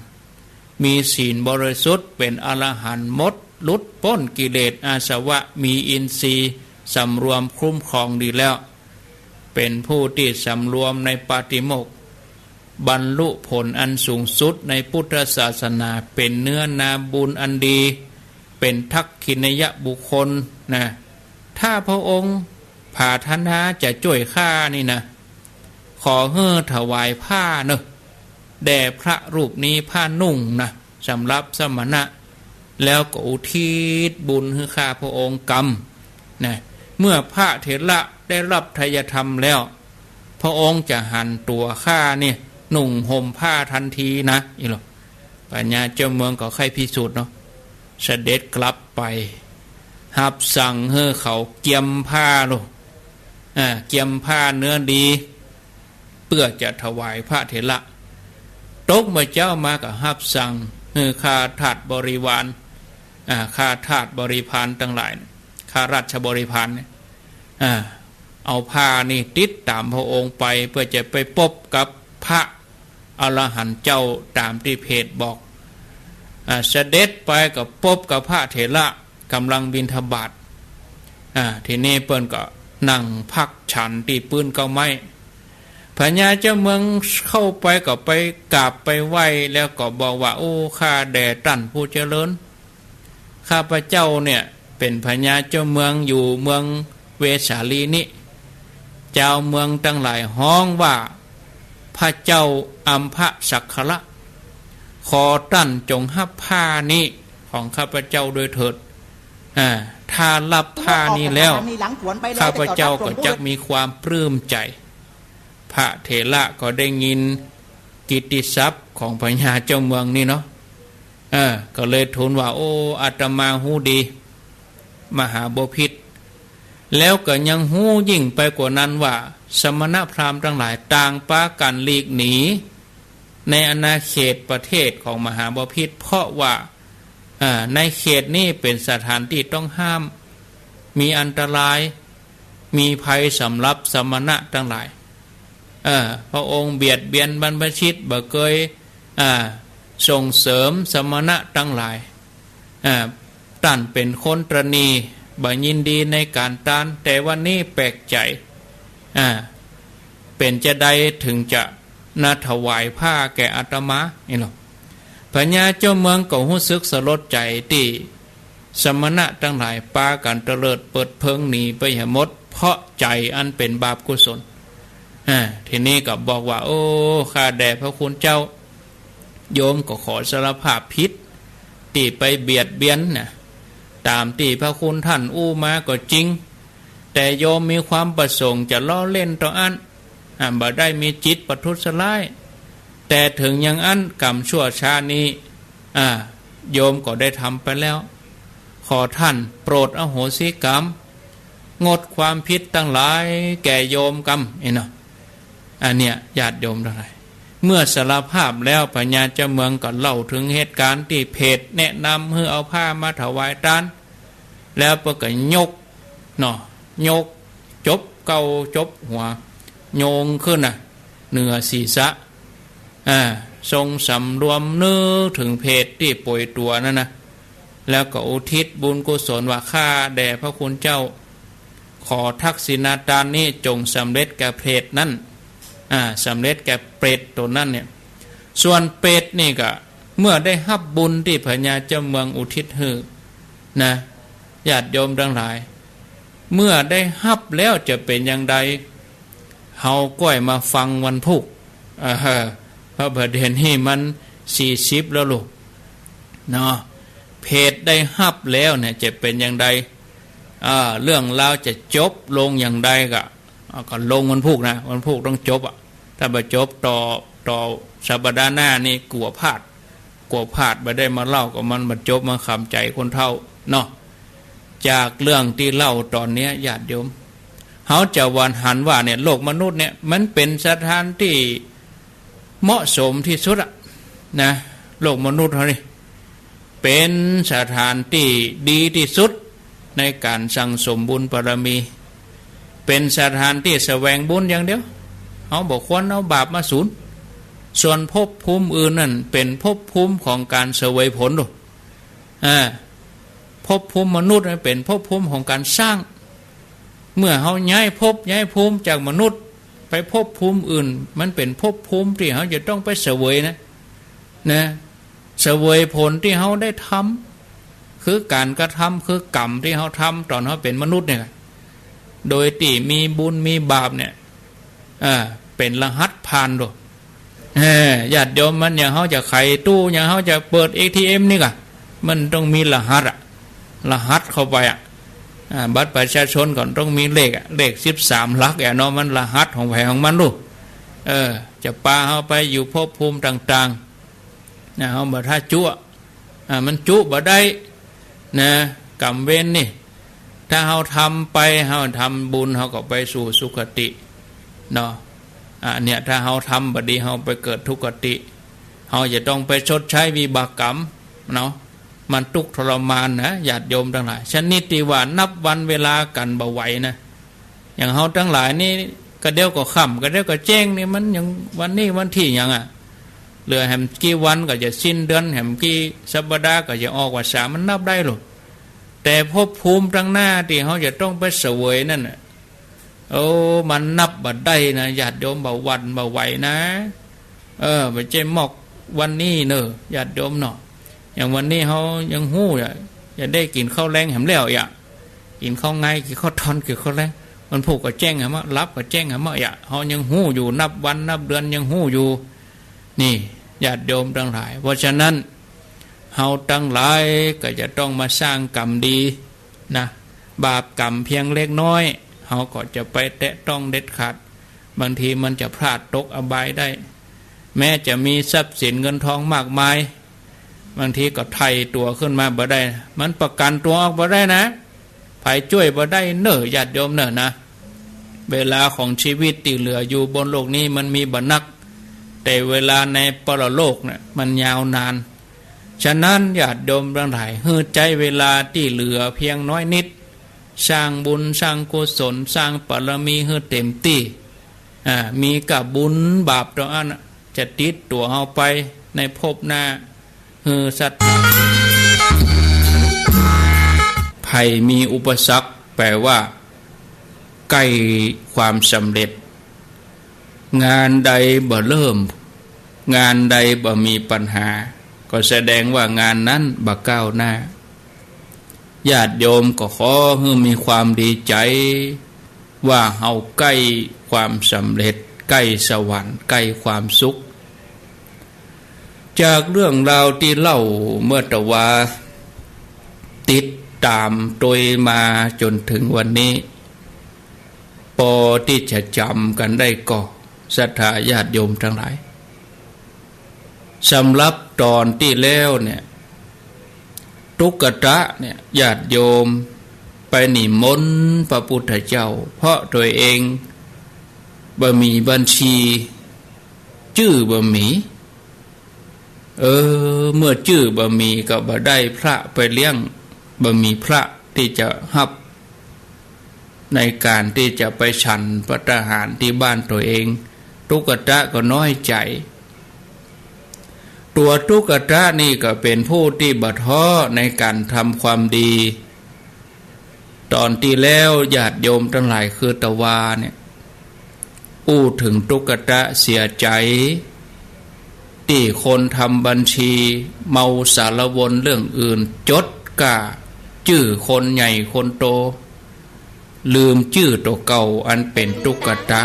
มีศีลบริสุทธิ์เป็นอรหันต์หมดหลุดพ้นกิเลสอาสวะมีอินทรีย์สำรวมคุ้มครองดีแล้วเป็นผู้ที่สำรวมในปาฏิโมกข์บรรลุผลอันสูงสุดในพุทธศาสนาเป็นเนื้อนาบุญอันดีเป็นทักขิณยบุคคลนะถ้าพระองค์ปรารถนาจะช่วยข้านี่นะขอถวายผ้าเนอะ แด่พระรูปนี้ผ้านุ่งนะสำหรับสมณะแล้วก็อุทิศบุญให้ข้าพระองค์กรรมนะเมื่อพระเถระได้รับทายธรรมแล้วพระองค์จะหันตัวข้าเนี่ยนุ่งห่มผ้าทันทีนะอีหรอปัญญาเจ้าเมืองก็ใครพิสูจน์เนาะเสด็จกลับไปหับสั่งให้เขาเกียมผ้าโลเกียมผ้าเนื้อดีเพื่อจะถวายพระเถระตกมาเจ้ามากับหับสั่งให้ข้าทาสบริวารข้าทาสบริพารทั้งหลายข้าราชบริพารเนี่ยเอาผ้านี่ติดตามพระองค์ไปเพื่อจะไปพบกับพระอรหันต์เจ้าตามที่เพจบอกเสด็จไปกับพบกับพระเถระกำลังบิณฑบาตทีนี้เปิ้นก็นั่งพักฉันตีปืนเก้าไม้พญาเจ้าเมืองเข้าไปก็ไปกราบไปไหว้แล้วก็บอกว่าโอ้ข้าแด่ท่านผู้เจริญข้าพระเจ้าเนี่ยเป็นพญาเจ้าเมืองอยู่เมืองเวสาลีนี้เจ้าเมืองทั้งหลายฮ้องว่าพระเจ้าอัมพสักขละขอท่านจงหับผ้านี้ของข้าพเจ้าโดยเถิดถ้ารับผ้านี้แล้วข้าพเจ้าก็จะมีความปลื้มใจพระเถระก็ได้ยินกิตติศัพท์ของพญาเจ้าเมืองนี่เนาะก็เลยทูลว่าโอ้อาตมาหูดีมหาบพิตรแล้วก็ยังหูยิ่งไปกว่านั้นว่าสมณพราหมณ์ทั้งหลายต่างปากันหลีกหนีในอาณาเขตประเทศของมหาบพิตรเพราะว่าในเขตนี้เป็นสถานที่ต้องห้ามมีอันตรายมีภัยสำหรับสมณะทั้งหลายพระองค์เบียดเบียนบรรพชิตบ่เคยส่งเสริมสมณะทั้งหลายท่านเป็นคนตรณีบ่ยินดีในการต้านแต่วันนี้แปลกใจเป็นจะใดถึงจะนาถวายผ้าแก่อาตมานี่หรอพญาเจ้าเมืองก็รู้สึกสลดใจที่สมณะทั้งหลายปากันเตลิดเปิดเพิงหนีไปหมดเพราะใจอันเป็นบาปกุศลทีนี้ก็บอกว่าโอ้ข้าแด่พระคุณเจ้าโยมก็ขอสารภาพผิดที่ไปเบียดเบียนนะตามที่พระคุณท่านอู้มาก็จริงแต่โยมมีความประสงค์จะล้อเล่นต่ออันบ่ได้มีจิตประทุษร้ายแต่ถึงอย่างอันกรรมชั่วช้านี้โยมก็ได้ทำไปแล้วขอท่านโปรดอโหสิกรรมงดความผิดตั้งหลายแก่โยมกรรมเนาะอันเนี้ยญาติโยมทั้งหลายเมื่อสารภาพแล้วพญาเจ้าเมืองก็เล่าถึงเหตุการณ์ที่เพจแนะนำให้เอาผ้ามาถวายทานแล้วก็ยกเนาะยกจบเกาจบหัวโยงขึ้นเหนือศีรษะทรงสำรวมนึกถึงเพจที่ป่วยตัวนั่นนะแล้วก็อุทิศบุญกุศลว่าข้าแด่พระคุณเจ้าขอทักษิณาทานนี้จงสำเร็จแก่เพจนั้นสำเร็จแก่เปรตตัวนั้นเนี่ยส่วนเปรตนี่ก็เมื่อได้รับบุญที่พญาเจ้าเมืองอุทิศให้นะญาติโยมทั้งหลายเมื่อได้รับแล้วจะเป็นอย่างไรเฮาก้อยมาฟังวันพุกพระประเด็นนี่มัน40แล้วลูกเนาะเพจได้รับแล้วเนี่ยจะเป็นอย่างไรเรื่องราวจะจบลงอย่างไรก็ลงวันพุกนะวันพุกต้องจบถ้าบ่จบต่อสัปดาห์หน้านี่กลัวพลาดบ่ได้มาเล่าก็มันบ่จบมาขำใจคนเฒ่าเนาะจากเรื่องที่เล่าตอนนี้ญาติโยมเขาจะวันหันว่าเนี่ยโลกมนุษย์เนี่ยมันเป็นสถานที่เหมาะสมที่สุดนะโลกมนุษย์เขานี่เป็นสถานที่ดีที่สุดในการสั่งสมบุญบารมีเป็นสถานที่แสวงบุญอย่างเดียวเขาบอกควรเอาบาปมาสูญส่วนภพภูมิอื่นนั่นเป็นภพภูมิของการเสวยผลดูภพภูมิมนุษย์เป็นภพภูมิของการสร้างเมื่อเขาย้ายภพย้ายภูมิจากมนุษย์ไปภพภูมิอื่นมันเป็นภพภูมิที่เขาจะต้องไปเสวยนะเสวยผลที่เขาได้ทำคือการกระทำคือกรรมที่เขาทำตอนเขาเป็นมนุษย์เนี่ยโดยที่มีบุญมีบาปเนี่ยเป็นรหัสผ่านดู ญาติโยมมันอย่างเขาจะไขตู้อย่างเขาจะเปิด ATM นี่กะมันต้องมีรหัสรหัสเข้าไปบัตรประชาชนก่อนต้องมีเลข13 หลักเนาะมันรหัสของแผงของมันลูกจะปาเขาไปอยู่ภพภูมิต่างๆนะเขาบอกถ้าจั่วมันจุบ่ได้นะกรรมเวรนี่ถ้าเขาทำไปเขาทำบุญเขาก็ไปสู่สุคติเนาะเนี่ยถ้าเขาทำบดีเขาไปเกิดทุกขติเขาจะต้องไปชดใช้วิบากกรรมเนาะมันทุกข์ทรมานนะญาติโยมทั้งหลายชนิดที่ว่านับวันเวลากันบ่ไหวนะอย่างเขาทั้งหลายนี่ก็เดี๋ยวก็ค่ำก็เดี๋ยวก็แจ้งนี่มันยังวันนี้วันที่ยังเหลือแหมกี่วันก็จะสิ้นเดือนแหมกี่สัปดาห์ก็จะออกว่าสามันนับได้หรอกแต่ภพภูมิตั้งหน้าที่เขาจะต้องไปเสวยนั่นมันนับบัดได้นะญาติโยมบ่วันบ่ไหวนะไปเจมอกวันนี้เนอะญาติโยมเนาะอย่างวันนี้เขายังหู้จะได้กินข้าวแรงแหมแล้วกินข้าวไงกินข้าวทอนกินข้าวแรงมันผูกกับแจ้งหมรับกับแจ้งหมเขายังหู้อยู่นับวันนับเดือนยังหู้อยู่นี่ญาติโยมทั้งหลายเพราะฉะนั้นเฮาทั้งหลายก็จะต้องมาสร้างกรรมดีนะบาปกรรมเพียงเล็กน้อยเฮาก็จะไปแตะต้องเด็ดขาดบางทีมันจะพลาดตกอบายได้แม้จะมีทรัพย์สินเงินทองมากมายบางทีก็ไถ่ตัวขึ้นมาบ่ได้มันประกันตัวออกบ่ได้นะไผช่วยบ่ได้เน้อญาติโยมเน้อนะเวลาของชีวิตที่เหลืออยู่บนโลกนี้มันมีบ่นักแต่เวลาในปรโลกเนี่ยมันยาวนานฉะนั้นญาติโยมทั้งหลายฮือใจเวลาที่เหลือเพียงน้อยนิดสร้างบุญสร้างกุศลสร้างปรมีให้เต็มที่มีกับบุญบาปตัวอันจะติดตัวเอาไปในภพหน้าฮือสัตว์ภัยมีอุปสรรคแปลว่าใกล้ความสำเร็จงานใดบ่เริ่มงานใดบ่มีปัญหาก็แสดงว่างานนั้นบ่ก้าวหน้าญาติโยมก็ขอให้มีความดีใจว่าเฮาใกล้ความสำเร็จใกล้สวรรค์ใกล้ความสุขจากเรื่องราวที่เล่าเมื่อตะวาติดตามโดยมาจนถึงวันนี้พอที่จะจำกันได้ก็ศรัทธาญาติโยมทั้งหลายสำหรับตอนที่แล้วเนี่ยทุกตะเนี่ยญาติโยมไปนิมนต์พระพุทธเจ้าเพราะตัวเองบ่มีบัญชีชื่อบ่มีเมื่อชื่อบ่มีก็บ่ได้พระไปเลี้ยงบ่มีพระที่จะรับในการที่จะไปฉันพระทหารที่บ้านตัวเองทุกตะก็น้อยใจตัวทุกตะนี่ก็เป็นผู้ที่บ่ท้อในการทำความดีตอนที่แล้วญาติโยมทั้งหลายคือตะวาเนี่ยอู้ถึงทุกตะเสียใจที่คนทำบัญชีเมาสารวนเรื่องอื่นจดกะชื่อคนใหญ่คนโตลืมชื่อตัวเก่าอันเป็นทุกตะ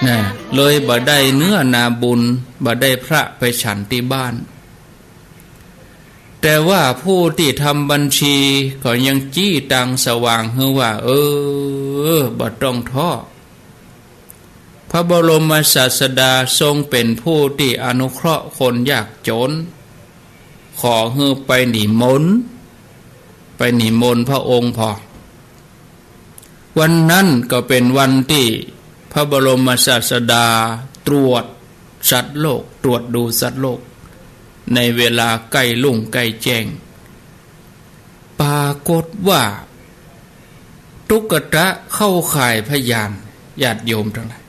นะเลยบ่ได้เนื้อนาบุญบ่ได้พระไปฉันที่บ้านแต่ว่าผู้ที่ทำบัญชีก็ยังจี้ตังสว่างเฮว่าบ่ต้องท้อพระบรมศาสดาทรงเป็นผู้ที่อนุเคราะห์คนยากจนขอให้ไปนิมนต์พระองค์พอวันนั้นก็เป็นวันที่พระบรมศาสดาตรวจสัตว์โลกตรวจดูสัตว์โลกในเวลาใกล้ลุ่งใกล้แจ้งปรากฏว่าทุกตะเข้าข่ายพยานญาติโยมทั้งหลาย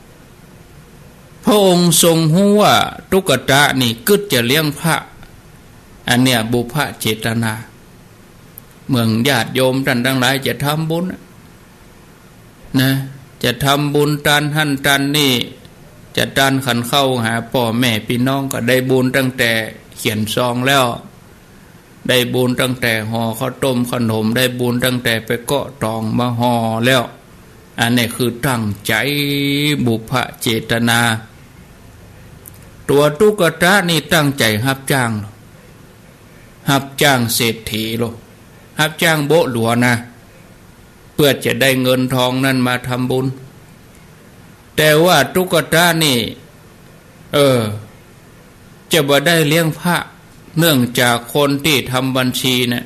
พระองค์ทรงรู้ว่าทุกตะนี่กึศจะเลี้ยงพระอันเนี้ยบุพเจตนาเมืองญาติโยมท่านทั้งหลายจะทำบุญนะจะทำบุญตันหั่นตันนี่จะตันขันเข้าหาพ่อแม่พี่น้องก็ได้บุญตั้งแต่เขียนซองแล้วได้บุญตั้งแต่ห่อข้าวต้มขนมได้บุญตั้งแต่ไปเกาะตองมาห่อแล้วอันนี้คือตั้งใจบุพเจตนา ตัวตุ๊กตานี่ตั้งใจรับจ้างเศรษฐีโลรับจ้างโบหลวนะเพื่อจะได้เงินทองนั้นมาทำบุญแต่ว่าตุ๊กตานี่จะบ่ได้เลี้ยงพระเนื่องจากคนที่ทำบัญชีเนี่ย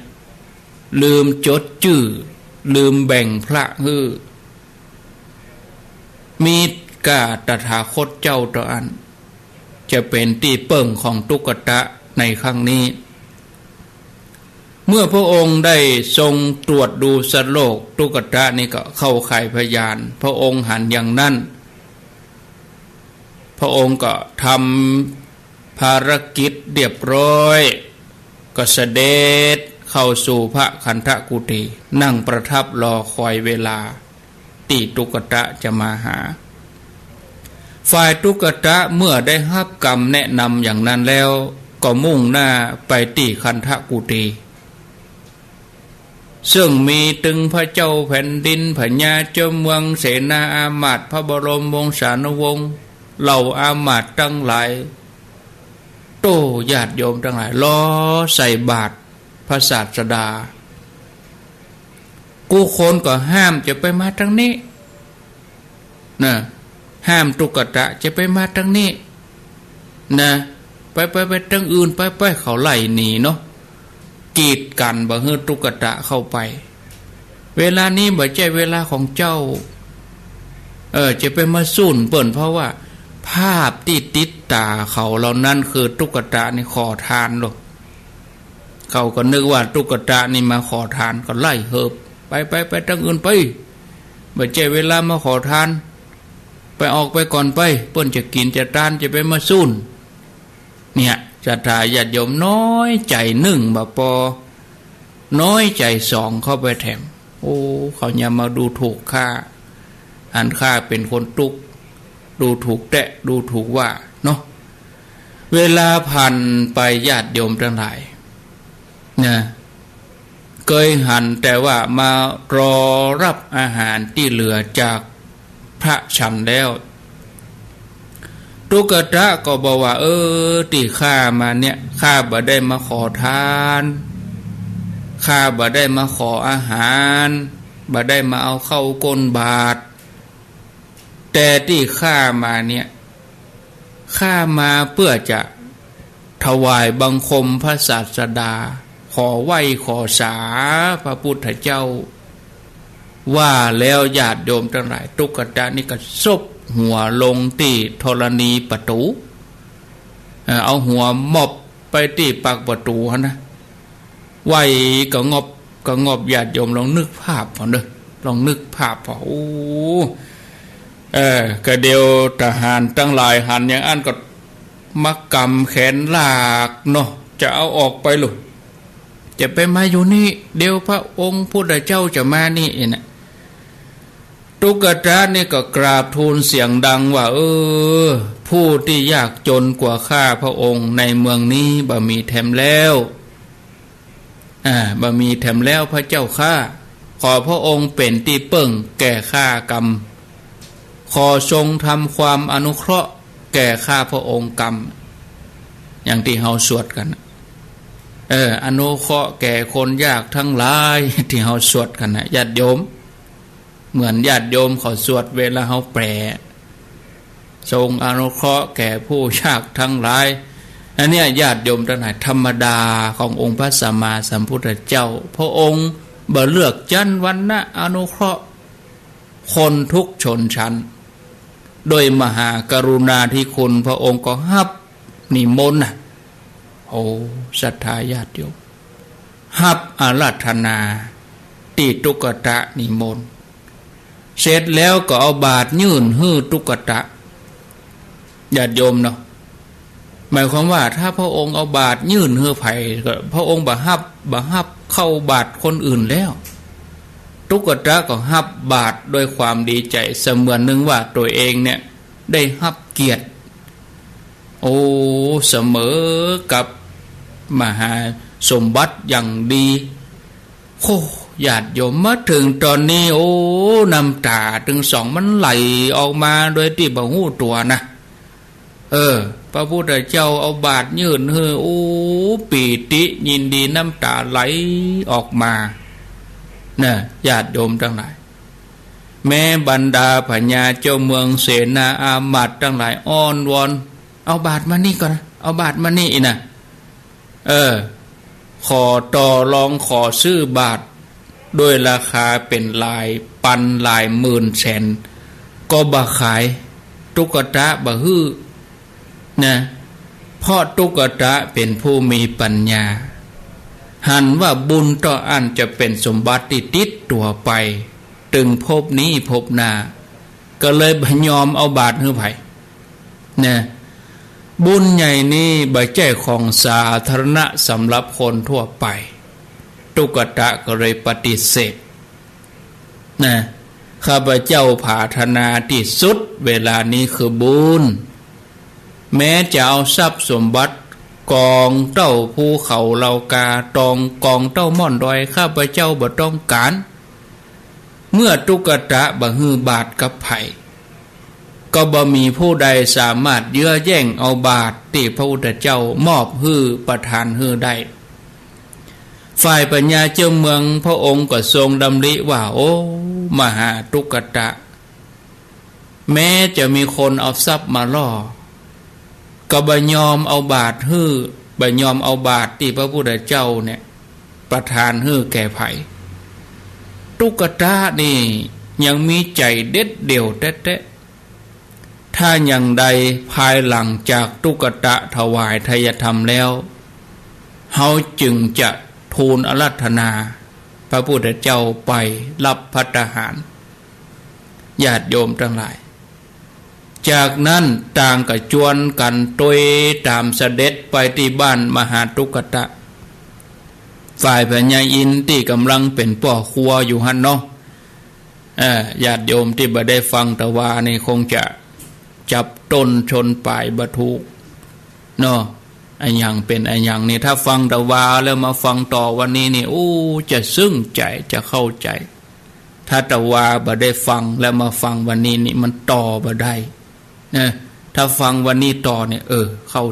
ลืมจดชื่อลืมแบ่งพระมีกาตถาคตเจ้าต่ออันจะเป็นที่เปิ่งของตุ๊กตาในครั้งนี้เมื่อพระองค์ได้ทรงตรวจดูสัตว์โลกตุ๊กตานี่ก็เข้าข่ายพยานพระองค์หันอย่างนั้นพระองค์ก็ทำภารกิจเรียบร้อยก็เสด็จเข้าสู่พระคันธกุฏีนั่งประทับรอคอยเวลาที่ตุ๊กตาจะมาหาฝ่ายตุ๊กตาเมื่อได้รับกรรมแนะนำอย่างนั้นแล้วก็มุ่งหน้าไปที่คันธกุฏีซึ่งมีตึงพระเจ้าแผ่นดินพญาเจ้าเมืองเสนาอามาตย์พระบรมวงศานุวงศ์เหล่าอามาตย์ทั้งหลายโตญาติโยมทั้งหลายล้อใส่บาตรพระศาสดากูคนก็ห้ามจะไปมาทางนี้นะห้ามตุ๊กตาจะไปมาทางนี้นะไปทางอื่นไปเขาไล่หนีเนาะกีดกันบ่ให้ตุ๊กตาเข้าไปเวลานี้บ่ใช่เวลาของเจ้าจะไปมาสุ่นเปิ่นเพราะว่าภาพที่ติดตาเขาเหล่านั้นคือตุ๊กตานี่ขอทานหรอกเขาก็นึกว่าตุ๊กตานี่มาขอทานก็ไล่เหิบไปทางอื่นไปบ่ใช่เวลามาขอทานไปออกไปก่อนไปเปิ้นจะกินจะทานจะไปมาสุ่นเนี่ยจะทายาติโยมน้อยใจหนึ่งบ่พอน้อยใจสองเข้าไปแถมโอ้เขาอย่ามาดูถูกข้าอันข้าเป็นคนตุกดูถูกแตะดูถูกว่าเนาะเวลาผ่านไปญาติโยมทั้งหลายนะเคยหันแต่ว่ามารอรับอาหารที่เหลือจากพระฉันแล้วตุ๊กตาก็บอกว่าที่ข้ามาเนี่ยข้าบ่ได้มาขอทานข้าบ่ได้มาขออาหารบ่ได้มาเอาเข้าก้นบาตรแต่ที่ข้ามาเนี่ยข้ามาเพื่อจะถวายบังคมพระศาสดาขอไหว้ขอสาพระพุทธเจ้าว่าแล้วญาติโยมทั้งหลายตุ๊กตานี่ก็ซบหัวลงที่ธรณีประตูเอาหัวมอบไปที่ปากประตูนะไหวก็งอบญาติโยมลองนึกภาพพอเด้อลองนึกภาพพอโอ้ก็เดียวทหารตั้งหลายหันอย่างอันก็มักกำแขนลากเนาะจะเอาออกไปหรือจะไปมาอยู่นี่เดี๋ยวพระองค์พุทธเจ้าจะมานี่นะตุ๊กตาเนี่ยก็กราบทูลเสียงดังว่าผู้ที่ยากจนกว่าข้าพระองค์ในเมืองนี้บ่มีแถมแล้วบ่มีแถมแล้วพระเจ้าข้าขอพระองค์เป็นที่เปิ่งแก่ข้ากรรมขอทรงทำความอนุเคราะห์แก่ข้าพระองค์กรรมอย่างที่เฮาสวดกันอนุเคราะห์แก่คนยากทั้งหลายที่เฮาสวดกันนะญาติโยมเหมือนญาติโยมเขาสวดเวลาเฮาแปลทรงอนุเคราะห์แก่ผู้ยากทั้งหลายอันนี้ญาติโยมทั้งหลายธรรมดาขององค์พระสัมมาสัมพุทธเจ้าพระองค์บ่เลือกชั้นวรรณะอนุเคราะห์คนทุกชนชั้นโดยมหากรุณาธิคุณพระองค์ก็ฮับนิมนต์โอ้ศรัทธาญาติโยมฮับอาราธนาตีตุ๊กตานิมนต์เสร็จแล้วก็เอาบาตรยื่นหื้อตุ๊กตาญาติโยมเนาะหมายความว่าถ้าพระองค์เอาบาตรยื่นหื้อไผ่ก็พระองค์บ่ฮับเข้าบาตรคนอื่นแล้วตุ๊กตาก็ฮับบาตรด้วยความดีใจเสมือนนึงว่าตัวเองเนี่ยได้ฮับเกียรติโอ้เสมอกับมหาสมบัติอย่างดีโอ้ญาติโยมมาถึงตอนนี้โอ้น้ำตาถึงสองมันไหลออกมาโดยที่บ่ฮู้ตัวนะ พระพุทธเจ้าเอาบาตรยื่นให้โอ้ปีติยินดีน้ำตาไหลออกมาเนี่ยญาติโยมทั้งหลายแม้บรรดาพญาเจ้าเมืองเสนาอามาตย์ทั้งหลายอ้อนวอนเอาบาตรมานี่ก่อนนะเอาบาตรมานี่นะขอต่อรองขอซื้อบาตรด้วยราคาเป็นหลายพันหลายหมื่นแสนก็บ่ขายตุ๊กตาบ่ฮื้อนะเพราะตุ๊กตาเป็นผู้มีปัญญาหันว่าบุญต่ออันจะเป็นสมบัติติดตัวไปตึงพบนี้พบหน้าก็เลยบ่ยอมเอาบาตรให้ไผนะบุญใหญ่นี้บ่ใช่ของสาธารณะสำหรับคนทั่วไปตุ๊กตาก็เลยปฏิเสธนะข้าพเจ้าปรารถนาที่สุดเวลานี้คือบุญแม้จะเอาทรัพย์สมบัติกองเต้าภูเขาเหล่ากาตองกองเต้าม่อนดอยข้าพเจ้าบ่ต้องการเมื่อตุ๊กตาบ่ฮื้อบาตรกับไผก็บ่มีผู้ใดสามารถเยื้อแย่งเอาบาตรที่พระพุทธเจ้ามอบฮื้อประทานฮื้อได้ฝ่ายปัญญาเจ้าเมืองพระองค์ก็ทรงดำริว่าโอ้มหาตุ๊กตาแม้จะมีคนเอาทรัพย์มาล่อก็บ่ยอมเอาบาตรฮื้อบ่ยอมเอาบาตรที่พระพุทธเจ้าเนี่ยประทานฮื้อแก่ไผตุ๊กตานี่ยังมีใจเด็ดเดี่ยวแท้ๆถ้าอย่างใดภายหลังจากตุ๊กตาถวายทายธรรมแล้วเฮาจึงจะทูลอาราธนาพระพุทธเจ้าไปรับภัตตาหารญาติโยมทั้งหลายจากนั้นต่างก็จวนกันตวยตามเสด็จไปที่บ้านมหาตุ๊กตาฝ่ายพญาอินทร์ที่กำลังเป็นป่อครัวอยู่หันเนาะญาติโยมที่บ่ได้ฟังตะวานี่คงจะจับต้นชนปลายบ่ถูกเนาะอันยังเป็นอันยังนี่ถ้าฟังตะวาแล้วมาฟังต่อวันนี้นี่โอ้จะซึ้งใจจะเข้าใจถ้าตะวาบ่ได้ฟังแล้วมาฟังวันนี้นี่มันต่อบ่ได้นะถ้าฟังวันนี้ต่อเนี่ยเข้า